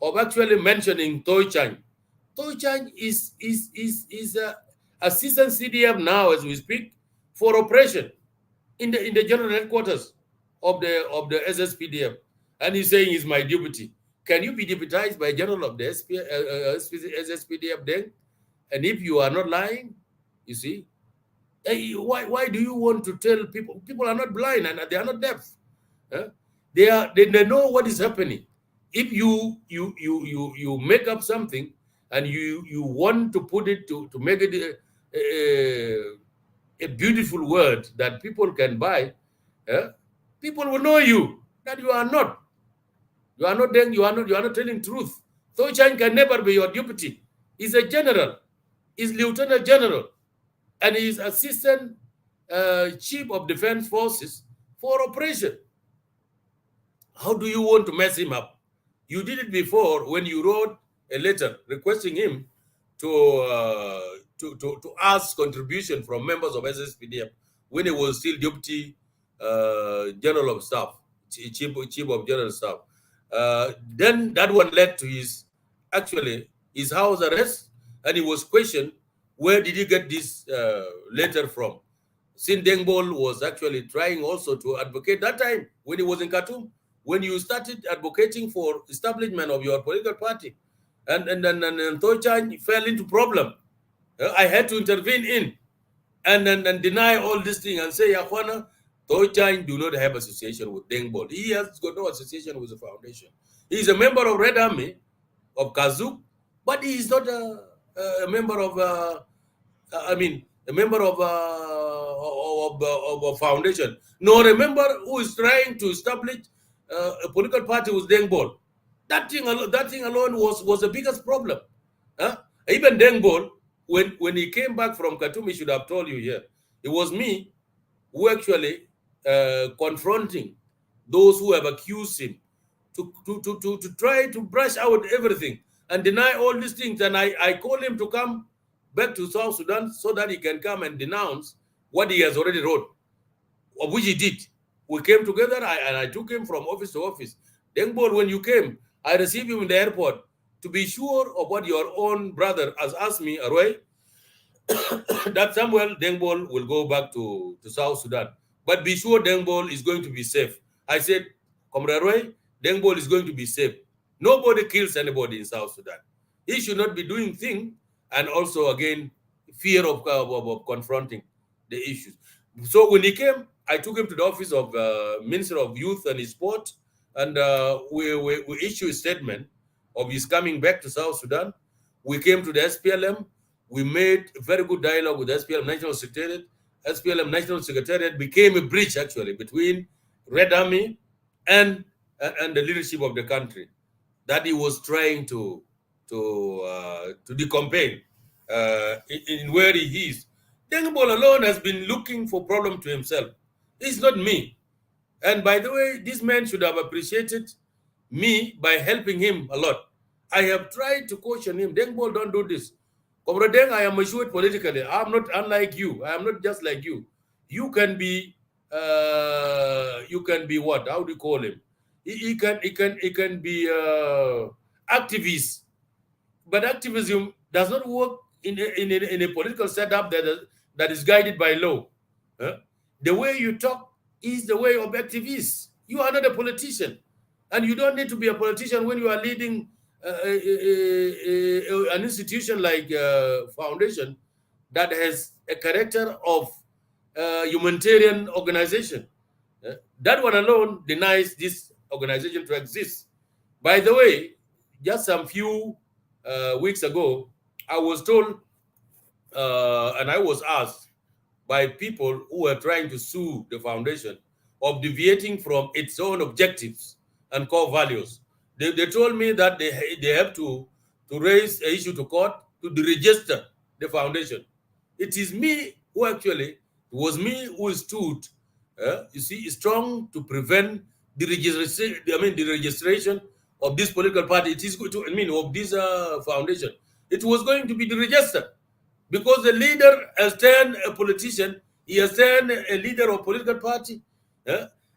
S4: of actually mentioning Toy Chang. Toy Chang is a assistant CDF now as we speak for operation in the general headquarters of the SSPDF, and he's saying he's my deputy. Can you be deputized by general of the SSPDF then? And if you are not lying, you see, why do you want to tell people? People are not blind and they are not deaf. They know what is happening. If you make up something and you want to put it to make it a beautiful word that people can buy, people will know you that you are not. You are not then you are not telling truth. Toy Chang can never be your deputy. He's a general, he's lieutenant general, and he's assistant chief of defense forces for operation. How do you want to mess him up? You did it before when you wrote a letter requesting him to ask contribution from members of SSPDF when he was still deputy general of staff, chief of general staff. Then that one led to his house arrest, and he was questioned, where did he get this letter from? Since Deng Bol was actually trying also to advocate that time when he was in Khartoum, when you started advocating for establishment of your political party, and Toy Chang fell into problem. I had to intervene in and deny all this thing and say, Yahwana, Toy Chang do not have association with Deng Bol. He has got no association with the foundation. He is a member of Red Army of Kazuk, but he is not a member of a member of a foundation, nor a member who is trying to establish a political party with Deng Bol. That thing alone was the biggest problem. Even Deng Bol, when he came back from Khartoum, he should have told you here. It was me who actually confronting those who have accused him to try to brush out everything and deny all these things. And I called him to come back to South Sudan so that he can come and denounce what he has already wrote, of which he did. We came together and I took him from office to office. Deng Bol, when you came, I received him in the airport to be sure of what your own brother has asked me, Aruai, that Samuel Deng Bol will go back to South Sudan. But be sure Deng Bol is going to be safe. I said, Comrade Aruai, Deng Bol is going to be safe. Nobody kills anybody in South Sudan. He should not be doing things, and also, again, fear of confronting the issues. So when he came, I took him to the office of Minister of Youth and Sport, and we issued a statement of his coming back to South Sudan. We came to the SPLM. We made a very good dialogue with the SPLM National Secretariat. SPLM National Secretariat became a bridge, actually, between Red Army and the leadership of the country that he was trying to decampaign in where he is. Deng Bol alone has been looking for problem to himself. It's not me. And by the way, this man should have appreciated me by helping him a lot. I have tried to caution him. Deng Bol, don't do this. Comrade Deng, I am assured politically. I am not unlike you. I am not just like you. You can be what? How do you call him? He can be activist, but activism does not work in a political setup that is guided by law. The way you talk is the way of activists. You are not a politician, and you don't need to be a politician when you are leading an institution like foundation that has a character of humanitarian organization. That one alone denies this organization to exist. By the way, just some few weeks ago, I was told and I was asked by people who were trying to sue the foundation of deviating from its own objectives and core values. They told me that they have to raise an issue to court to deregister the foundation. It is me who actually, stood, strong to prevent the registration of this political party, it is going to, of this foundation, it was going to be registered, because the leader has turned a politician, he has turned a leader of political party,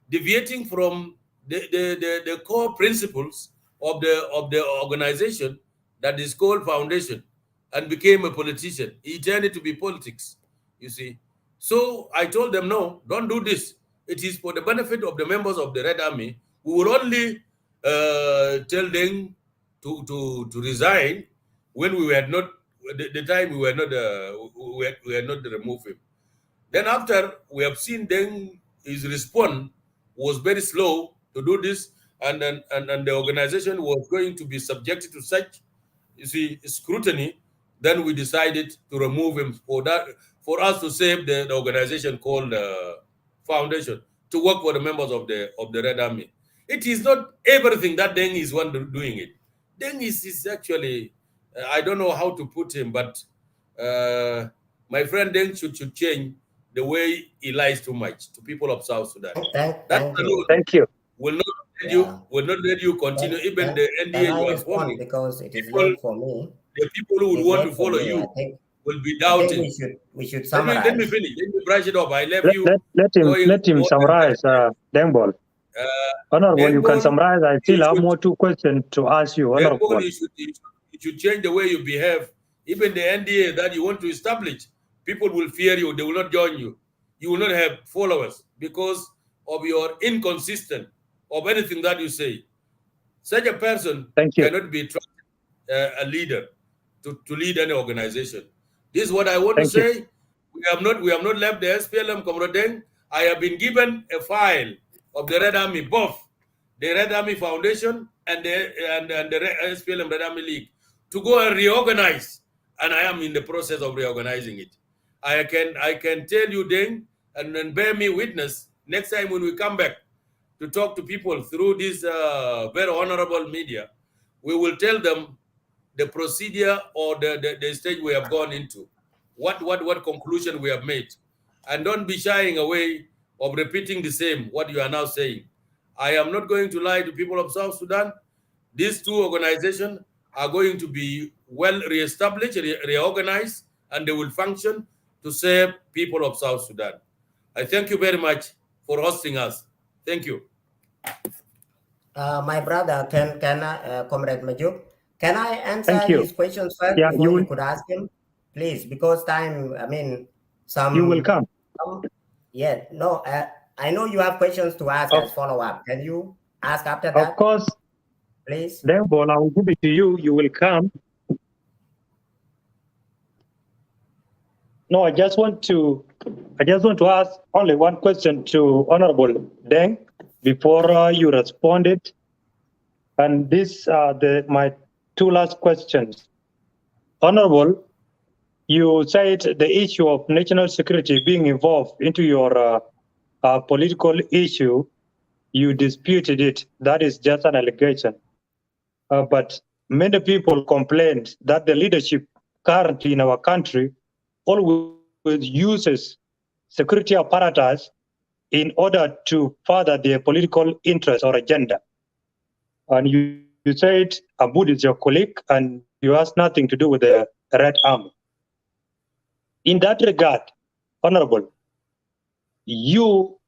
S4: deviating from the core principles of the organization that is called foundation, and became a politician. He turned it to be politics, you see. So I told them, no, don't do this. It is for the benefit of the members of the Red Army. We will only tell them to resign when we had not, the time we were not, we had not removed him. Then after we have seen Deng, his response was very slow to do this, and the organization was going to be subjected to such, you see, scrutiny. Then we decided to remove him for us to save the organization called Foundation, to work for the members of the Red Army. It is not everything that Deng is one doing it. Deng is actually, I don't know how to put him, but my friend Deng should change the way he lies too much to people of South Sudan.
S3: Thank you.
S4: Will not let you continue. Even the NDA you are forming,
S5: because it is late for me.
S4: The people who would want to follow you will be doubting.
S5: We should summarize.
S4: Let me finish. Let me brush it off. I left you.
S3: Let him summarize, Deng Bol. Honorable, you can summarize. I still have more 2 questions to ask you, Honorable.
S4: You should change the way you behave. Even the NDA that you want to establish, people will fear you. They will not join you. You will not have followers because of your inconsistent of anything that you say. Such a person cannot be a leader to lead any organization. This is what I want to say. We have not left the SPLM, Comrade Deng. I have been given a file of the Red Army, both the Red Army Foundation and the SPLM Red Army League, to go and reorganize. And I am in the process of reorganizing it. I can tell you, Deng, and then bear me witness, next time when we come back to talk to people through this very honorable media, we will tell them the procedure or the stage we have gone into, what conclusion we have made. And don't be shying away of repeating the same, what you are now saying. I am not going to lie to people of South Sudan. These 2 organizations are going to be well reestablished, reorganized, and they will function to serve people of South Sudan. I thank you very much for hosting us. Thank you.
S5: My brother, Comrade Majuk, can I answer his questions first before you could ask him? Please, because time,
S3: You will come.
S5: I know you have questions to ask as follow-up. Can you ask after that?
S3: Of course.
S5: Please.
S3: Deng Bol, I will give it to you. You will come. No, I just want to ask only one question to Honorable Deng before you responded. And these are my 2 last questions. Honorable, you said the issue of national security being involved into your political issue, you disputed it. That is just an allegation. But many people complained that the leadership currently in our country always uses security apparatus in order to further their political interest or agenda. And you said Aboud is your colleague and you has nothing to do with the Red Army. In that regard, Honorable, you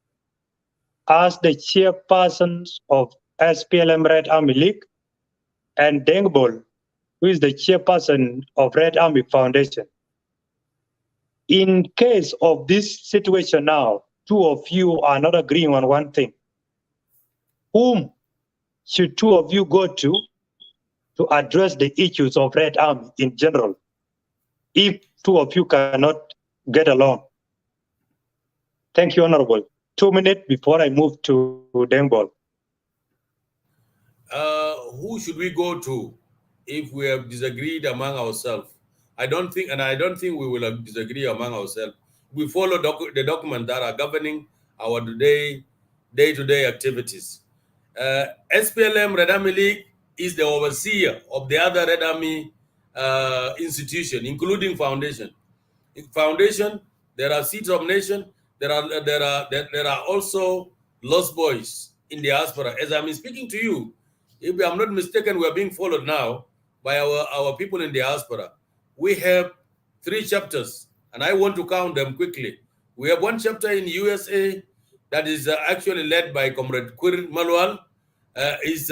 S3: as the chairpersons of SPLM Red Army League and Deng Bol, who is the chairperson of Red Army Foundation. In case of this situation now, 2 of you are not agreeing on one thing. Whom should 2 of you go to address the issues of Red Army in general, if 2 of you cannot get along? Thank you, Honorable. 2 minutes before I move to Deng Bol.
S4: Who should we go to if we have disagreed among ourselves? I don't think we will disagree among ourselves. We follow the documents that are governing our day-to-day activities. SPLM Red Army League is the overseer of the other Red Army institution, including Foundation. In Foundation, there are Seeds of Nation. There are also Lost Boys in diaspora. As I'm speaking to you, if I'm not mistaken, we are being followed now by our people in the diaspora. We have 3 chapters, and I want to count them quickly. We have 1 chapter in USA that is actually led by Comrade Quir Manuel, is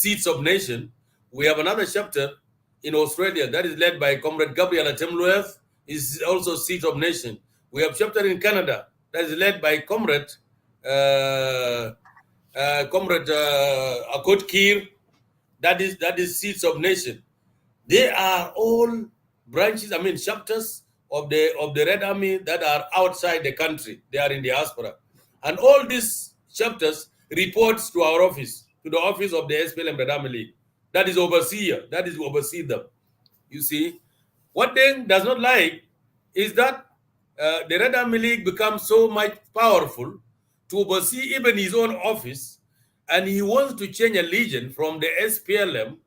S4: Seeds of Nation. We have another chapter in Australia that is led by Comrade Gabriel Atemlueth, is also Seeds of Nation. We have chapter in Canada that is led by Comrade Akot Kir, that is Seeds of Nation. They are all branches, chapters of the Red Army that are outside the country. They are in diaspora. And all these chapters reports to our office, to the office of the SPLM Red Army League. That is overseer, that is oversee them. You see, what Deng does not like is that the Red Army League becomes so much powerful to oversee even his own office, and he wants to change allegiance from the SPLM.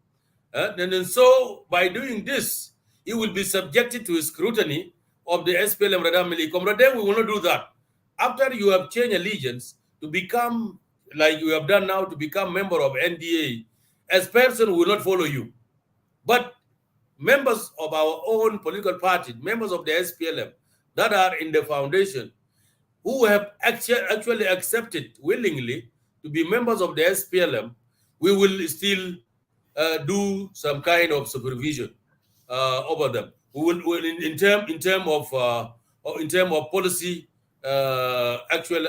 S4: And so, by doing this, he will be subjected to scrutiny of the SPLM Red Army League. Comrade, we will not do that. After you have changed allegiance to become, like you have done now, to become member of NDA, as person will not follow you. But members of our own political party, members of the SPLM that are in the foundation, who have actually accepted willingly to be members of the SPLM, we will still do some kind of supervision over them. We will in term of policy, actual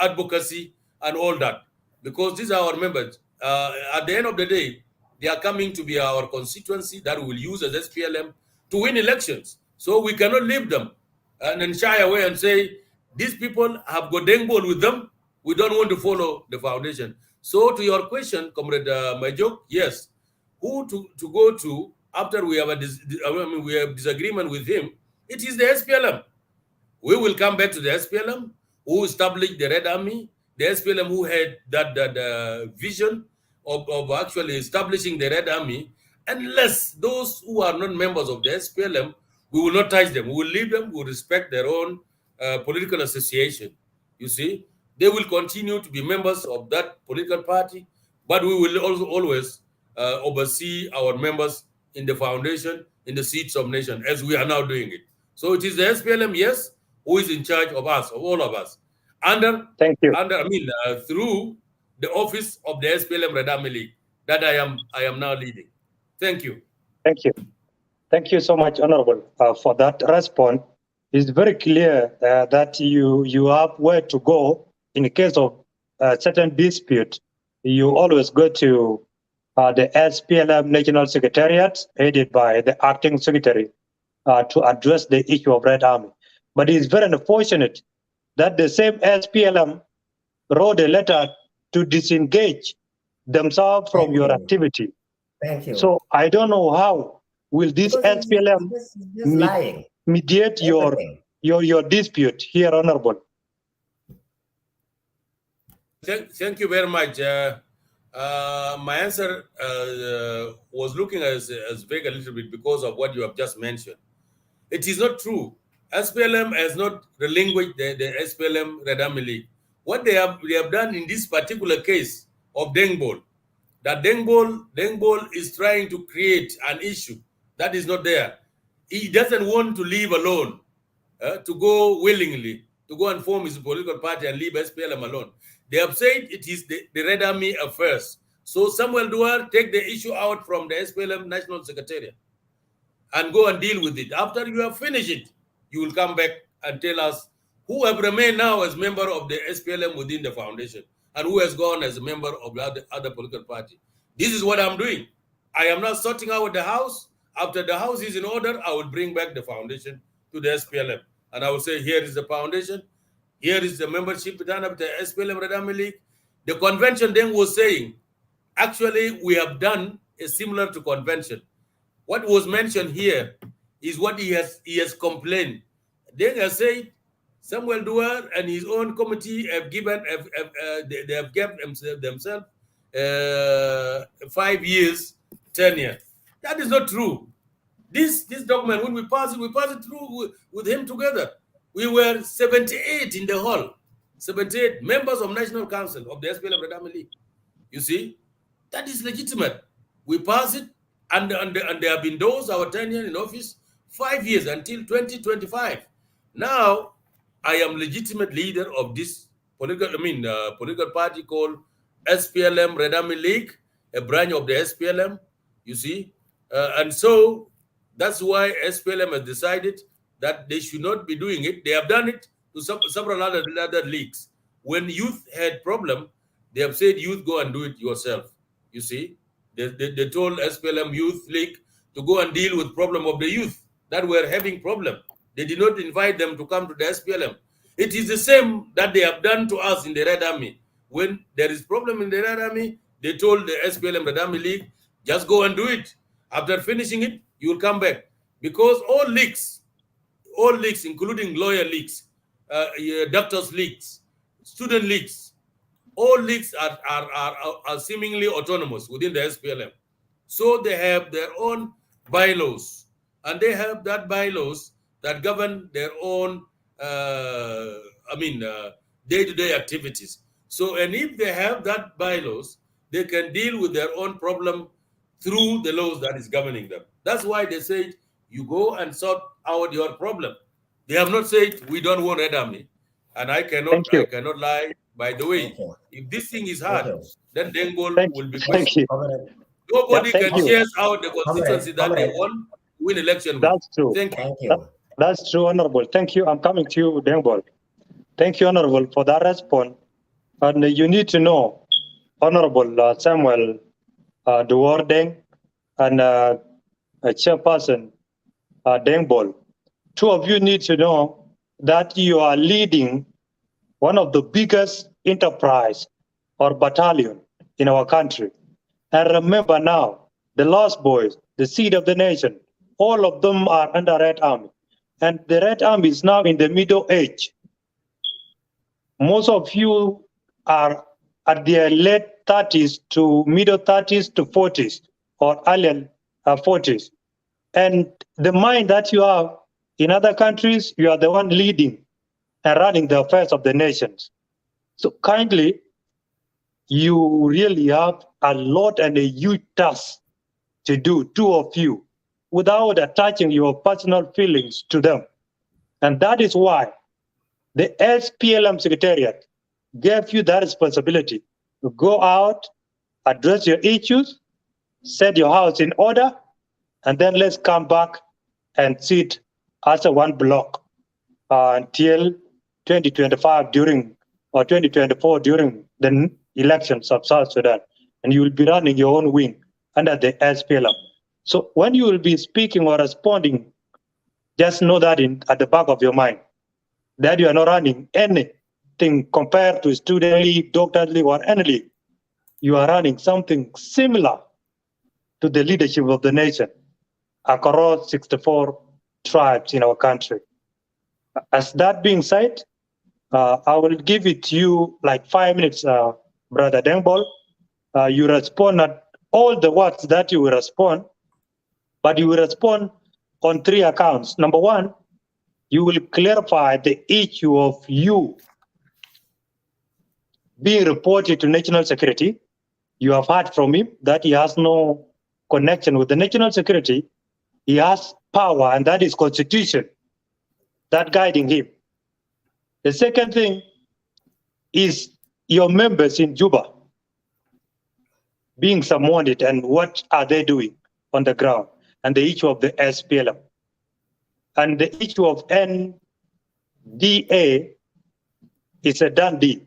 S4: advocacy and all that, because these are our members. At the end of the day, they are coming to be our constituency that we will use as SPLM to win elections. So we cannot leave them and then shy away and say, these people have got Deng Bol with them. We don't want to follow the foundation. So to your question, Comrade Majok, yes, who to go to after we have we have disagreement with him, it is the SPLM. We will come back to the SPLM who established the Red Army, the SPLM who had that vision of actually establishing the Red Army. Unless those who are not members of the SPLM, we will not touch them. We will leave them. We will respect their own political association. You see, they will continue to be members of that political party, but we will also always oversee our members in the foundation, in the Seeds of Nation, as we are now doing it. So it is the SPLM, yes, who is in charge of us, of all of us,
S3: Thank you.
S4: through the office of the SPLM Red Army League that I am now leading. Thank you.
S3: Thank you. Thank you so much, Honorable, for that response. It's very clear that you have where to go in the case of certain dispute. You always go to the SPLM National Secretariat, headed by the acting secretary, to address the issue of Red Army. But it's very unfortunate that the same SPLM wrote a letter to disengage themselves from your activity.
S5: Thank you.
S3: So I don't know how will this SPLM mediate your dispute here, Honorable.
S4: Thank you very much. My answer was looking as vague a little bit because of what you have just mentioned. It is not true. SPLM has not relinquished the SPLM Red Army League. What they have done in this particular case of Deng Bol, that Deng Bol is trying to create an issue that is not there. He doesn't want to leave alone, to go willingly, to go and form his political party and leave SPLM alone. They have said it is the Red Army affairs. So Samuel Duwar, take the issue out from the SPLM National Secretariat and go and deal with it. After you have finished it, you will come back and tell us who have remained now as member of the SPLM within the foundation and who has gone as a member of the other political party. This is what I'm doing. I am now sorting out the house. After the house is in order, I will bring back the foundation to the SPLM. And I will say, here is the foundation. Here is the membership done up the SPLM Red Army League. The convention then was saying, actually, we have done a similar to convention. What was mentioned here is what he has complained. Deng has said Samuel Duwar and his own committee have given themselves 5 years tenure. That is not true. This document, when we pass it through with him together. We were 78 in the hall, 78 members of National Council of the SPLM Red Army League. You see, That is legitimate. We pass it, and they have been those our tenure in office 5 years until 2025. Now, I am legitimate leader of this political party called SPLM Red Army League, a branch of the SPLM. You see, and so that's why SPLM has decided that they should not be doing it. They have done it to several other leagues. When youth had problem, they have said, youth, go and do it yourself. You see, they told SPLM Youth League to go and deal with problem of the youth that were having problem. They did not invite them to come to the SPLM. It is the same that they have done to us in the Red Army. When there is problem in the Red Army, they told the SPLM Red Army League, just go and do it. After finishing it, you will come back. Because all leagues, including lawyer leagues, doctors leagues, student leagues, all leagues are seemingly autonomous within the SPLM. So they have their own bylaws, and they have that bylaws that govern their own, day-to-day activities. So, and if they have that bylaws, they can deal with their own problem through the laws that is governing them. That's why they say, you go and sort out your problem. They have not said, we don't want Red Army. And I cannot lie. By the way, if this thing is hard, then Deng Bol will be questioned. Nobody can chase out the constituency that they want to win election with.
S3: That's true.
S4: Thank you.
S3: That's true, Honorable. Thank you. I'm coming to you, Deng Bol. Thank you, Honorable, for that response. And you need to know, Honorable Samuel Duwar Deng and Chairperson Deng Bol, two of you need to know that you are leading one of the biggest enterprise or battalion in our country. And remember now, the Lost Boys, the seed of the nation, all of them are under Red Army. And the Red Army is now in the middle age. Most of you are at their late 30s to middle 30s to 40s or early 40s. And the mind that you have in other countries, you are the one leading and running the affairs of the nations. So kindly, you really have a lot and a huge task to do, two of you, without attaching your personal feelings to them. And that is why the SPLM Secretariat gave you that responsibility to go out, address your issues, set your house in order, and then let's come back and sit as a one block until 2025 or 2024 during the elections of South Sudan. And you will be running your own wing under the SPLM. So when you will be speaking or responding, just know that at the back of your mind, that you are not running anything compared to student league, doctor league, or any league. You are running something similar to the leadership of the nation across 64 tribes in our country. As that being said, I will give it to you like 5 minutes, Brother Deng Bol. You respond at all the words that you will respond, but you will respond on 3 accounts. Number 1, you will clarify the issue of you being reported to national security. You have heard from him that he has no connection with the national security. He has power, and that is constitution that guiding him. The second thing is your members in Juba being summoned, and what are they doing on the ground, and the issue of the SPLM. And the issue of NDA is a done deal.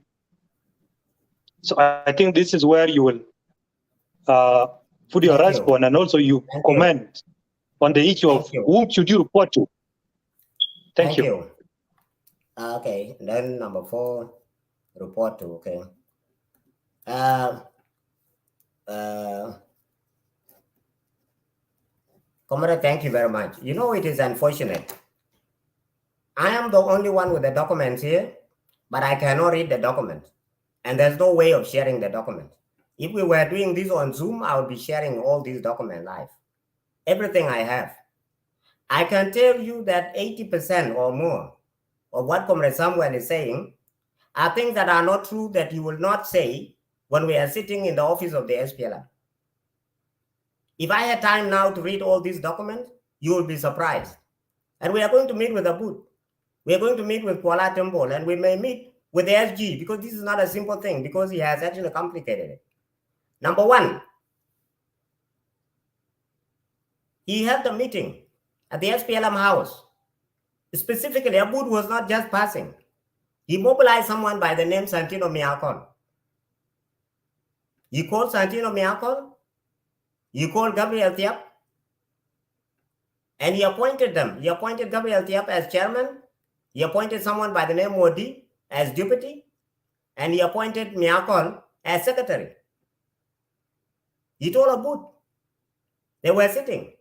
S3: So I think this is where you will put your response, and also you comment on the issue of whom should you report to. Thank you.
S5: Okay, then number 4, report to, okay. Comrade, thank you very much. You know, it is unfortunate. I am the only one with the documents here, but I cannot read the document. And there's no way of sharing the document. If we were doing this on Zoom, I would be sharing all these documents live. Everything I have. I can tell you that 80% or more of what Comrade Samuel is saying are things that are not true, that he will not say when we are sitting in the office of the SPLM. If I had time now to read all these documents, you will be surprised. And we are going to meet with Abud. We are going to meet with Kuala Deng Bol, and we may meet with the SG, because this is not a simple thing, because he has actually complicated it. Number one, he had the meeting at the SPLM house. Specifically, Abud was not just passing. He mobilized someone by the name Santino Miyakon. He called Santino Miyakon, he called Gabriel Tiap, and he appointed them. He appointed Gabriel Tiap as chairman. He appointed someone by the name Modi as deputy, and he appointed Miyakon as secretary. He told Abud. They were sitting.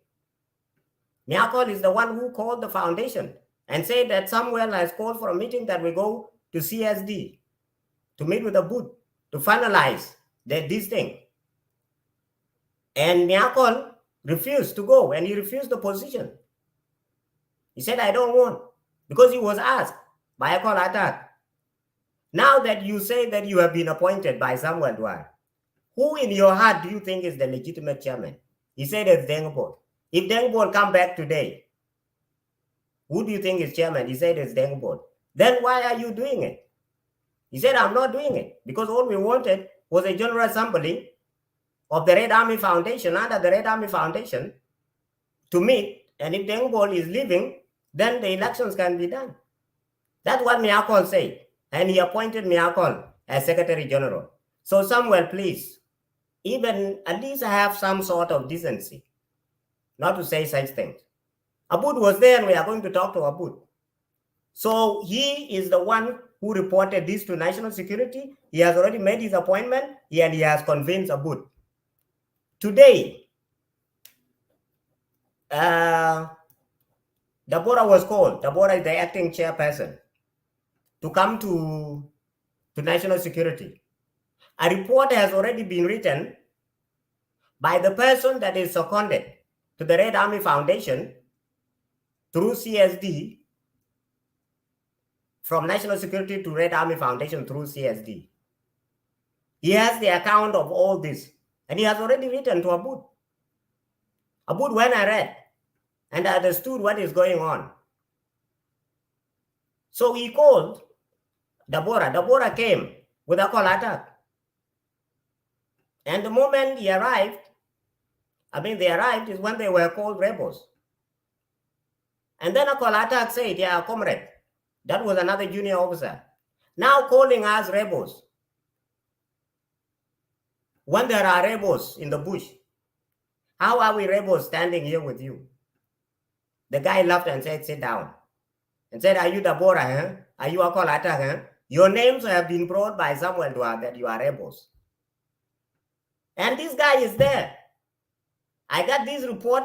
S5: Miyakon is the one who called the foundation and said that Samuel has called for a meeting that we go to CSD to meet with Abud to finalize this thing. And Miyakon refused to go, and he refused the position. He said, I don't want, because he was asked by a call attack. Now that you say that you have been appointed by Samuel Duwar, who in your heart do you think is the legitimate chairman? He said it's Deng Bol. If Deng Bol come back today, who do you think is chairman? He said it's Deng Bol. Then why are you doing it? He said, I'm not doing it, because all we wanted was a general assembly of the Red Army Foundation, under the Red Army Foundation, to meet, and if Deng Bol is leaving, then the elections can be done. That's what Miyakon said, and he appointed Miyakon as Secretary General. So Samuel, please, even at least have some sort of decency, not to say such things. Abud was there, and we are going to talk to Abud. So he is the one who reported this to National Security. He has already made his appointment, and he has convinced Abud. Today, Deborah was called. Deborah is the acting chairperson, to come to National Security. A report has already been written by the person that is seconded to the Red Army Foundation through CSD, from National Security to Red Army Foundation through CSD. He has the account of all this, and he has already written to Abud. Abud, when I read and I understood what is going on, so he called Deborah. Deborah came with a call attack. And the moment he arrived, they arrived is when they were called rebels. And then a call attack said, yeah, comrade, that was another junior officer, now calling us rebels. When there are rebels in the bush, how are we rebels standing here with you? The guy laughed and said, sit down. And said, are you Deborah? Huh? Are you a call attack? Huh? Your names have been brought by Samuel Duwar that you are rebels. And this guy is there. I got this report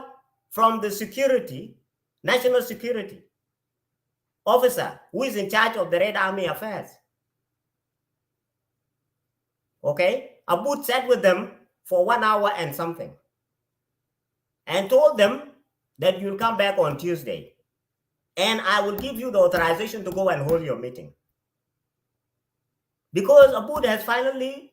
S5: from the security, National Security officer who is in charge of the Red Army affairs. Okay? Abud sat with them for 1 hour and something and told them that you'll come back on Tuesday and I will give you the authorization to go and hold your meeting. Because Abud has finally,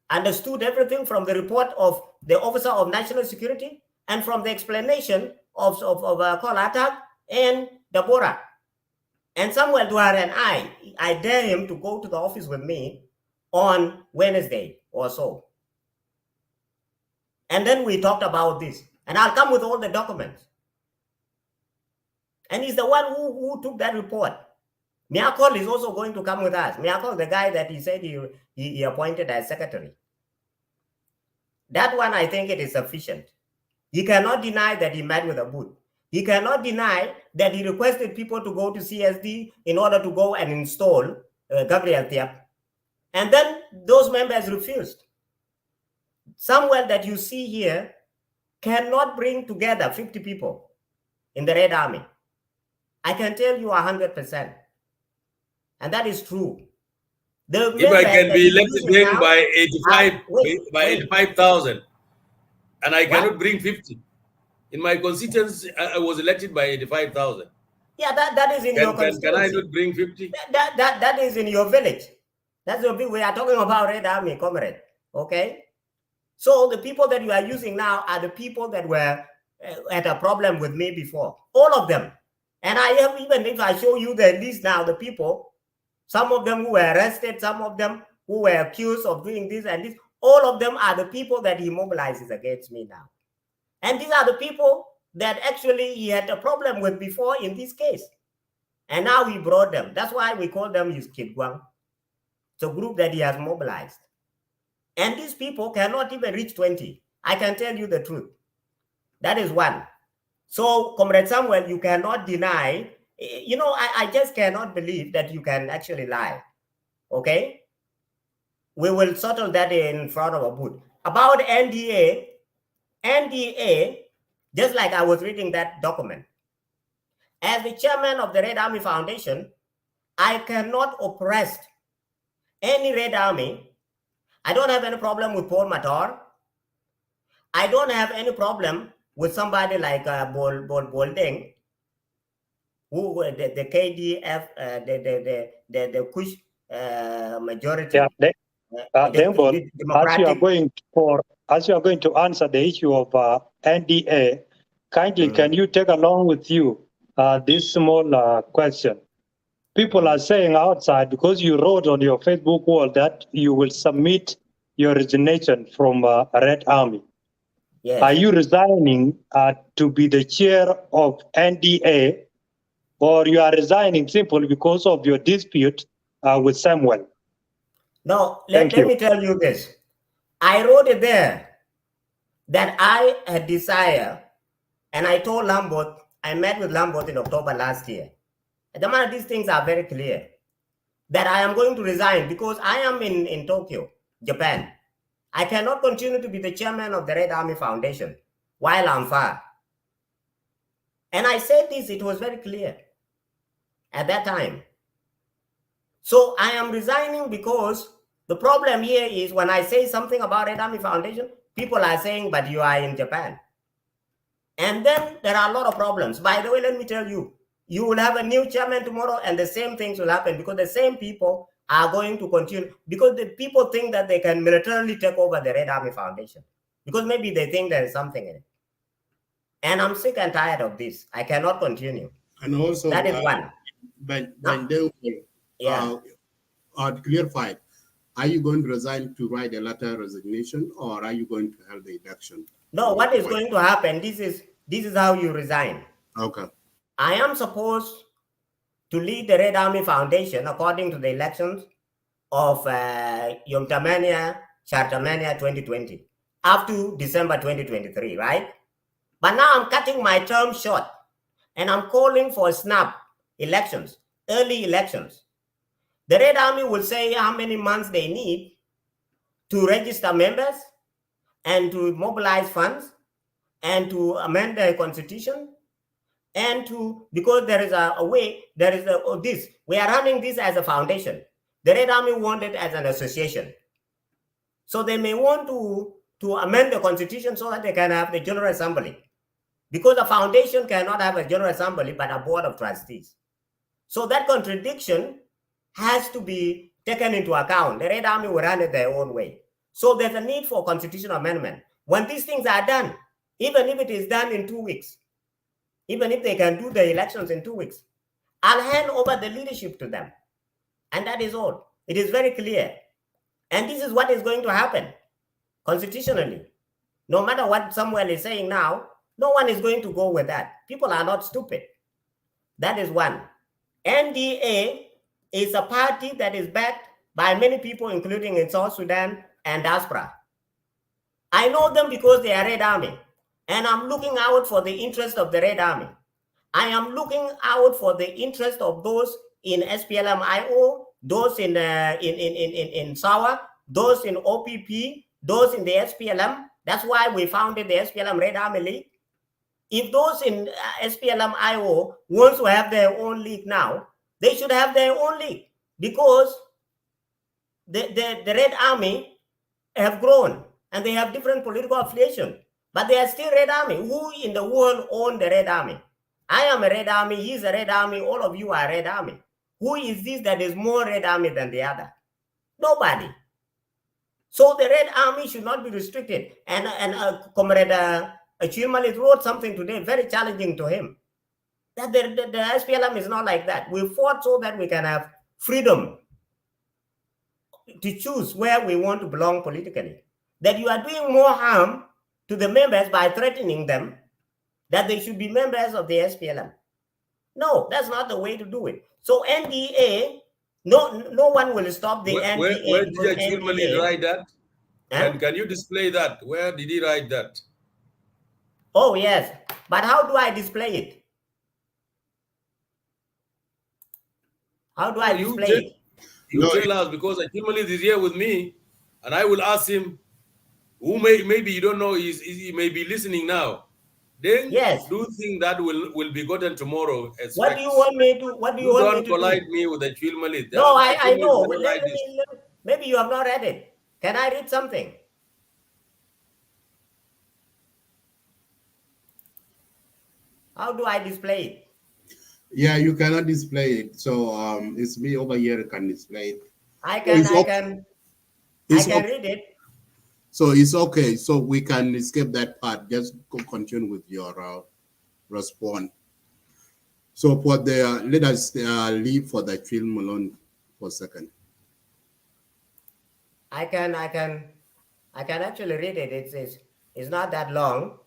S5: understood everything from the report of the officer of national security and from the explanation of Call Attack and Deborah. And Samuel Duwar and I dare him to go to the office with me on Wednesday or so. And then we talked about this. And I'll come with all the documents. And he's the one who took that report. Miyakon is also going to come with us. Miyakon, the guy that he said he appointed as secretary. That one, I think it is sufficient. He cannot deny that he met with Abud. He cannot deny that he requested people to go to CSD in order to go and install Gabriel Tiap. And then those members refused. Samuel that you see here cannot bring together 50 people in the Red Army. I can tell you 100%. And that is true.
S4: If I can be elected by 85,000 and I cannot bring 50. In my constituency, I was elected by 85,000.
S5: Yeah, that is in your constituency.
S4: Can I not bring 50?
S5: That is in your village. That's what we are talking about Red Army, comrade. Okay? So the people that you are using now are the people that were had a problem with me before. All of them. And I have, even if I show you the list now, the people, some of them who were arrested, some of them who were accused of doing this and this, all of them are the people that he mobilizes against me now. And these are the people that actually he had a problem with before in this case. And now he brought them. That's why we call them his Kidguang. It's a group that he has mobilized. And these people cannot even reach 20. I can tell you the truth. That is one. So, Comrade Samuel, you cannot deny, you know, I just cannot believe that you can actually lie. Okay? We will settle that in front of a booth. About NDA, just like I was reading that document, as the chairman of the Red Army Foundation, I cannot oppress any Red Army. I don't have any problem with Paul Matar. I don't have any problem with somebody like Bol Deng, who the KDF, the Kush majority.
S3: Yeah, Deng Bol, as you are going to answer the issue of NDA, kindly can you take along with you this small question? People are saying outside, because you wrote on your Facebook wall that you will submit your resignation from Red Army.
S5: Yes.
S3: Are you resigning to be the chair of NDA, or you are resigning simply because of your dispute with Samuel?
S5: No, let me tell you this. I wrote it there that I had desire, and I told Lambert, I met with Lambert in October last year. And the matter, these things are very clear, that I am going to resign because I am in Tokyo, Japan. I cannot continue to be the chairman of the Red Army Foundation while I'm far. And I said this, it was very clear at that time. So I am resigning because the problem here is when I say something about Red Army Foundation, people are saying, but you are in Japan. And then there are a lot of problems. By the way, let me tell you, you will have a new chairman tomorrow and the same things will happen because the same people are going to continue, because the people think that they can militarily take over the Red Army Foundation because maybe they think there is something in it. And I'm sick and tired of this. I cannot continue.
S2: And also,
S5: that is one.
S2: But clarified, are you going to resign to write a letter of resignation, or are you going to have the election?
S5: No, what is going to happen? This is how you resign.
S2: Okay.
S5: I am supposed to lead the Red Army Foundation according to the elections of Yomtamania, Chartamania 2020 up to December 2023, right? But now I'm cutting my term short and I'm calling for snap elections, early elections. The Red Army will say how many months they need to register members and to mobilize funds and to amend the constitution. And because there is a way, there is this. We are running this as a foundation. The Red Army want it as an association. So they may want to amend the constitution so that they can have the General Assembly. Because a foundation cannot have a General Assembly, but a board of trustees. So that contradiction has to be taken into account. The Red Army will run it their own way. So there's a need for constitutional amendment. When these things are done, even if it is done in 2 weeks, even if they can do the elections in 2 weeks, I'll hand over the leadership to them. And that is all. It is very clear. And this is what is going to happen constitutionally. No matter what Samuel is saying now, no one is going to go with that. People are not stupid. That is one. NDA is a party that is backed by many people, including in South Sudan and diaspora. I know them because they are Red Army. And I'm looking out for the interest of the Red Army. I am looking out for the interest of those in SPLM-IO, those in SAWA, those in OPP, those in the SPLM. That's why we founded the SPLM Red Army League. If those in SPLM-IO want to have their own league now, they should have their own league because the Red Army have grown and they have different political affiliation. But they are still Red Army. Who in the world own the Red Army? I am a Red Army. He's a Red Army. All of you are Red Army. Who is this that is more Red Army than the other? Nobody. So the Red Army should not be restricted. And Comrade Chilmalit wrote something today very challenging to him, that the SPLM is not like that. We fought so that we can have freedom to choose where we want to belong politically. That you are doing more harm to the members by threatening them that they should be members of the SPLM. No, that's not the way to do it. So NDA, no one will stop the NDA.
S4: Where did Chilmalit write that?
S5: Huh?
S4: Can you display that? Where did he write that?
S5: Oh, yes. But how do I display it? How do I display it?
S4: You tell us, because Chilmalit is here with me, and I will ask him, who maybe you don't know, he may be listening now. Then
S5: yes,
S4: do you think that will be gotten tomorrow?
S5: What do you want me to? What do you want me to do?
S4: Don't collide me with the Chilmalit.
S5: No, I know. Maybe you have not read it. Can I read something? How do I display it?
S2: Yeah, you cannot display it. So it's me over here who can display it.
S5: I can read it.
S2: So it's okay. So we can escape that part. Just continue with your response. So for the let us leave for the film alone for a second.
S5: I can actually read it. It's not that long.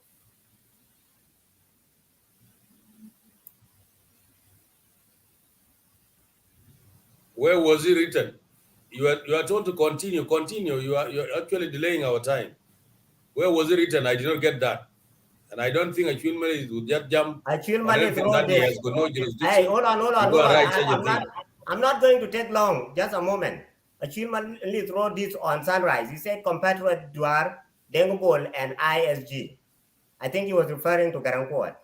S4: Where was it written? You are told to continue. You're actually delaying our time. Where was it written? I did not get that. And I don't think Chilmalit would just jump.
S5: Chilmalit wrote this. Hey, hold on. I'm not going to take long. Just a moment. Chilmalit wrote this on Sunrise. He said, compatriot Duwar, Deng Bol, and ISG. I think he was referring to Garankuat.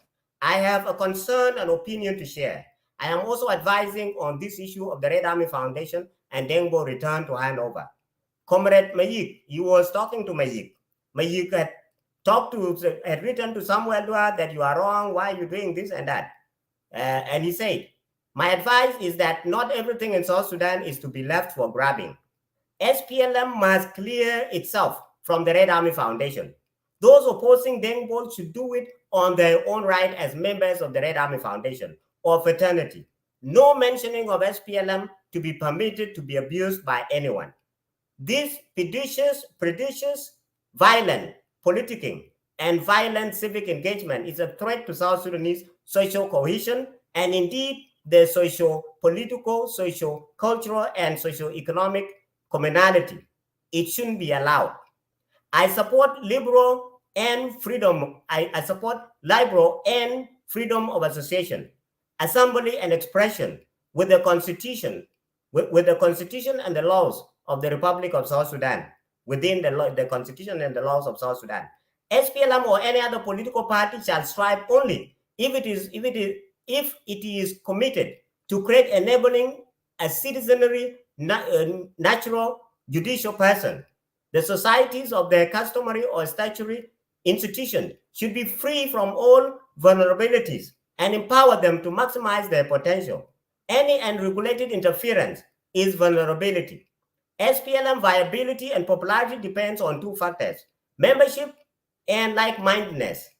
S5: I have a concern and opinion to share. I am also advising on this issue of the Red Army Foundation and Deng Bol return to handover. Comrade Mayik, you was talking to Mayik. Mayik had written to Samuel Duar that you are wrong, why are you doing this and that? And he said, my advice is that not everything in South Sudan is to be left for grabbing. SPLM must clear itself from the Red Army Foundation. Those opposing Deng Bol should do it on their own right as members of the Red Army Foundation or fraternity. No mentioning of SPLM to be permitted to be abused by anyone. This predicious, violent politicking and violent civic engagement is a threat to South Sudanese social cohesion and indeed the socio-political, socio-cultural, and socio-economic commonality. It shouldn't be allowed. I support liberal and freedom. I support liberal and freedom of association, assembly, and expression with the Constitution, with the Constitution and the laws of the Republic of South Sudan, within the Constitution and the laws of South Sudan. SPLM or any other political party shall strive only if it is committed to create enabling a citizenry, natural judicial person. The societies of their customary or statutory institution should be free from all vulnerabilities and empower them to maximize their potential. Any unregulated interference is vulnerability. SPLM viability and popularity depends on two factors: membership and like-mindedness.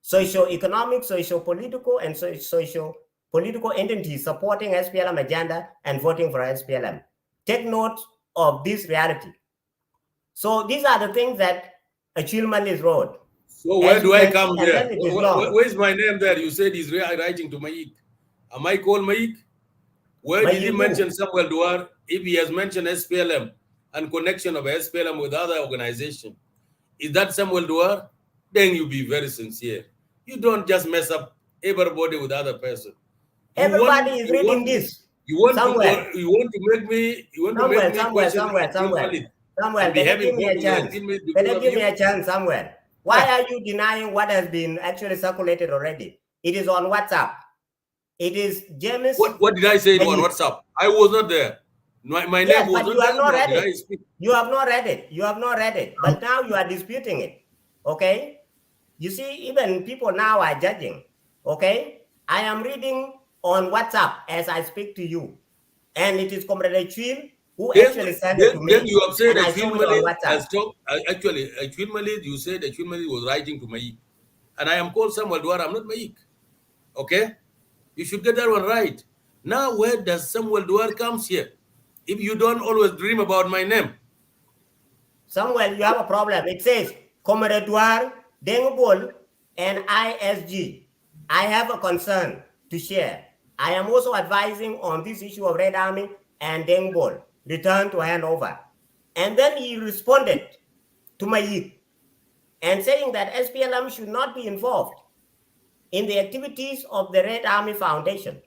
S5: Socio-economic, socio-political, and socio-political entities supporting SPLM agenda and voting for SPLM. Take note of this reality. So these are the things that Chilmalit wrote.
S4: So where do I come there? Where's my name there? You said he's writing to Mayik. Am I called Mayik? Where did he mention Samuel Duar if he has mentioned SPLM and connection of SPLM with other organization? Is that Samuel Duar? Then you be very sincere. You don't just mess up everybody with other person.
S5: Everybody is reading this.
S4: You want to make me
S5: Somewhere, better give me a chance. Better give me a chance somewhere. Why are you denying what has been actually circulated already? It is on WhatsApp. It is James.
S4: What did I say on WhatsApp? I was not there. My name was not there.
S5: You have not read it. You have not read it. You have not read it. But now you are disputing it. Okay? You see, even people now are judging. Okay? I am reading on WhatsApp as I speak to you. And it is Comrade Chil who actually sent it to me.
S4: Then you have said
S5: and I
S4: that
S5: saw it on WhatsApp.
S4: has talked. Actually, you said that was writing to Mayik. And I am called Samuel Duwar. I'm not Mayik. Okay? You should get that one right. Now, where does Samuel Duwar comes here? If you don't always dream about my name.
S5: Samuel, you have a problem. It says, Comrade Duwar, Deng Bol, and ISG. I have a concern to share. I am also advising on this issue of Red Army and Deng Bol, return to handover. And then he responded to Mayik and saying that SPLM should not be involved in the activities of the Red Army Foundation.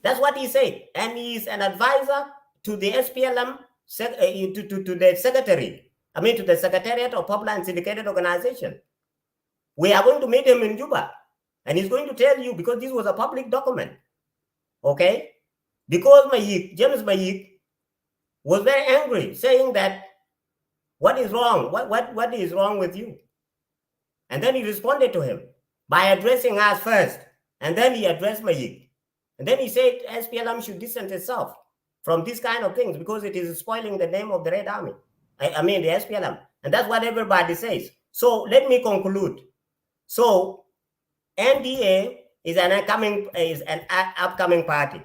S5: That's what he said. And he is an advisor to the SPLM, to the secretary, to the Secretariat of Popular and Syndicated Organization. We are going to meet him in Juba. And he's going to tell you, because this was a public document. Okay? Because James Mayik, was very angry, saying that, what is wrong? What is wrong with you? And then he responded to him by addressing us first. And then he addressed Mayik. And then he said SPLM should distance itself from these kind of things because it is spoiling the name of the Red Army. The SPLM. And that's what everybody says. So let me conclude. So NDA is an upcoming party.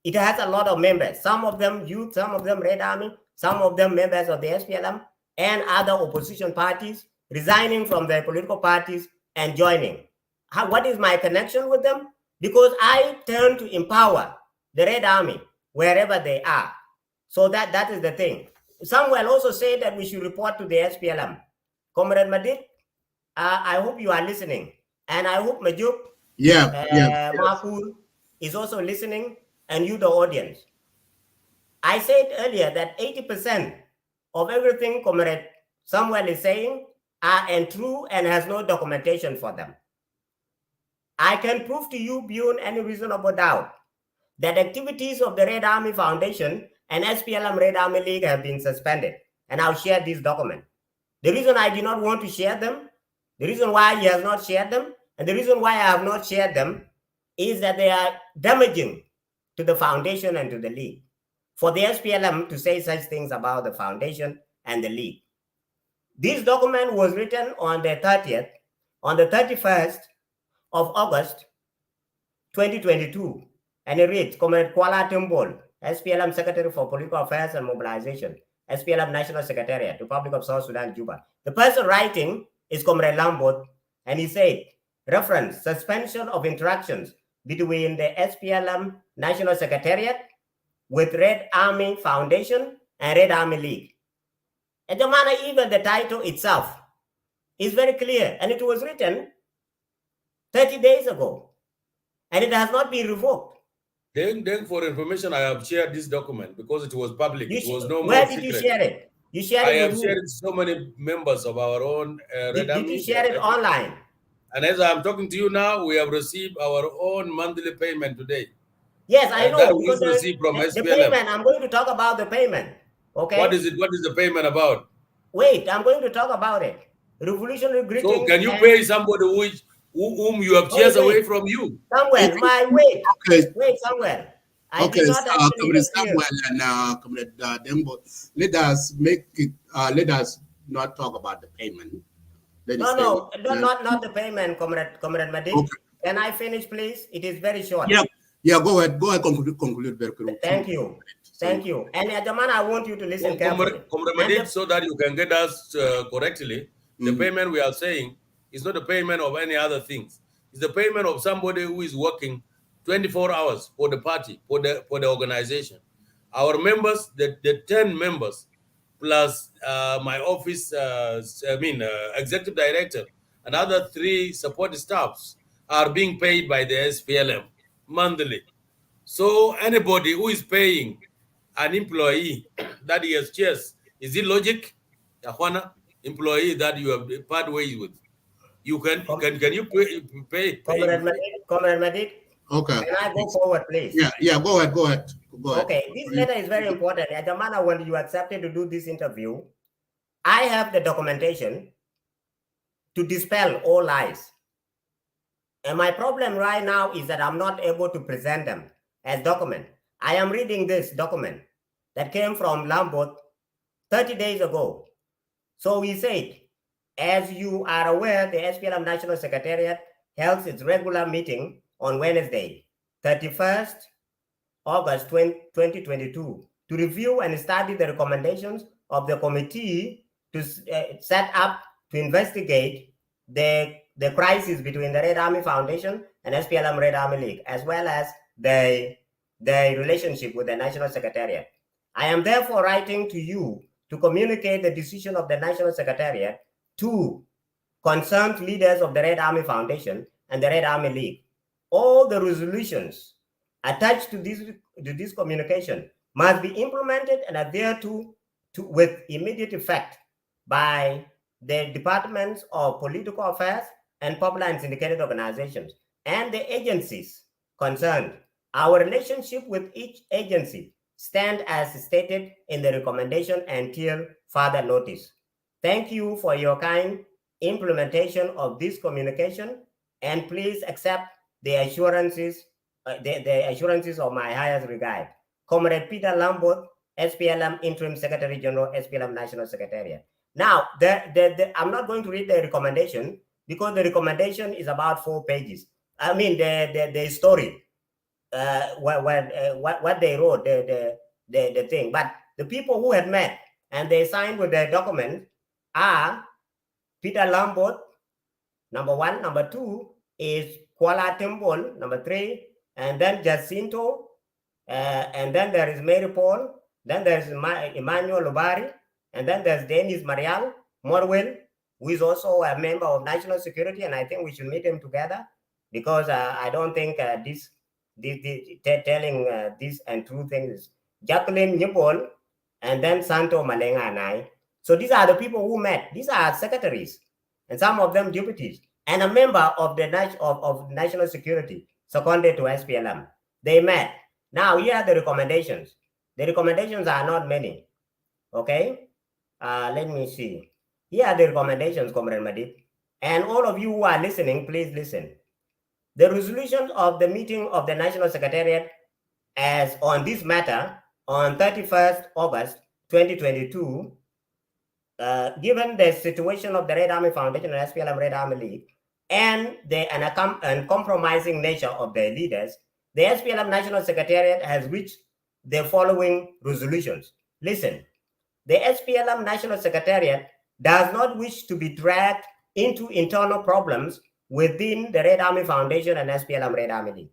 S5: It has a lot of members. Some of them youth, some of them Red Army, some of them members of the SPLM and other opposition parties resigning from their political parties and joining. What is my connection with them? Because I turn to empower the Red Army wherever they are. So that is the thing. Samuel also said that we should report to the SPLM. Comrade Madid, I hope you are listening. And I hope Majuk Makur is also listening, and you, the audience. I said earlier that 80% of everything Comrade Samuel is saying are untrue and has no documentation for them. I can prove to you beyond any reasonable doubt that activities of the Red Army Foundation and SPLM Red Army League have been suspended. And I'll share this document. The reason I do not want to share them, the reason why he has not shared them, and the reason why I have not shared them is that they are damaging to the foundation and to the league. For the SPLM to say such things about the foundation and the league. This document was written on the 31st of August, 2022. And it reads, Comrade Kuala Deng, SPLM Secretary for Political Affairs and Mobilization, SPLM National Secretariat, Republic of South Sudan, Juba. The person writing is Comrade Lambot, and he said, reference, suspension of interactions between the SPLM National Secretariat with Red Army Foundation and Red Army League. And the manner, even the title itself is very clear, and it was written 30 days ago, and it has not been revoked.
S4: Then for information, I have shared this document because it was public. It was no more
S5: Where did
S4: secret.
S5: you share it? You shared it.
S4: I have shared it to so many members of our own Red Army.
S5: Did you share it online?
S4: And as I'm talking to you now, we have received our own monthly payment today.
S5: Yes, I know.
S4: That we received from SPLM.
S5: The payment, I'm going to talk about the payment. Okay.
S4: What is it? What is the payment about?
S5: Wait, I'm going to talk about it. Revolutionary greetings.
S4: So can you pay somebody whom you have chased away from you?
S5: Samuel, wait, Samuel.
S2: Comrade Samuel and Comrade Deng Bol, let us not talk about the payment.
S5: Not the payment, Comrade Madid. Okay. Can I finish, please? It is very short.
S2: Yeah, go ahead, conclude.
S5: Thank you. Thank you. And Adaman, I want you to listen carefully.
S4: Comrade Madid, so that you can get us correctly, the payment we are saying is not the payment of any other things. It's the payment of somebody who is working 24 hours for the party, for the organization. Our members, the 10 members, plus my office, executive director, and other 3 support staffs are being paid by the SPLM monthly. So anybody who is paying an employee that he has chased, is it logic? Employee that you have part ways with, can you pay?
S5: Comrade Madid.
S2: Okay.
S5: Can I go forward, please?
S2: Yeah. Go ahead.
S5: Okay. This letter is very important. Adamana, when you accepted to do this interview, I have the documentation to dispel all lies. And my problem right now is that I'm not able to present them as document. I am reading this document. that came from Lambot 30 days ago. So he said, as you are aware, the SPLM National Secretariat held its regular meeting on Wednesday, 31st August 2022, to review and study the recommendations of the committee to set up to investigate the crisis between the Red Army Foundation and SPLM Red Army League, as well as the relationship with the National Secretariat. I am therefore writing to you to communicate the decision of the National Secretariat to concerned leaders of the Red Army Foundation and the Red Army League. All the resolutions attached to this communication must be implemented and adhered to with immediate effect by the departments of political affairs and popular and syndicated organizations and the agencies concerned. Our relationship with each agency stand as stated in the recommendation until further notice. Thank you for your kind implementation of this communication, and please accept the assurances the assurances of my highest regard. Comrade Peter Lambot, SPLM Interim Secretary General, SPLM National Secretariat. Now, I'm not going to read the recommendation because the recommendation is about 4 pages. I mean, the story, what they wrote, the thing. But the people who had met and they signed with the document are Peter Lambot, number 1. Number 2 is Kuala Tembol, number 3. And then Jacinto, and then there is Mary Paul, then there's Emmanuel Lubari, and then there's Dennis Marial Morwell, who is also a member of National Security, and I think we should meet him together because I don't think telling this and true things. Jacqueline Nyebol, and then Santo Malenga and I. So these are the people who met. These are secretaries, and some of them deputies, and a member of the National Security, seconded to SPLM. They met. Now, here are the recommendations. The recommendations are not many. Okay? Let me see. Here are the recommendations, Comrade Madid. And all of you who are listening, please listen. The resolution of the meeting of the National Secretariat as on this matter on 31st August 2022, given the situation of the Red Army Foundation and SPLM Red Army League, and the uncompromising nature of their leaders, the SPLM National Secretariat has reached the following resolutions. Listen, the SPLM National Secretariat does not wish to be dragged into internal problems within the Red Army Foundation and SPLM Red Army League.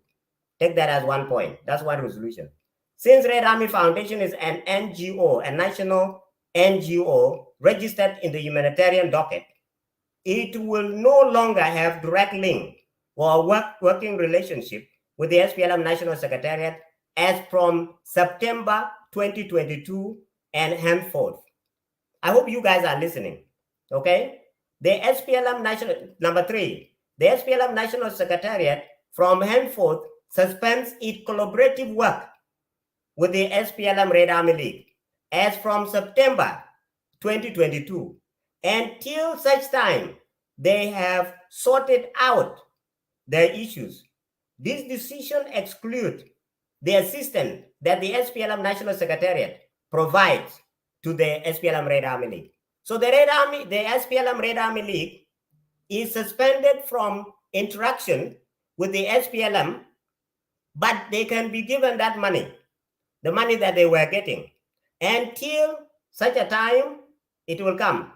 S5: Take that as one point. That's one resolution. Since Red Army Foundation is an NGO, a national NGO registered in the humanitarian docket, it will no longer have direct link or working relationship with the SPLM National Secretariat as from September 2022 and henceforth. I hope you guys are listening, okay? The SPLM National, number 3, the SPLM National Secretariat from henceforth suspends its collaborative work with the SPLM Red Army League as from September 2022 until such time they have sorted out their issues. This decision excludes the assistance that the SPLM National Secretariat provides to the SPLM Red Army League. So the SPLM Red Army League is suspended from interaction with the SPLM, but they can be given that money, the money that they were getting, until such a time it will come.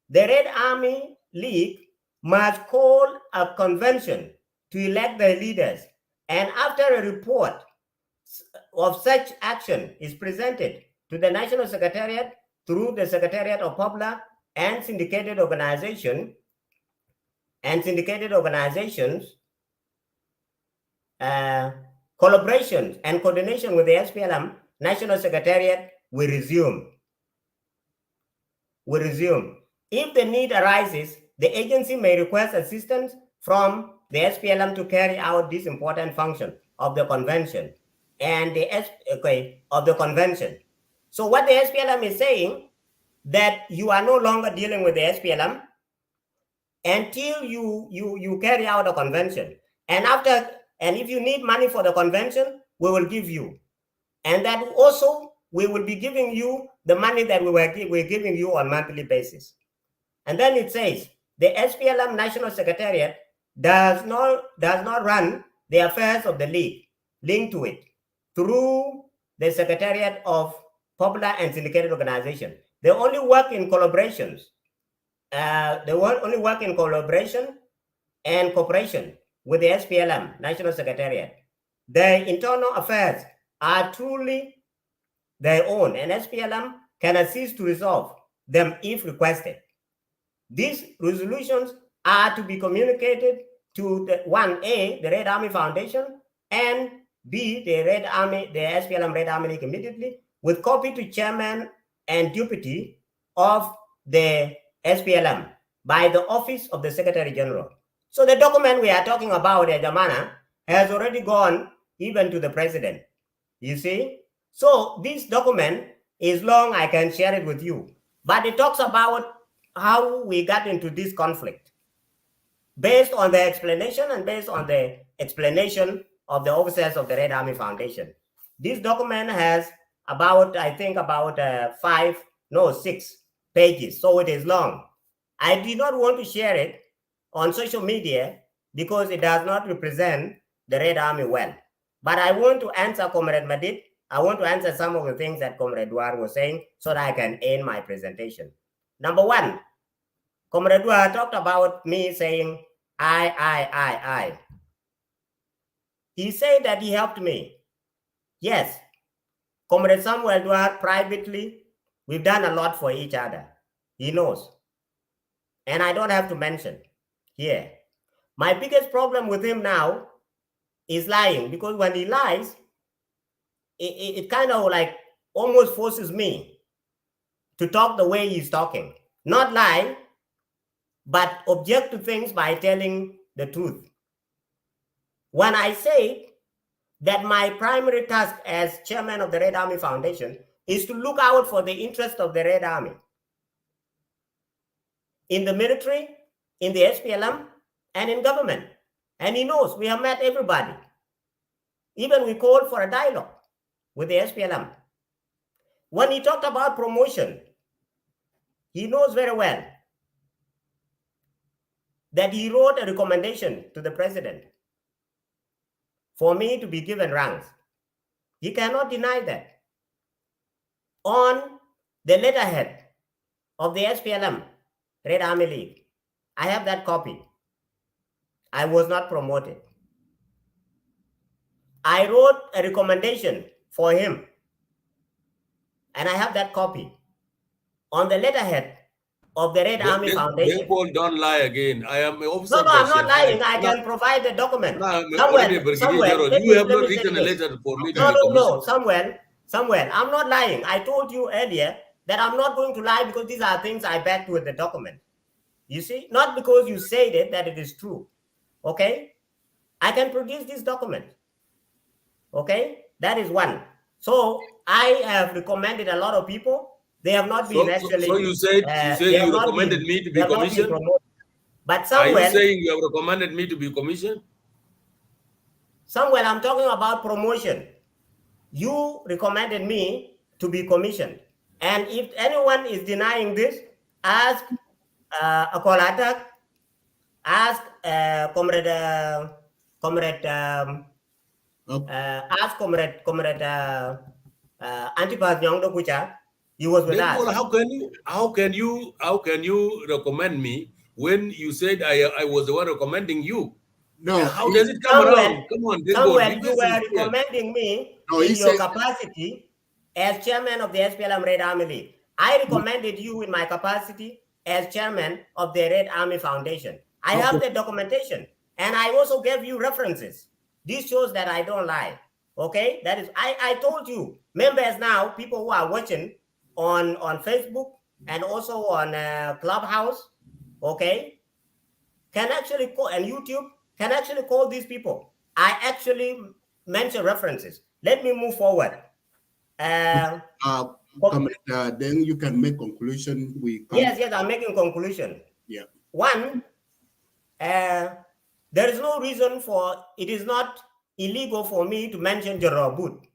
S5: The Red Army League must call a convention to elect their leaders, and after a report of such action is presented to the National Secretariat through the Secretariat of Popular and Syndicated Organizations, collaboration and coordination with the SPLM National Secretariat will resume. If the need arises, the agency may request assistance from the SPLM to carry out this important function of the convention and of the convention. So what the SPLM is saying, that you are no longer dealing with the SPLM until you carry out a convention. And if you need money for the convention, we will give you. And that also we will be giving you the money that we're giving you on monthly basis. And then it says the SPLM National Secretariat does not run the affairs of the league linked to it through the Secretariat of Popular and Syndicated Organization. They only work in collaborations. They only work in collaboration and cooperation with the SPLM National Secretariat. Their internal affairs are truly their own, and SPLM can assist to resolve them if requested. These resolutions are to be communicated to the 1A, the Red Army Foundation, and B, the SPLM Red Army League immediately, with copy to chairman and deputy of the SPLM by the office of the Secretary General. So the document we are talking about, Jamana, has already gone even to the president. You see? So this document is long, I can share it with you, but it talks about how we got into this conflict based on the explanation and based on the explanation of the officers of the Red Army Foundation. This document has about, I think about 6 pages, so it is long. I did not want to share it on social media because it does not represent the Red Army well. But I want to answer Comrade Madid. I want to answer some of the things that Comrade Duwar was saying so that I can end my presentation. Number one, Comrade Duwar talked about me saying, I. He said that he helped me. Yes, Comrade Samuel Duwar, privately, we've done a lot for each other. He knows. And I don't have to mention here. My biggest problem with him now is lying, because when he lies, it kind of like almost forces me to talk the way he's talking. Not lie, but object to things by telling the truth. When I say that my primary task as chairman of the Red Army Foundation is to look out for the interest of the Red Army in the military, in the SPLM, and in government. And he knows we have met everybody. Even we called for a dialogue with the SPLM. When he talked about promotion, he knows very well that he wrote a recommendation to the president for me to be given ranks. He cannot deny that. On the letterhead of the SPLM, Red Army League, I have that copy. I was not promoted. I wrote a recommendation for him, and I have that copy on the letterhead of the Red Army Foundation.
S4: Deng Bol, don't lie again. I am officer.
S5: No, I'm not lying. I can provide the document.
S4: Somewhere, you have not written a letter for me.
S5: No, somewhere. I'm not lying. I told you earlier that I'm not going to lie because these are things I backed with the document. You see, not because you said it that it is true. Okay, I can produce this document. Okay, that is one. So I have recommended a lot of people. They have not been actually.
S4: So you said you recommended me to be commissioned.
S5: But somewhere,
S4: are you saying you have recommended me to be commissioned?
S5: Somewhere I'm talking about promotion. You recommended me to be commissioned, and if anyone is denying this, ask Akolatak, ask Comrade. Ask Comrade Antipas Nyongdo Kucha. He was with us.
S4: How can you recommend me when you said I was the one recommending you?
S2: No.
S4: How does it come around? Come on,
S5: somewhere you were recommending me in your capacity as chairman of the SPLM Red Army League. I recommended you in my capacity as chairman of the Red Army Foundation. I have the documentation, and I also gave you references. This shows that I don't lie. Okay, that is, I told you, members now, people who are watching on Facebook and also on Clubhouse, okay, can actually call, and YouTube, can actually call these people. I actually mention references. Let me move forward.
S2: Then you can make conclusion.
S5: Yes, I'm making conclusion.
S2: Yeah.
S5: One, there is no reason for, it is not illegal for me to mention General Boot.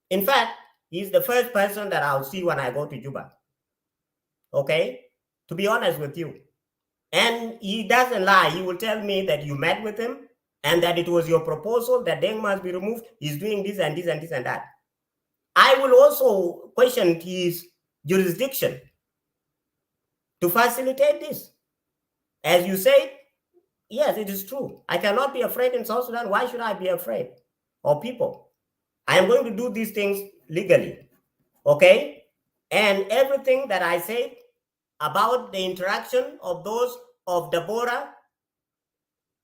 S5: In fact, He's the first person that I'll see when I go to Juba. Okay? To be honest with you. And he doesn't lie. He will tell me that you met with him and that it was your proposal that Deng must be removed. He's doing this and this and this and that. I will also question his jurisdiction to facilitate this. As you say, yes, it is true. I cannot be afraid in South Sudan. Why should I be afraid of people? I am going to do these things legally. Okay? And everything that I say about the interaction of those of Deborah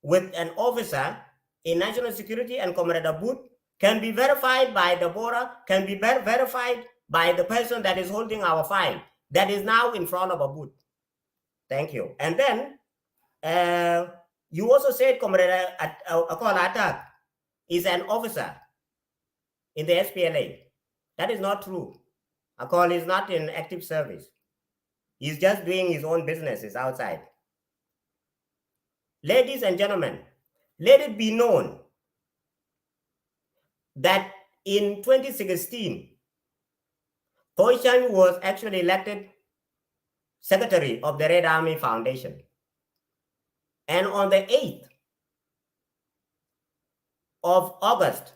S5: with an officer in national security and Comrade Abud can be verified by Deborah, can be verified by the person that is holding our file, that is now in front of Abud. Thank you. And then you also said Comrade Akol Atak is an officer in the SPLA. That is not true. Akol is not in active service. He's just doing his own businesses outside. Ladies and gentlemen, let it be known that in 2016, Toishan was actually elected secretary of the Red Army Foundation. And on the 8th of August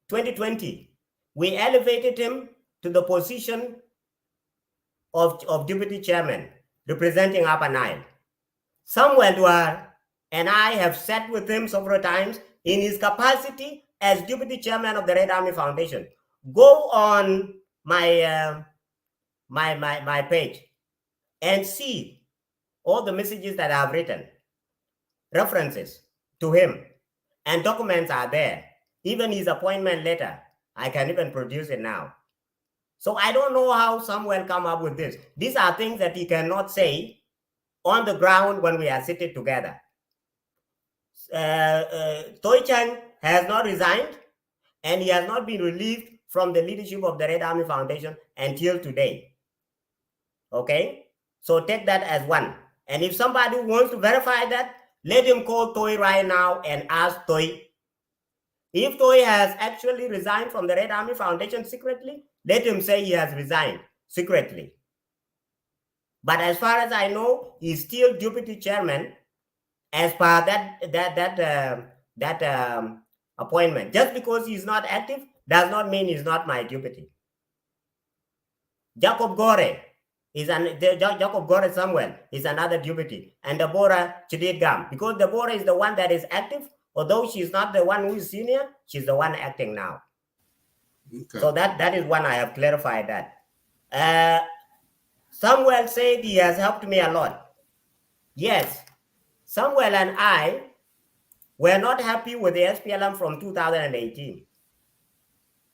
S5: 2020, we elevated him to the position of deputy chairman, representing Upper Nile. Samuel Duwar and I have sat with him several times in his capacity as deputy chairman of the Red Army Foundation. Go on my my page and see all the messages that I have written, references to him, and documents are there. Even his appointment letter, I can even produce it now. So I don't know how Samuel come up with this. These are things that he cannot say on the ground when we are sitting together. Toichan has not resigned and he has not been relieved from the leadership of the Red Army Foundation until today. Okay? So take that as one. And if somebody wants to verify that, let him call Toy right now and ask Toy. If Toy has actually resigned from the Red Army Foundation secretly, let him say he has resigned secretly. But as far as I know, he's still deputy chairman as per that appointment. Just because he's not active does not mean he's not my deputy. Jacob Gore Jacob Gore Samuel is another deputy, and Deborah Chididgam, because Deborah is the one that is active, although she's not the one who is senior, she's the one acting now. Okay. So that is one I have clarified that. Samuel said he has helped me a lot. Yes, Samuel and I were not happy with the SPLM from 2018.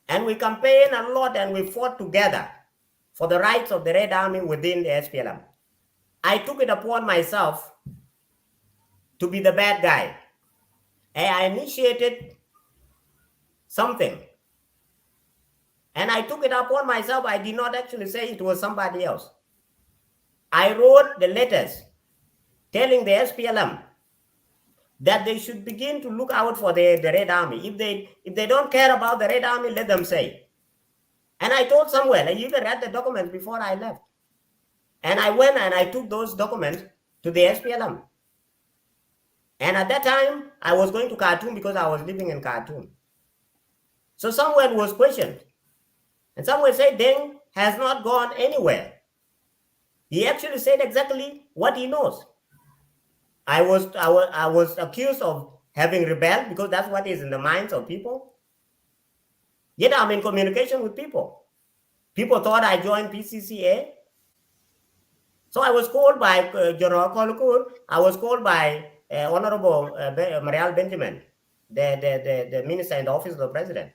S5: And we campaigned a lot and we fought together for the rights of the Red Army within the SPLM. I took it upon myself to be the bad guy. And I initiated something. And I took it upon myself. I did not actually say it was somebody else. I wrote the letters telling the SPLM that they should begin to look out for the Red Army. If they don't care about the Red Army, let them say. And I told Samuel, I even read the documents before I left. And I went and I took those documents to the SPLM. And at that time, I was going to Khartoum because I was living in Khartoum. So Samuel was questioned. And Samuel said, Deng has not gone anywhere. He actually said exactly what he knows. I was accused of having rebelled because that's what is in the minds of people. Yet I'm in communication with people. People thought I joined PCCA. So I was called by General Kolukur. I was called by Honorable Marial Benjamin, the minister in the office of the president.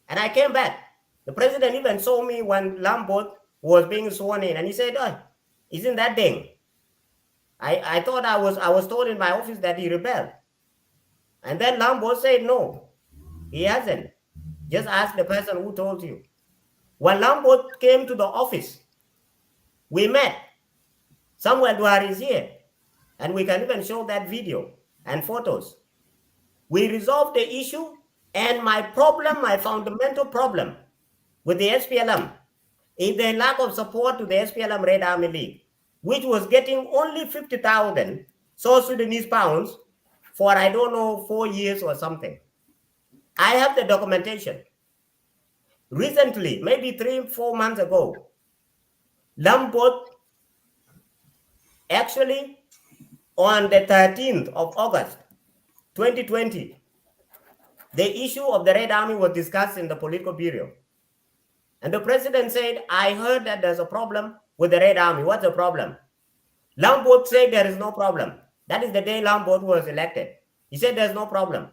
S5: And I came back. The president even saw me when Lambot was being sworn in. And he said, oh, isn't that Deng? I thought I was told in my office that he rebelled. And then Lambot said, no, he hasn't. Just ask the person who told you. When Lambot came to the office, we met. Samuel Duar is here. And we can even show that video and photos. We resolved the issue, and my problem, my fundamental problem with the SPLM is the lack of support to the SPLM Red Army League, which was getting only 50,000 South Sudanese pounds for, I don't know, 4 years or something. I have the documentation. Recently, maybe 3-4 months ago, Lambot actually on the 13th of August, 2020, the issue of the Red Army was discussed in the political bureau. And the president said, I heard that there's a problem with the Red Army. What's the problem? Lambot said there is no problem. That is the day Lambot was elected. He said there's no problem.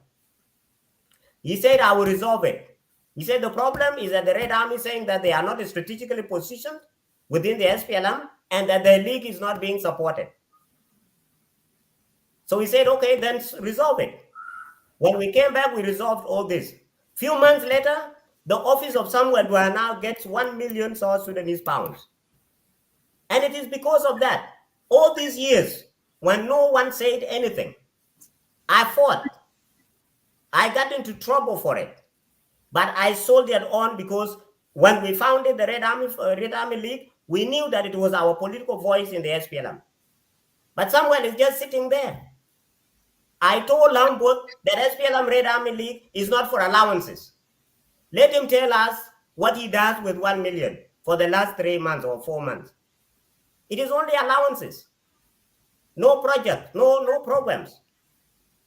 S5: He said, I will resolve it. He said the problem is that the Red Army saying that they are not strategically positioned within the SPLM and that the league is not being supported. So he said, okay, then resolve it. When we came back, we resolved all this. Few months later, the office of Samuel Duwar now gets 1 million South Sudanese pounds. And it is because of that. All these years, when no one said anything, I fought. I got into trouble for it. But I soldiered on because when we founded the Red Army League, we knew that it was our political voice in the SPLM. But Samuel is just sitting there. I told Lambot that SPLM Red Army League is not for allowances. Let him tell us what he does with 1 million for the last 3 months or 4 months. It is only allowances. No project, no programs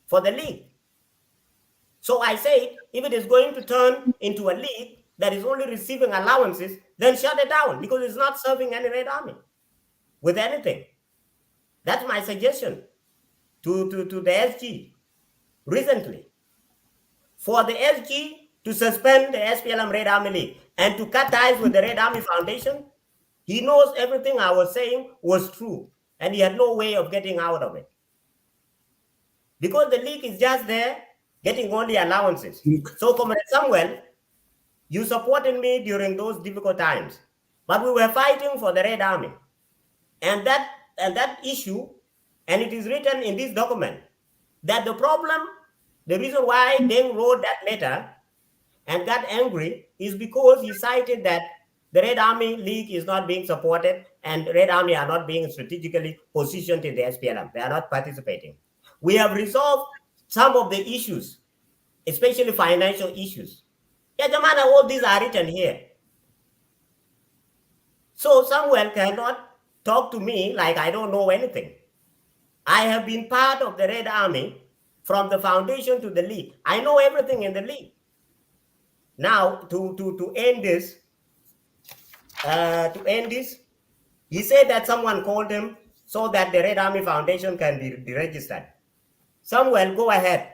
S5: for the league. So I said, if it is going to turn into a league that is only receiving allowances, then shut it down because it's not serving any Red Army with anything. That's my suggestion to the SG recently. For the SG to suspend the SPLM Red Army League and to cut ties with the Red Army Foundation, he knows everything I was saying was true and he had no way of getting out of it. Because the league is just there getting only allowances. So, Comrade Samuel, you supported me during those difficult times, but we were fighting for the Red Army. And that issue, and it is written in this document, that the problem, the reason why Deng wrote that letter and got angry is because he cited that the Red Army League is not being supported and Red Army are not being strategically positioned in the SPLM. They are not participating. We have resolved some of the issues, especially financial issues. Yeah, Jamana, all these are written here. So Samuel cannot talk to me like I don't know anything. I have been part of the Red Army from the foundation to the league. I know everything in the league. Now, to end this, he said that someone called him so that the Red Army Foundation can be deregistered. Samuel, go ahead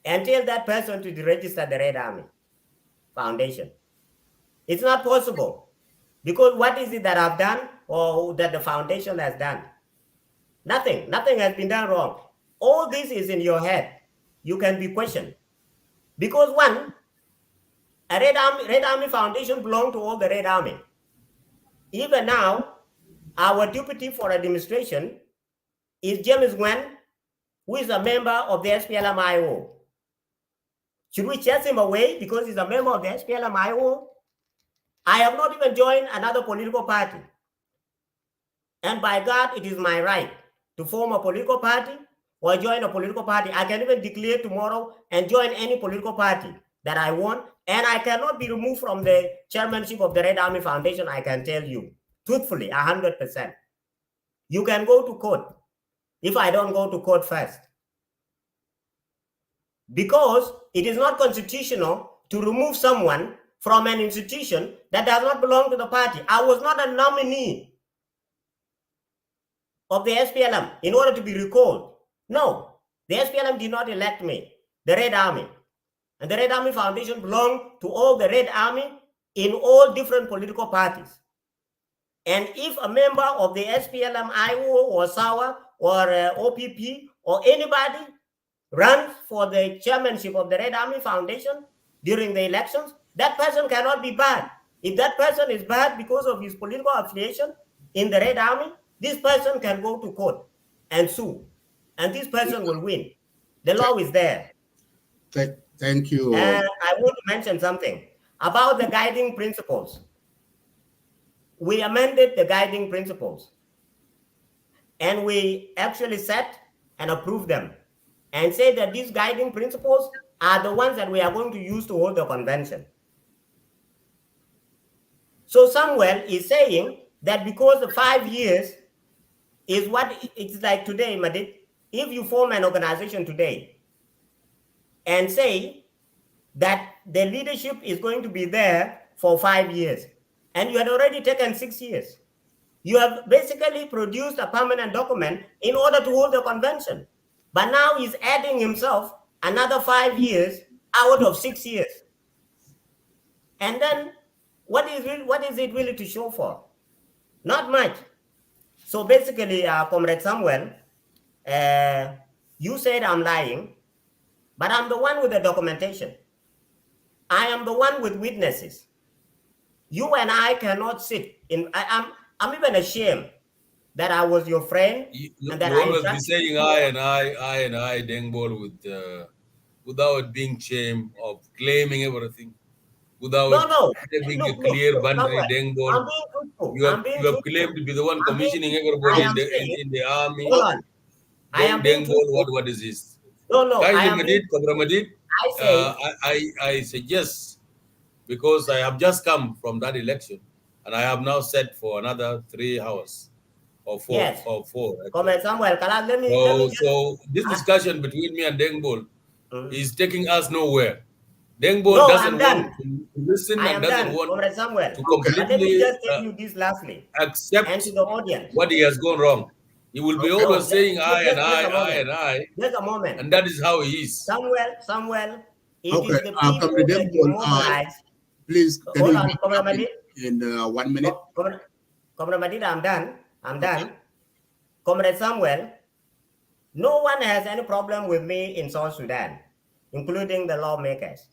S5: and tell that person to deregister the Red Army Foundation. It's not possible because what is it that I've done or that the foundation has done? Nothing has been done wrong. All this is in your head. You can be questioned. Because one, a Red Army Foundation belongs to all the Red Army. Even now, our deputy for administration is James Nguyen, who is a member of the SPLM-IO. Should we chase him away because he's a member of the SPLM-IO? I have not even joined another political party. And by God, it is my right to form a political party or join a political party. I can even declare tomorrow and join any political party that I want. And I cannot be removed from the chairmanship of the Red Army Foundation, I can tell you. Truthfully, 100%. You can go to court if I don't go to court first. Because it is not constitutional to remove someone from an institution that does not belong to the party. I was not a nominee of the SPLM in order to be recalled. No, the SPLM did not elect me, the Red Army. And the Red Army Foundation belongs to all the Red Army in all different political parties. And if a member of the SPLM-IO or SAWA or OPP or anybody runs for the chairmanship of the Red Army Foundation during the elections, that person cannot be bad. If that person is bad because of his political affiliation in the Red Army, this person can go to court and sue. And this person will win. The law is there.
S2: Thank you.
S5: And I want to mention something. about the guiding principles. We amended the guiding principles, and we actually set and approved them and say that these guiding principles are the ones that we are going to use to hold the convention. So Samuel is saying that because the 5 years is what it's like today, Madid, if you form an organization today and say that the leadership is going to be there for 5 years, and you had already taken 6 years, you have basically produced a permanent document in order to hold the convention. But now he's adding himself another 5 years out of 6 years. And then what is it really to show for? Not much. So basically, Comrade Samuel, you said I'm lying, but I'm the one with the documentation. I am the one with witnesses. You and I cannot sit in. I'm even ashamed that I was your friend.
S4: You
S5: and that
S4: always be saying I, Deng Bol, without being ashamed of claiming everything, without having a clear boundary. Deng Bol,
S5: I'm being truthful.
S4: you have claimed to be the one commissioning everybody in the army.
S5: Hold on.
S4: Deng Bol, what is this?
S5: No.
S4: Kindly,
S5: I say.
S4: I suggest, because I have just come from that election, and I have now set for another 3 hours. Or four.
S5: Yes.
S4: Or 4.
S5: Comment Samuel, let me
S4: so this discussion between me and Deng Bol is taking us nowhere. Deng Bol doesn't want to listen and doesn't want to completely
S5: let me just tell you this lastly.
S4: Accept
S5: and to the audience
S4: what he has gone wrong. He will be always saying I and I.
S5: Just a moment.
S4: And that is how he is.
S5: Samuel, it is the people that you mobilize.
S2: Please,
S5: hold on, Comrade
S2: in 1 minute.
S5: Comrade, I'm done. Comrade Samuel, no one has any problem with me in South Sudan, including the lawmakers.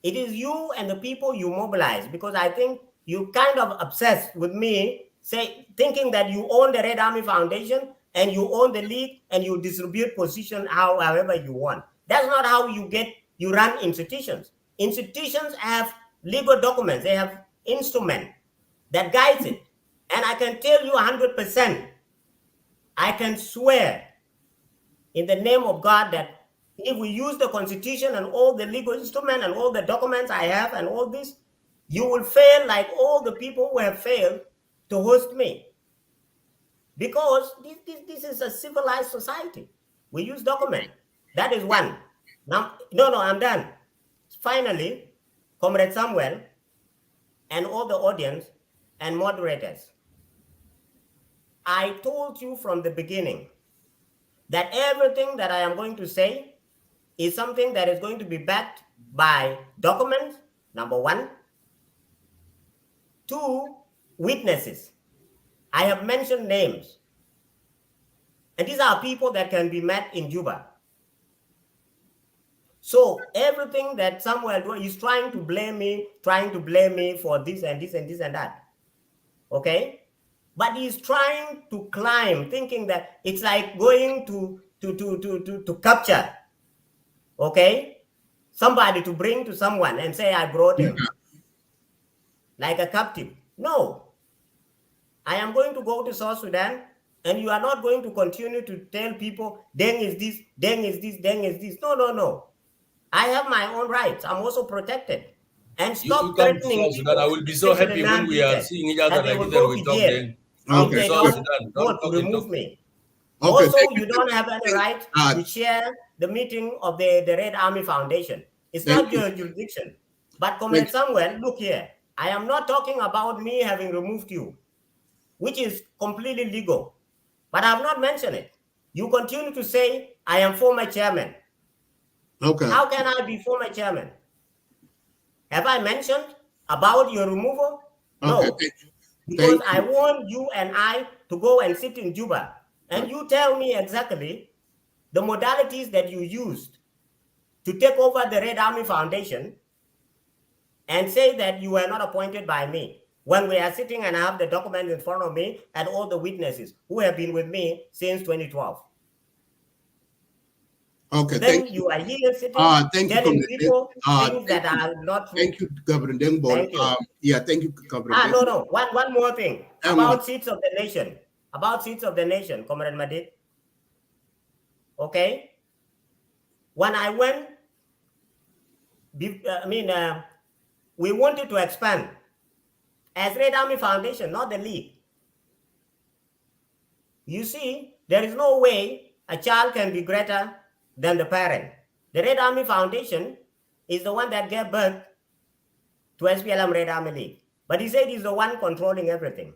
S5: It is you and the people you mobilize, because I think you kind of obsessed with me, thinking that you own the Red Army Foundation and you own the league and you distribute position however you want. That's not how you run institutions. Institutions have legal documents. They have instrument that guides it. And I can tell you 100%, I can swear in the name of God that if we use the Constitution and all the legal instruments and all the documents I have and all this, you will fail like all the people who have failed to host me. Because this is a civilized society. We use documents. That is one. Now, no, I'm done. Finally, Comrade Samuel and all the audience and moderators, I told you from the beginning that everything that I am going to say is something that is going to be backed by documents, number 1. 2, witnesses. I have mentioned names. And these are people that can be met in Juba. So everything that Samuel do is trying to blame me for this and this and this and that. Okay? But he's trying to climb, thinking that it's like going to capture, okay, somebody to bring to someone and say, I brought him, like a captive. No. I am going to go to South Sudan, and you are not going to continue to tell people, Deng is this, Deng is this, Deng is this. No. I have my own rights. I'm also protected. And stop threatening people.
S4: I will be so happy when we are seeing each other like this and we talk then.
S5: Okay. Want to remove me. Okay, also, you don't have any right to share the meeting of the Red Army Foundation. It's not your jurisdiction. But Comrade Samuel, look here. I am not talking about me having removed you, which is completely legal. But I have not mentioned it. You continue to say, I am former chairman.
S2: Okay.
S5: How can I be former chairman? Have I mentioned about your removal? No.
S2: Okay.
S5: Because I want you and I to go and sit in Juba, and you tell me exactly the modalities that you used to take over the Red Army Foundation and say that you were not appointed by me, when we are sitting and I have the document in front of me and all the witnesses who have been with me since 2012.
S2: Okay,
S5: Then
S2: thank you.
S5: you are here sitting
S2: Thank you,
S5: telling
S2: Comrade.
S5: people things that are not true.
S2: Thank you, Governor Deng Bol.
S5: Thank you.
S2: Yeah, thank you, Governor Deng
S5: No. One more thing
S2: Hang
S5: about
S2: on.
S5: seats of the nation. About seats of the nation, Comrade Madid. Okay. When I went, we wanted to expand as Red Army Foundation, not the League. You see, there is no way a child can be greater than the parent. The Red Army Foundation is the one that gave birth to SPLM Red Army League. But he said he's the one controlling everything.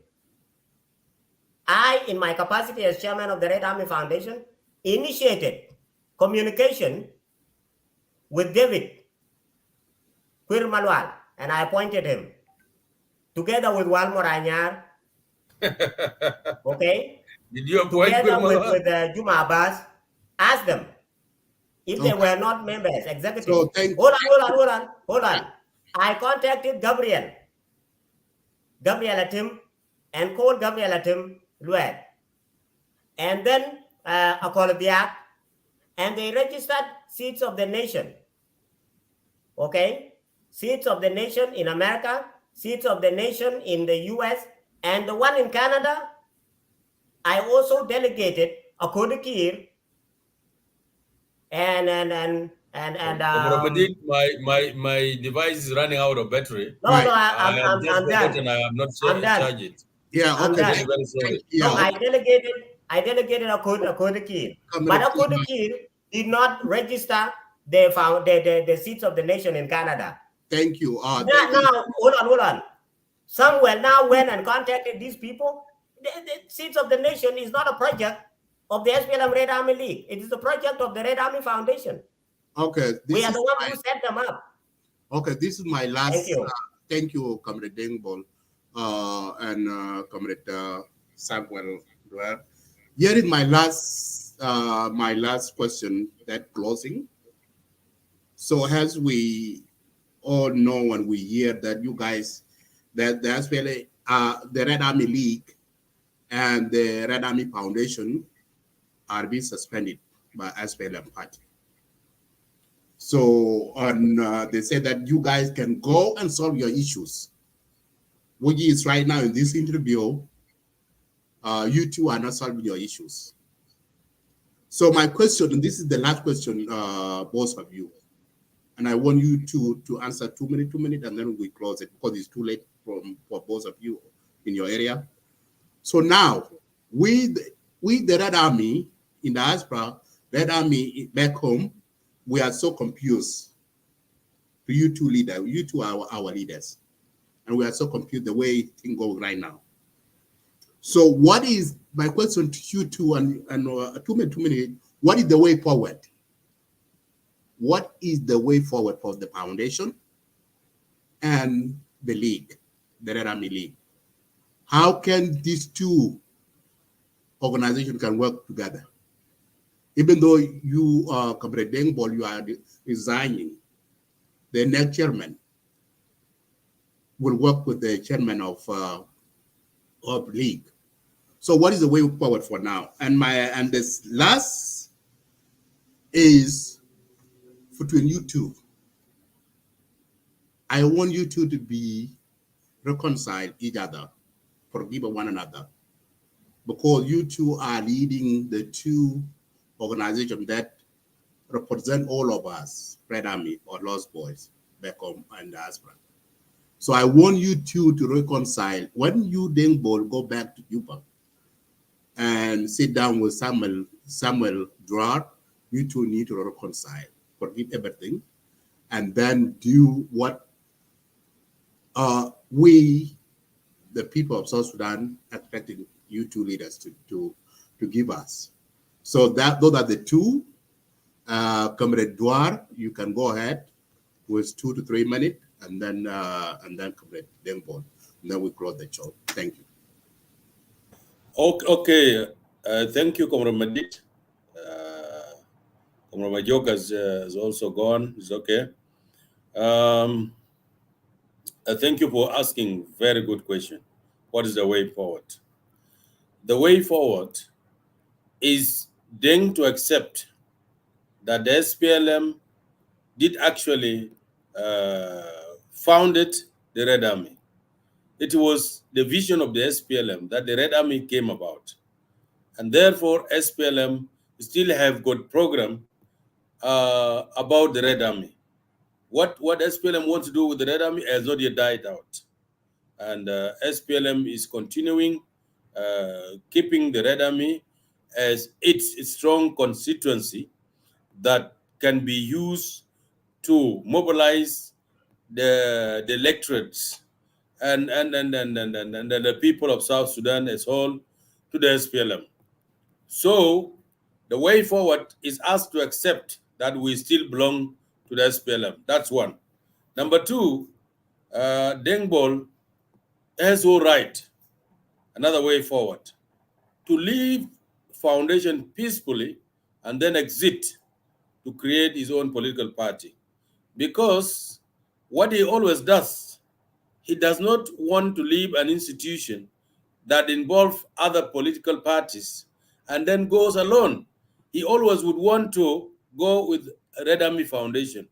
S5: I, in my capacity as chairman of the Red Army Foundation, initiated communication with David Quirmalual, and I appointed him, together with Walmor Anyar, okay?
S4: Did you appoint
S5: Together with Juma Abbas, asked them if they were not members, executives.
S2: So
S5: Hold on. I contacted Gabriel Atim, and called Gabriel Atim Luet. And then Akolabiak, and they registered seats of the nation. Okay? Seats of the nation in America, seats of the nation in the US, and the one in Canada, I also delegated Akodikir and
S4: my device is running out of battery.
S5: No,
S2: Right.
S5: I'm done.
S4: I have not
S5: I'm done.
S4: charged it.
S2: Yeah,
S5: I'm
S2: okay.
S5: done.
S4: Very sorry.
S2: Yeah,
S5: No, I delegated Akodikir. But Akodikir did not register the seats of the nation in Canada.
S2: Thank you.
S5: Now, hold on. Samuel now went and contacted these people. The seats of the nation is not a project of the SPLM Red Army League. It is a project of the Red Army Foundation.
S2: Okay.
S5: We are the ones who set them up.
S2: Okay, this is my last.
S5: Thank you.
S2: Thank you, Comrade Deng Bol, and Comrade Samuel. Here is my last question. That closing. So as we all know, when we hear that you guys, that the SPLA, the Red Army League and the Red Army Foundation are being suspended by SPLM party. So they say that you guys can go and solve your issues, which is right now in this interview, you two are not solving your issues. So my question, and this is the last question, both of you, and I want you to answer 2 minutes, and then we close it because it's too late for both of you in your area. So now, with the Red Army in diaspora, Red Army back home, we are so confused. To you two leaders, you two are our leaders, and we are so confused the way things go right now. So, what is my question to you two? And 2 minutes. What is the way forward? What is the way forward for the foundation and the league, the Red Army League? How can these two organizations can work together? Even though you, Comrade Deng Bol, you are resigning, the next chairman will work with the chairman of league. So what is the way forward for now? And this last is between you two. I want you two to be reconcile each other, forgive one another, because you two are leading the two organizations that represent all of us, Red Army or Lost Boys back home and diaspora. So I want you two to reconcile. When you, Deng Bol, go back to Juba and sit down with Samuel Duwar, you two need to reconcile, forgive everything, and then do what we, the people of South Sudan, expecting you two leaders to give us. So those are the two. Comrade Duwar, you can go ahead with 2 to 3 minutes, and then Comrade Deng Bol, and then we close the show. Thank you.
S4: Okay. Thank you, Comrade Madid. Comrade Majok is also gone. It's okay. Thank you for asking very good question. What is the way forward? The way forward is Deng to accept that the SPLM did actually founded the Red Army. It was the vision of the SPLM that the Red Army came about. And therefore, SPLM still have got program about the Red Army. What SPLM wants to do with the Red Army has not yet died out. And SPLM is continuing keeping the Red Army as its strong constituency that can be used to mobilize the electorates and the people of South Sudan as whole to the SPLM. So the way forward is us to accept that we still belong to the SPLM. That's one. Number two, Deng Bol has no right, another way forward, to leave foundation peacefully and then exit to create his own political party. Because what he always does, he does not want to leave an institution that involves other political parties and then goes alone. He always would want to go with Red Army Foundation,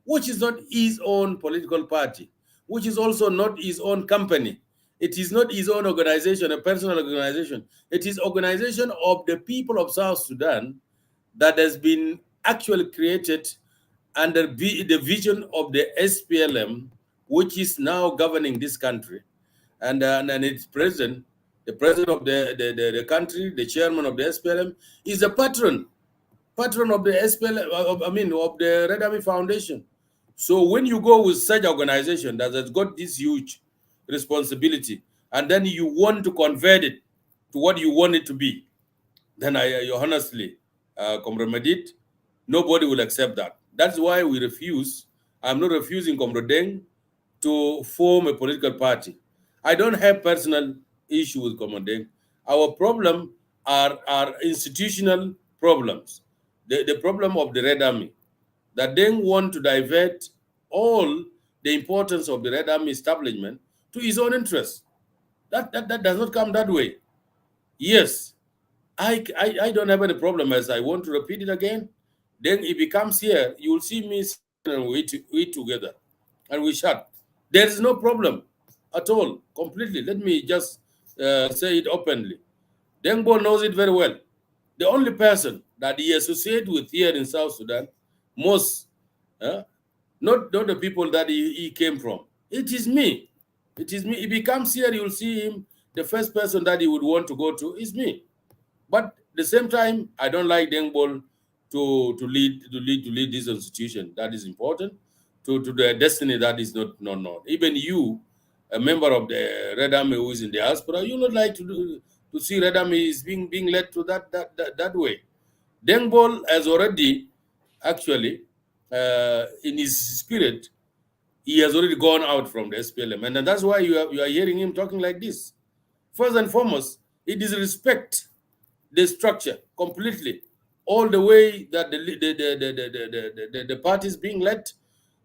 S4: which is not his own political party, which is also not his own company. It is not his own organization, a personal organization. It is organization of the people of South Sudan that has been actually created under the vision of the SPLM, which is now governing this country. And its president, the president of the country, the chairman of the SPLM, is a patron of the SPLM, of the Red Army Foundation. So when you go with such organization that has got this huge responsibility, and then you want to convert it to what you want it to be, then I honestly, Comrade, nobody will accept that. That's why we refuse. I'm not refusing Comrade Deng to form a political party. I don't have personal issue with Comrade Deng. Our problem are institutional problems. The problem of the Red Army, that Deng want to divert all the importance of the Red Army establishment to his own interests. That does not come that way. Yes, I don't have any problem, as I want to repeat it again. Then if he comes here, you will see me and we eat together and we chat. There is no problem at all, completely. Let me just say it openly. Deng Bol knows it very well. The only person that he associates with here in South Sudan, most, not the people that he came from. It is me. It is me. If he comes here, you will see him. The first person that he would want to go to is me. But at the same time, I don't like Deng Bol to lead this institution. That is important to the destiny that is not known. Even you, a member of the Red Army who is in the diaspora, you would like to see Red Army is being led to that way. Deng Bol has already actually in his spirit, he has already gone out from the SPLM, and that's why you are hearing him talking like this. First and foremost, he disrespects the structure completely, all the way that the party is being led.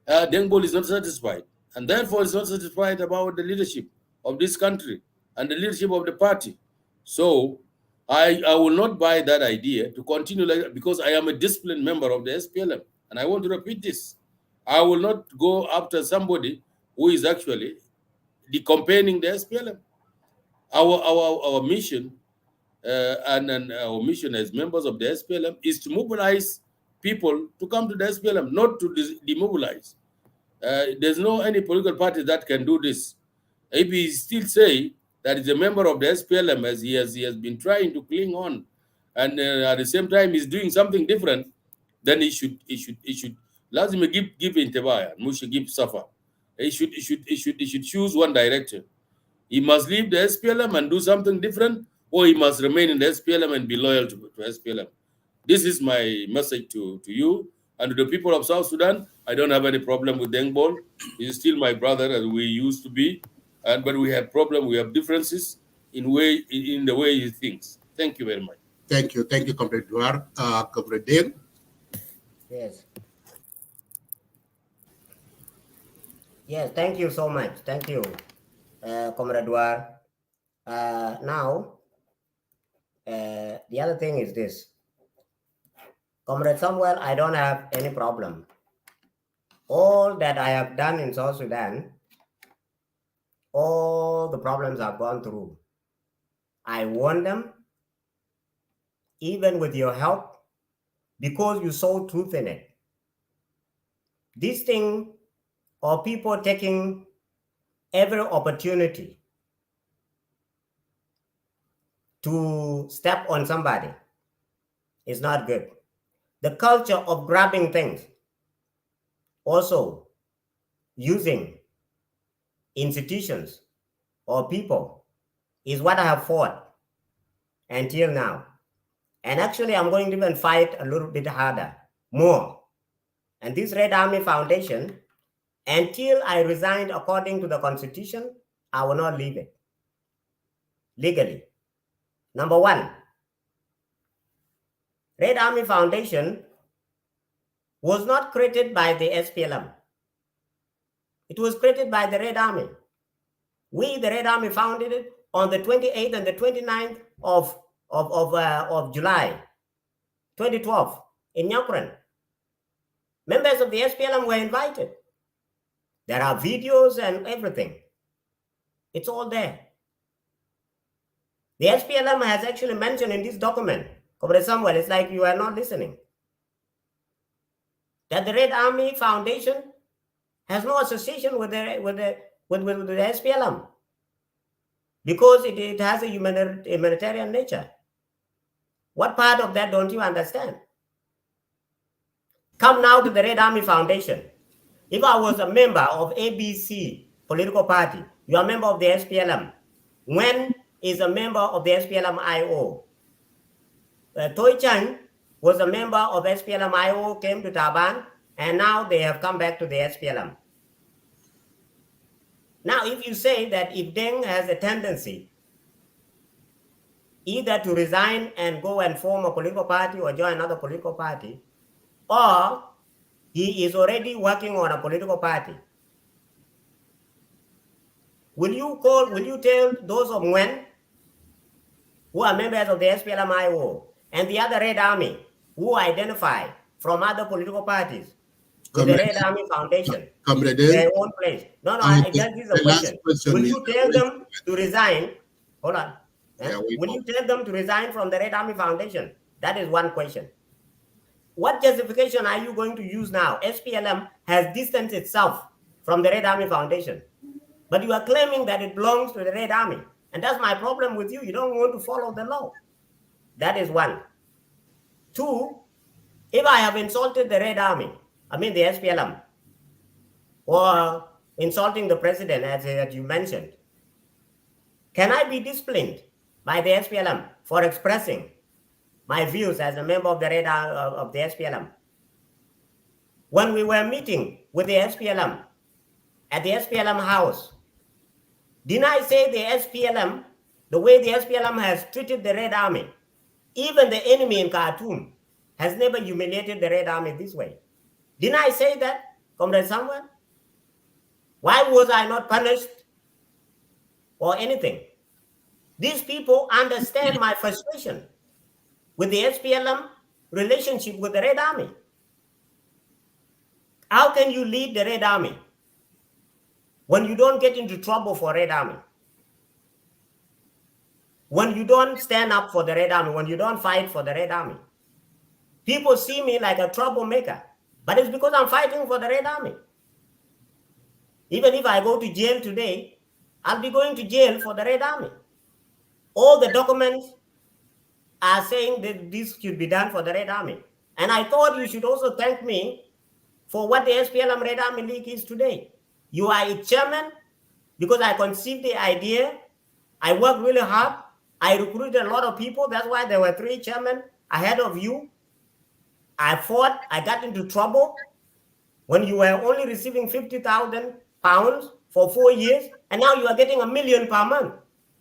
S4: Deng Bol is not satisfied, and therefore is not satisfied about the leadership of this country and the leadership of the party. So I will not buy that idea to continue like that, because I am a disciplined member of the SPLM, and I want to repeat this. I will not go after somebody who is actually decampaigning the SPLM. Our mission and our mission as members of the SPLM is to mobilize people to come to the SPLM, not to demobilize. There's no any political party that can do this. If he still say that he's a member of the SPLM, as he has been trying to cling on, and at the same time he's doing something different, then he should lazima give intibaya, mushi give suffer. He should choose one direction. He must leave the SPLM and do something different, or he must remain in the SPLM and be loyal to SPLM. This is my message to you and to the people of South Sudan. I don't have any problem with Deng Bol. He's still my brother, as we used to be, but we have problems, we have differences in the way he thinks. Thank you very much.
S2: Thank you, Comrade Duwar. Comrade Deng.
S5: Yes. Yes, thank you so much. Thank you, Comrade Duwar. Now, the other thing is this. Comrade Samuel, I don't have any problem. All that I have done in South Sudan, all the problems I've gone through, I won them, even with your help, because you saw truth in it. This thing of people taking every opportunity to step on somebody is not good. The culture of grabbing things, also using institutions or people, is what I have fought until now. And actually, I'm going to even fight a little bit harder, more. And this Red Army Foundation, until I resigned according to the Constitution, I will not leave it legally. Number one, Red Army Foundation was not created by the SPLM. It was created by the Red Army. We, the Red Army, founded it on the 28th and the 29th of July 2012 in Nyakran. Members of the SPLM were invited. There are videos and everything. It's all there. The SPLM has actually mentioned in this document, Comrade Samuel, it's like you are not listening, that the Red Army Foundation has no association with the SPLM because it has a humanitarian nature. What part of that don't you understand? Come now to the Red Army Foundation. If I was a member of ABC political party, you are a member of the SPLM. When is a member of the SPLM IO? Toi Chang was a member of SPLM IO, came to Taban, and now they have come back to the SPLM. Now, if you say that if Deng has a tendency either to resign and go and form a political party or join another political party, or he is already working on a political party, will you tell those of Nguyen who are members of the SPLM-IO and the other Red Army who identify from other political parties with the Red Army Foundation, their own place? No, that is a question. Will you tell them to resign? Hold on. Will you tell them to resign from the Red Army Foundation? That is one question. What justification are you going to use now? SPLM has distanced itself from the Red Army Foundation, but you are claiming that it belongs to the Red Army. And that's my problem with you. You don't want to follow the law. That is one. Two, if I have insulted the Red Army, I mean the SPLM, or insulting the president, as you mentioned, can I be disciplined by the SPLM for expressing my views as a member of the Red Army of the SPLM? When we were meeting with the SPLM at the SPLM house, didn't I say the SPLM, the way the SPLM has treated the Red Army, even the enemy in Khartoum has never humiliated the Red Army this way? Didn't I say that, Comrade Samuel? Why was I not punished or anything? These people understand my frustration with the SPLM relationship with the Red Army. How can you lead the Red Army when you don't get into trouble for Red Army? When you don't stand up for the Red Army, when you don't fight for the Red Army? People see me like a troublemaker, but it's because I'm fighting for the Red Army. Even if I go to jail today, I'll be going to jail for the Red Army. All the documents are saying that this should be done for the Red Army. And I thought you should also thank me for what the SPLM Red Army League is today. You are its chairman because I conceived the idea. I worked really hard. I recruited a lot of people. That's why there were 3 chairmen ahead of you. I fought. I got into trouble when you were only receiving 50,000 pounds for 4 years, and now you are getting $1 million per month.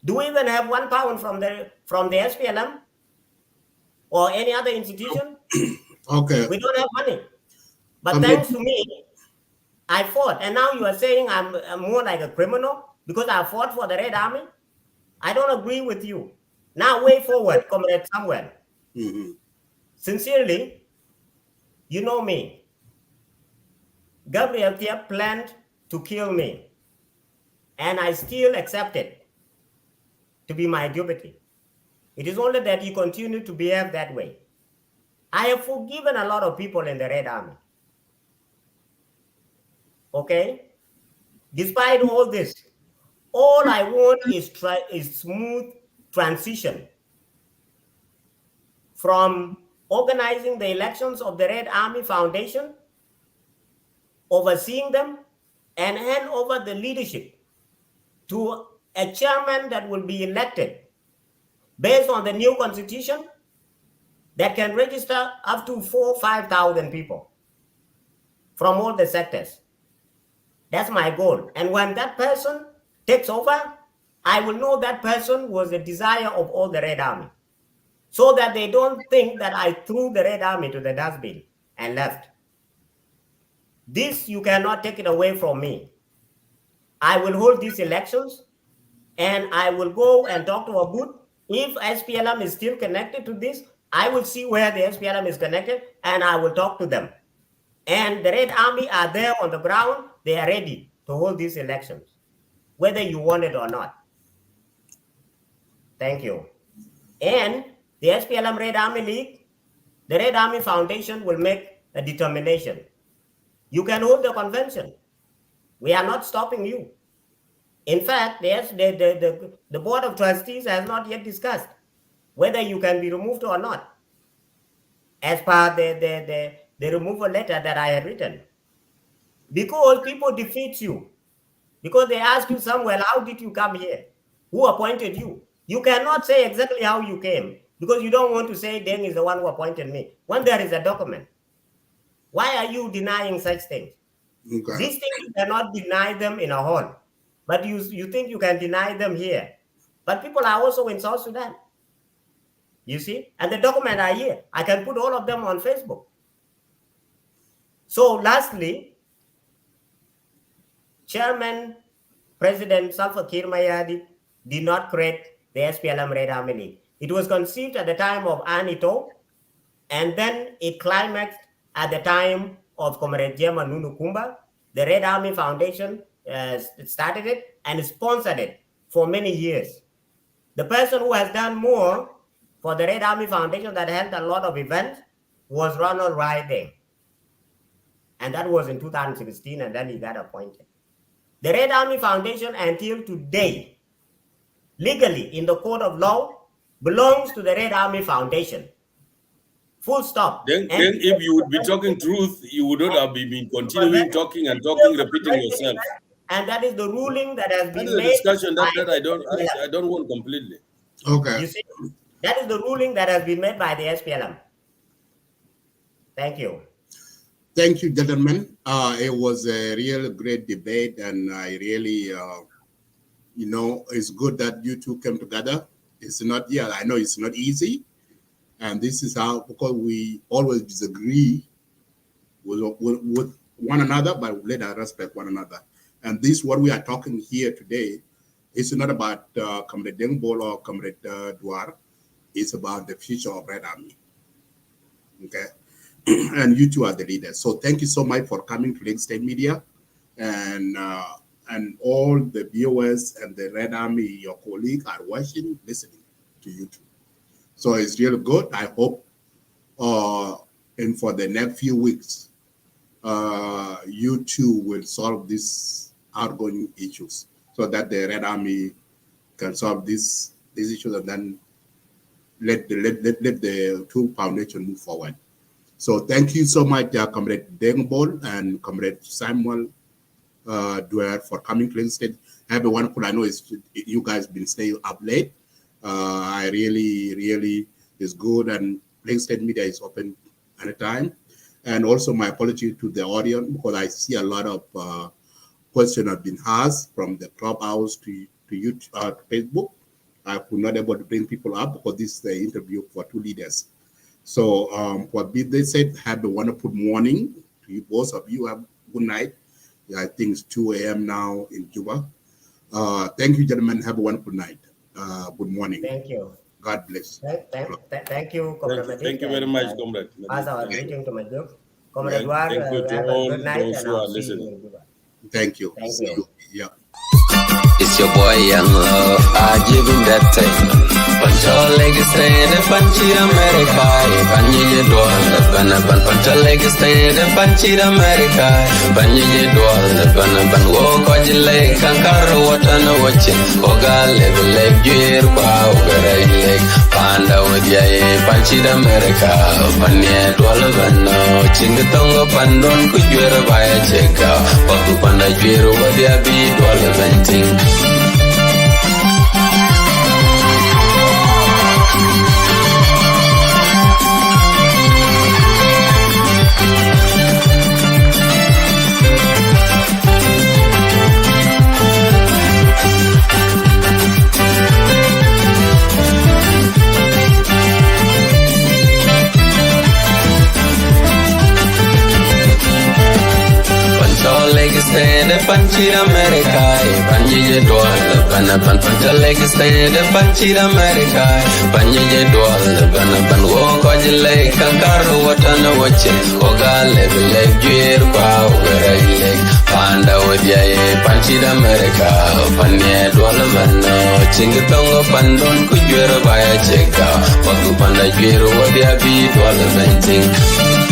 S5: Do we even have £1 from the SPLM or any other institution?
S2: Okay.
S5: We don't have money. But thanks to me, I fought. And now you are saying I'm more like a criminal because I fought for the Red Army? I don't agree with you. Now, way forward, Comrade Samuel. Sincerely, You know me. Gabriel Thiep planned to kill me, and I still accepted to be my deputy. It is only that he continued to behave that way. I have forgiven a lot of people in the Red Army. Okay? Despite all this, all I want is smooth transition from organizing the elections of the Red Army Foundation, overseeing them, and hand over the leadership to a chairman that will be elected based on the new constitution that can register up to 4,000 or 5,000 people from all the sectors. That's my goal. And when that person takes over, I will know that person was the desire of all the Red Army, so that they don't think that I threw the Red Army to the dustbin and left. This you cannot take it away from me. I will hold these elections, and I will go and talk to a booth. If SPLM is still connected to this, I will see where the SPLM is connected, and I will talk to them. And the Red Army are there on the ground. They are ready to hold these elections, whether you want it or not. Thank you. And the SPLM Red Army League, the Red Army Foundation will make a determination. You can hold the convention. We are not stopping you. In fact, the Board of Trustees has not yet discussed whether you can be removed or not, as per the removal letter that I had written. Because people defeat you. Because they ask you somewhere, how did you come here? Who appointed you? You cannot say exactly how you came, because you don't want to say Deng is the one who appointed me, when there is a document. Why are you denying such things? Okay. These things, you cannot deny them in a hall, but you think you can deny them here. But people are also in South Sudan. You see? And the documents are here. I can put all of them on Facebook. So lastly, Chairman President Salva Kiir Mayardit did not create the SPLM Red Army League. It was conceived at the time of Anito, and then it climaxed at the time of Comrade Jema Nunukumba. The Red Army Foundation started it and sponsored it for many years. The person who has done more for the Red Army Foundation, that held a lot of events, was Aruai Deng. And that was in 2016, and then he got appointed. The Red Army Foundation, until today, legally in the court of law, belongs to the Red Army Foundation. Full stop.
S4: Then if you would be talking truth, you would not have been continuing talking, repeating yourself.
S5: And that is the ruling that has been made.
S4: That is a discussion that I don't want completely.
S2: Okay.
S5: You see, that is the ruling that has been made by the SPLM. Thank you.
S2: Thank you, gentlemen. It was a real great debate, and I really, it's good that you two came together. It's not, I know it's not easy, and this is how, because we always disagree with one another, but let us respect one another. And this, what we are talking here today, it's not about Comrade Deng Bol or Comrade Duwar. It's about the future of Red Army. Okay. And you two are the leaders. So thank you so much for coming to Lake State Media, and all the viewers and the Red Army, your colleagues are watching, listening to you two. So it's really good. I hope, and for the next few weeks, you two will solve these outgoing issues, so that the Red Army can solve these issues, and then let the two foundations move forward. So thank you so much, Comrade Deng Bol and Comrade Samuel Duwar, for coming to Lake State. Have a wonderful. I know you guys been staying up late. I really is good, and Lake State Media is open anytime. And also my apology to the audience, because I see a lot of questions have been asked from the clubhouse to YouTube, to Facebook. I could not able to bring people up because this is the interview for two leaders. So what they said, have a wonderful morning to you, both of you. Have good night. I think it's 2 a.m. now in Juba. Thank you, gentlemen. Have a wonderful night. Good morning.
S5: Thank you.
S2: God bless.
S5: Thank you, Comrade.
S4: Thank you very much, Comrade.
S5: Pass our greeting to Majuk. Comrade
S2: Well,
S5: Duwar,
S4: Thank you to
S5: have a
S4: all
S5: good night,
S4: those
S5: and
S4: who
S5: I'll
S4: are
S5: see you
S4: listening.
S5: in Dubai.
S2: thank you.
S5: Thank
S2: See
S5: you.
S2: you. Yeah.
S1: It's your boy Young Love, I give him that time. Pancho leg stay the Panchi America, Panji Dual, Pancho leg stay the Panchi America, Panji Dual, Banaban, walk on the lake, Kankara, what on the watching, Oga, level leg, gear, power, leg, Panda with Yay, Panchi America, Panya Dualabano, Chingatongo Pandon, could you ever buy a check out, Papu Panda Jiro, what they be Dualaventing. Stay the Panchi America, Panji Dual, Banaban, Pancha leg stay the Panchi America, Panji Dual, Banaban, walk on the lake, Kankara, what on the watching, Oga, level leg, gear, power, leg, Panda with Yay, Panchi America, Panya Dualavano, Chingatongo Pandon, could you ever buy a check out, Paku Panda Jiro, what they be Dualaventing.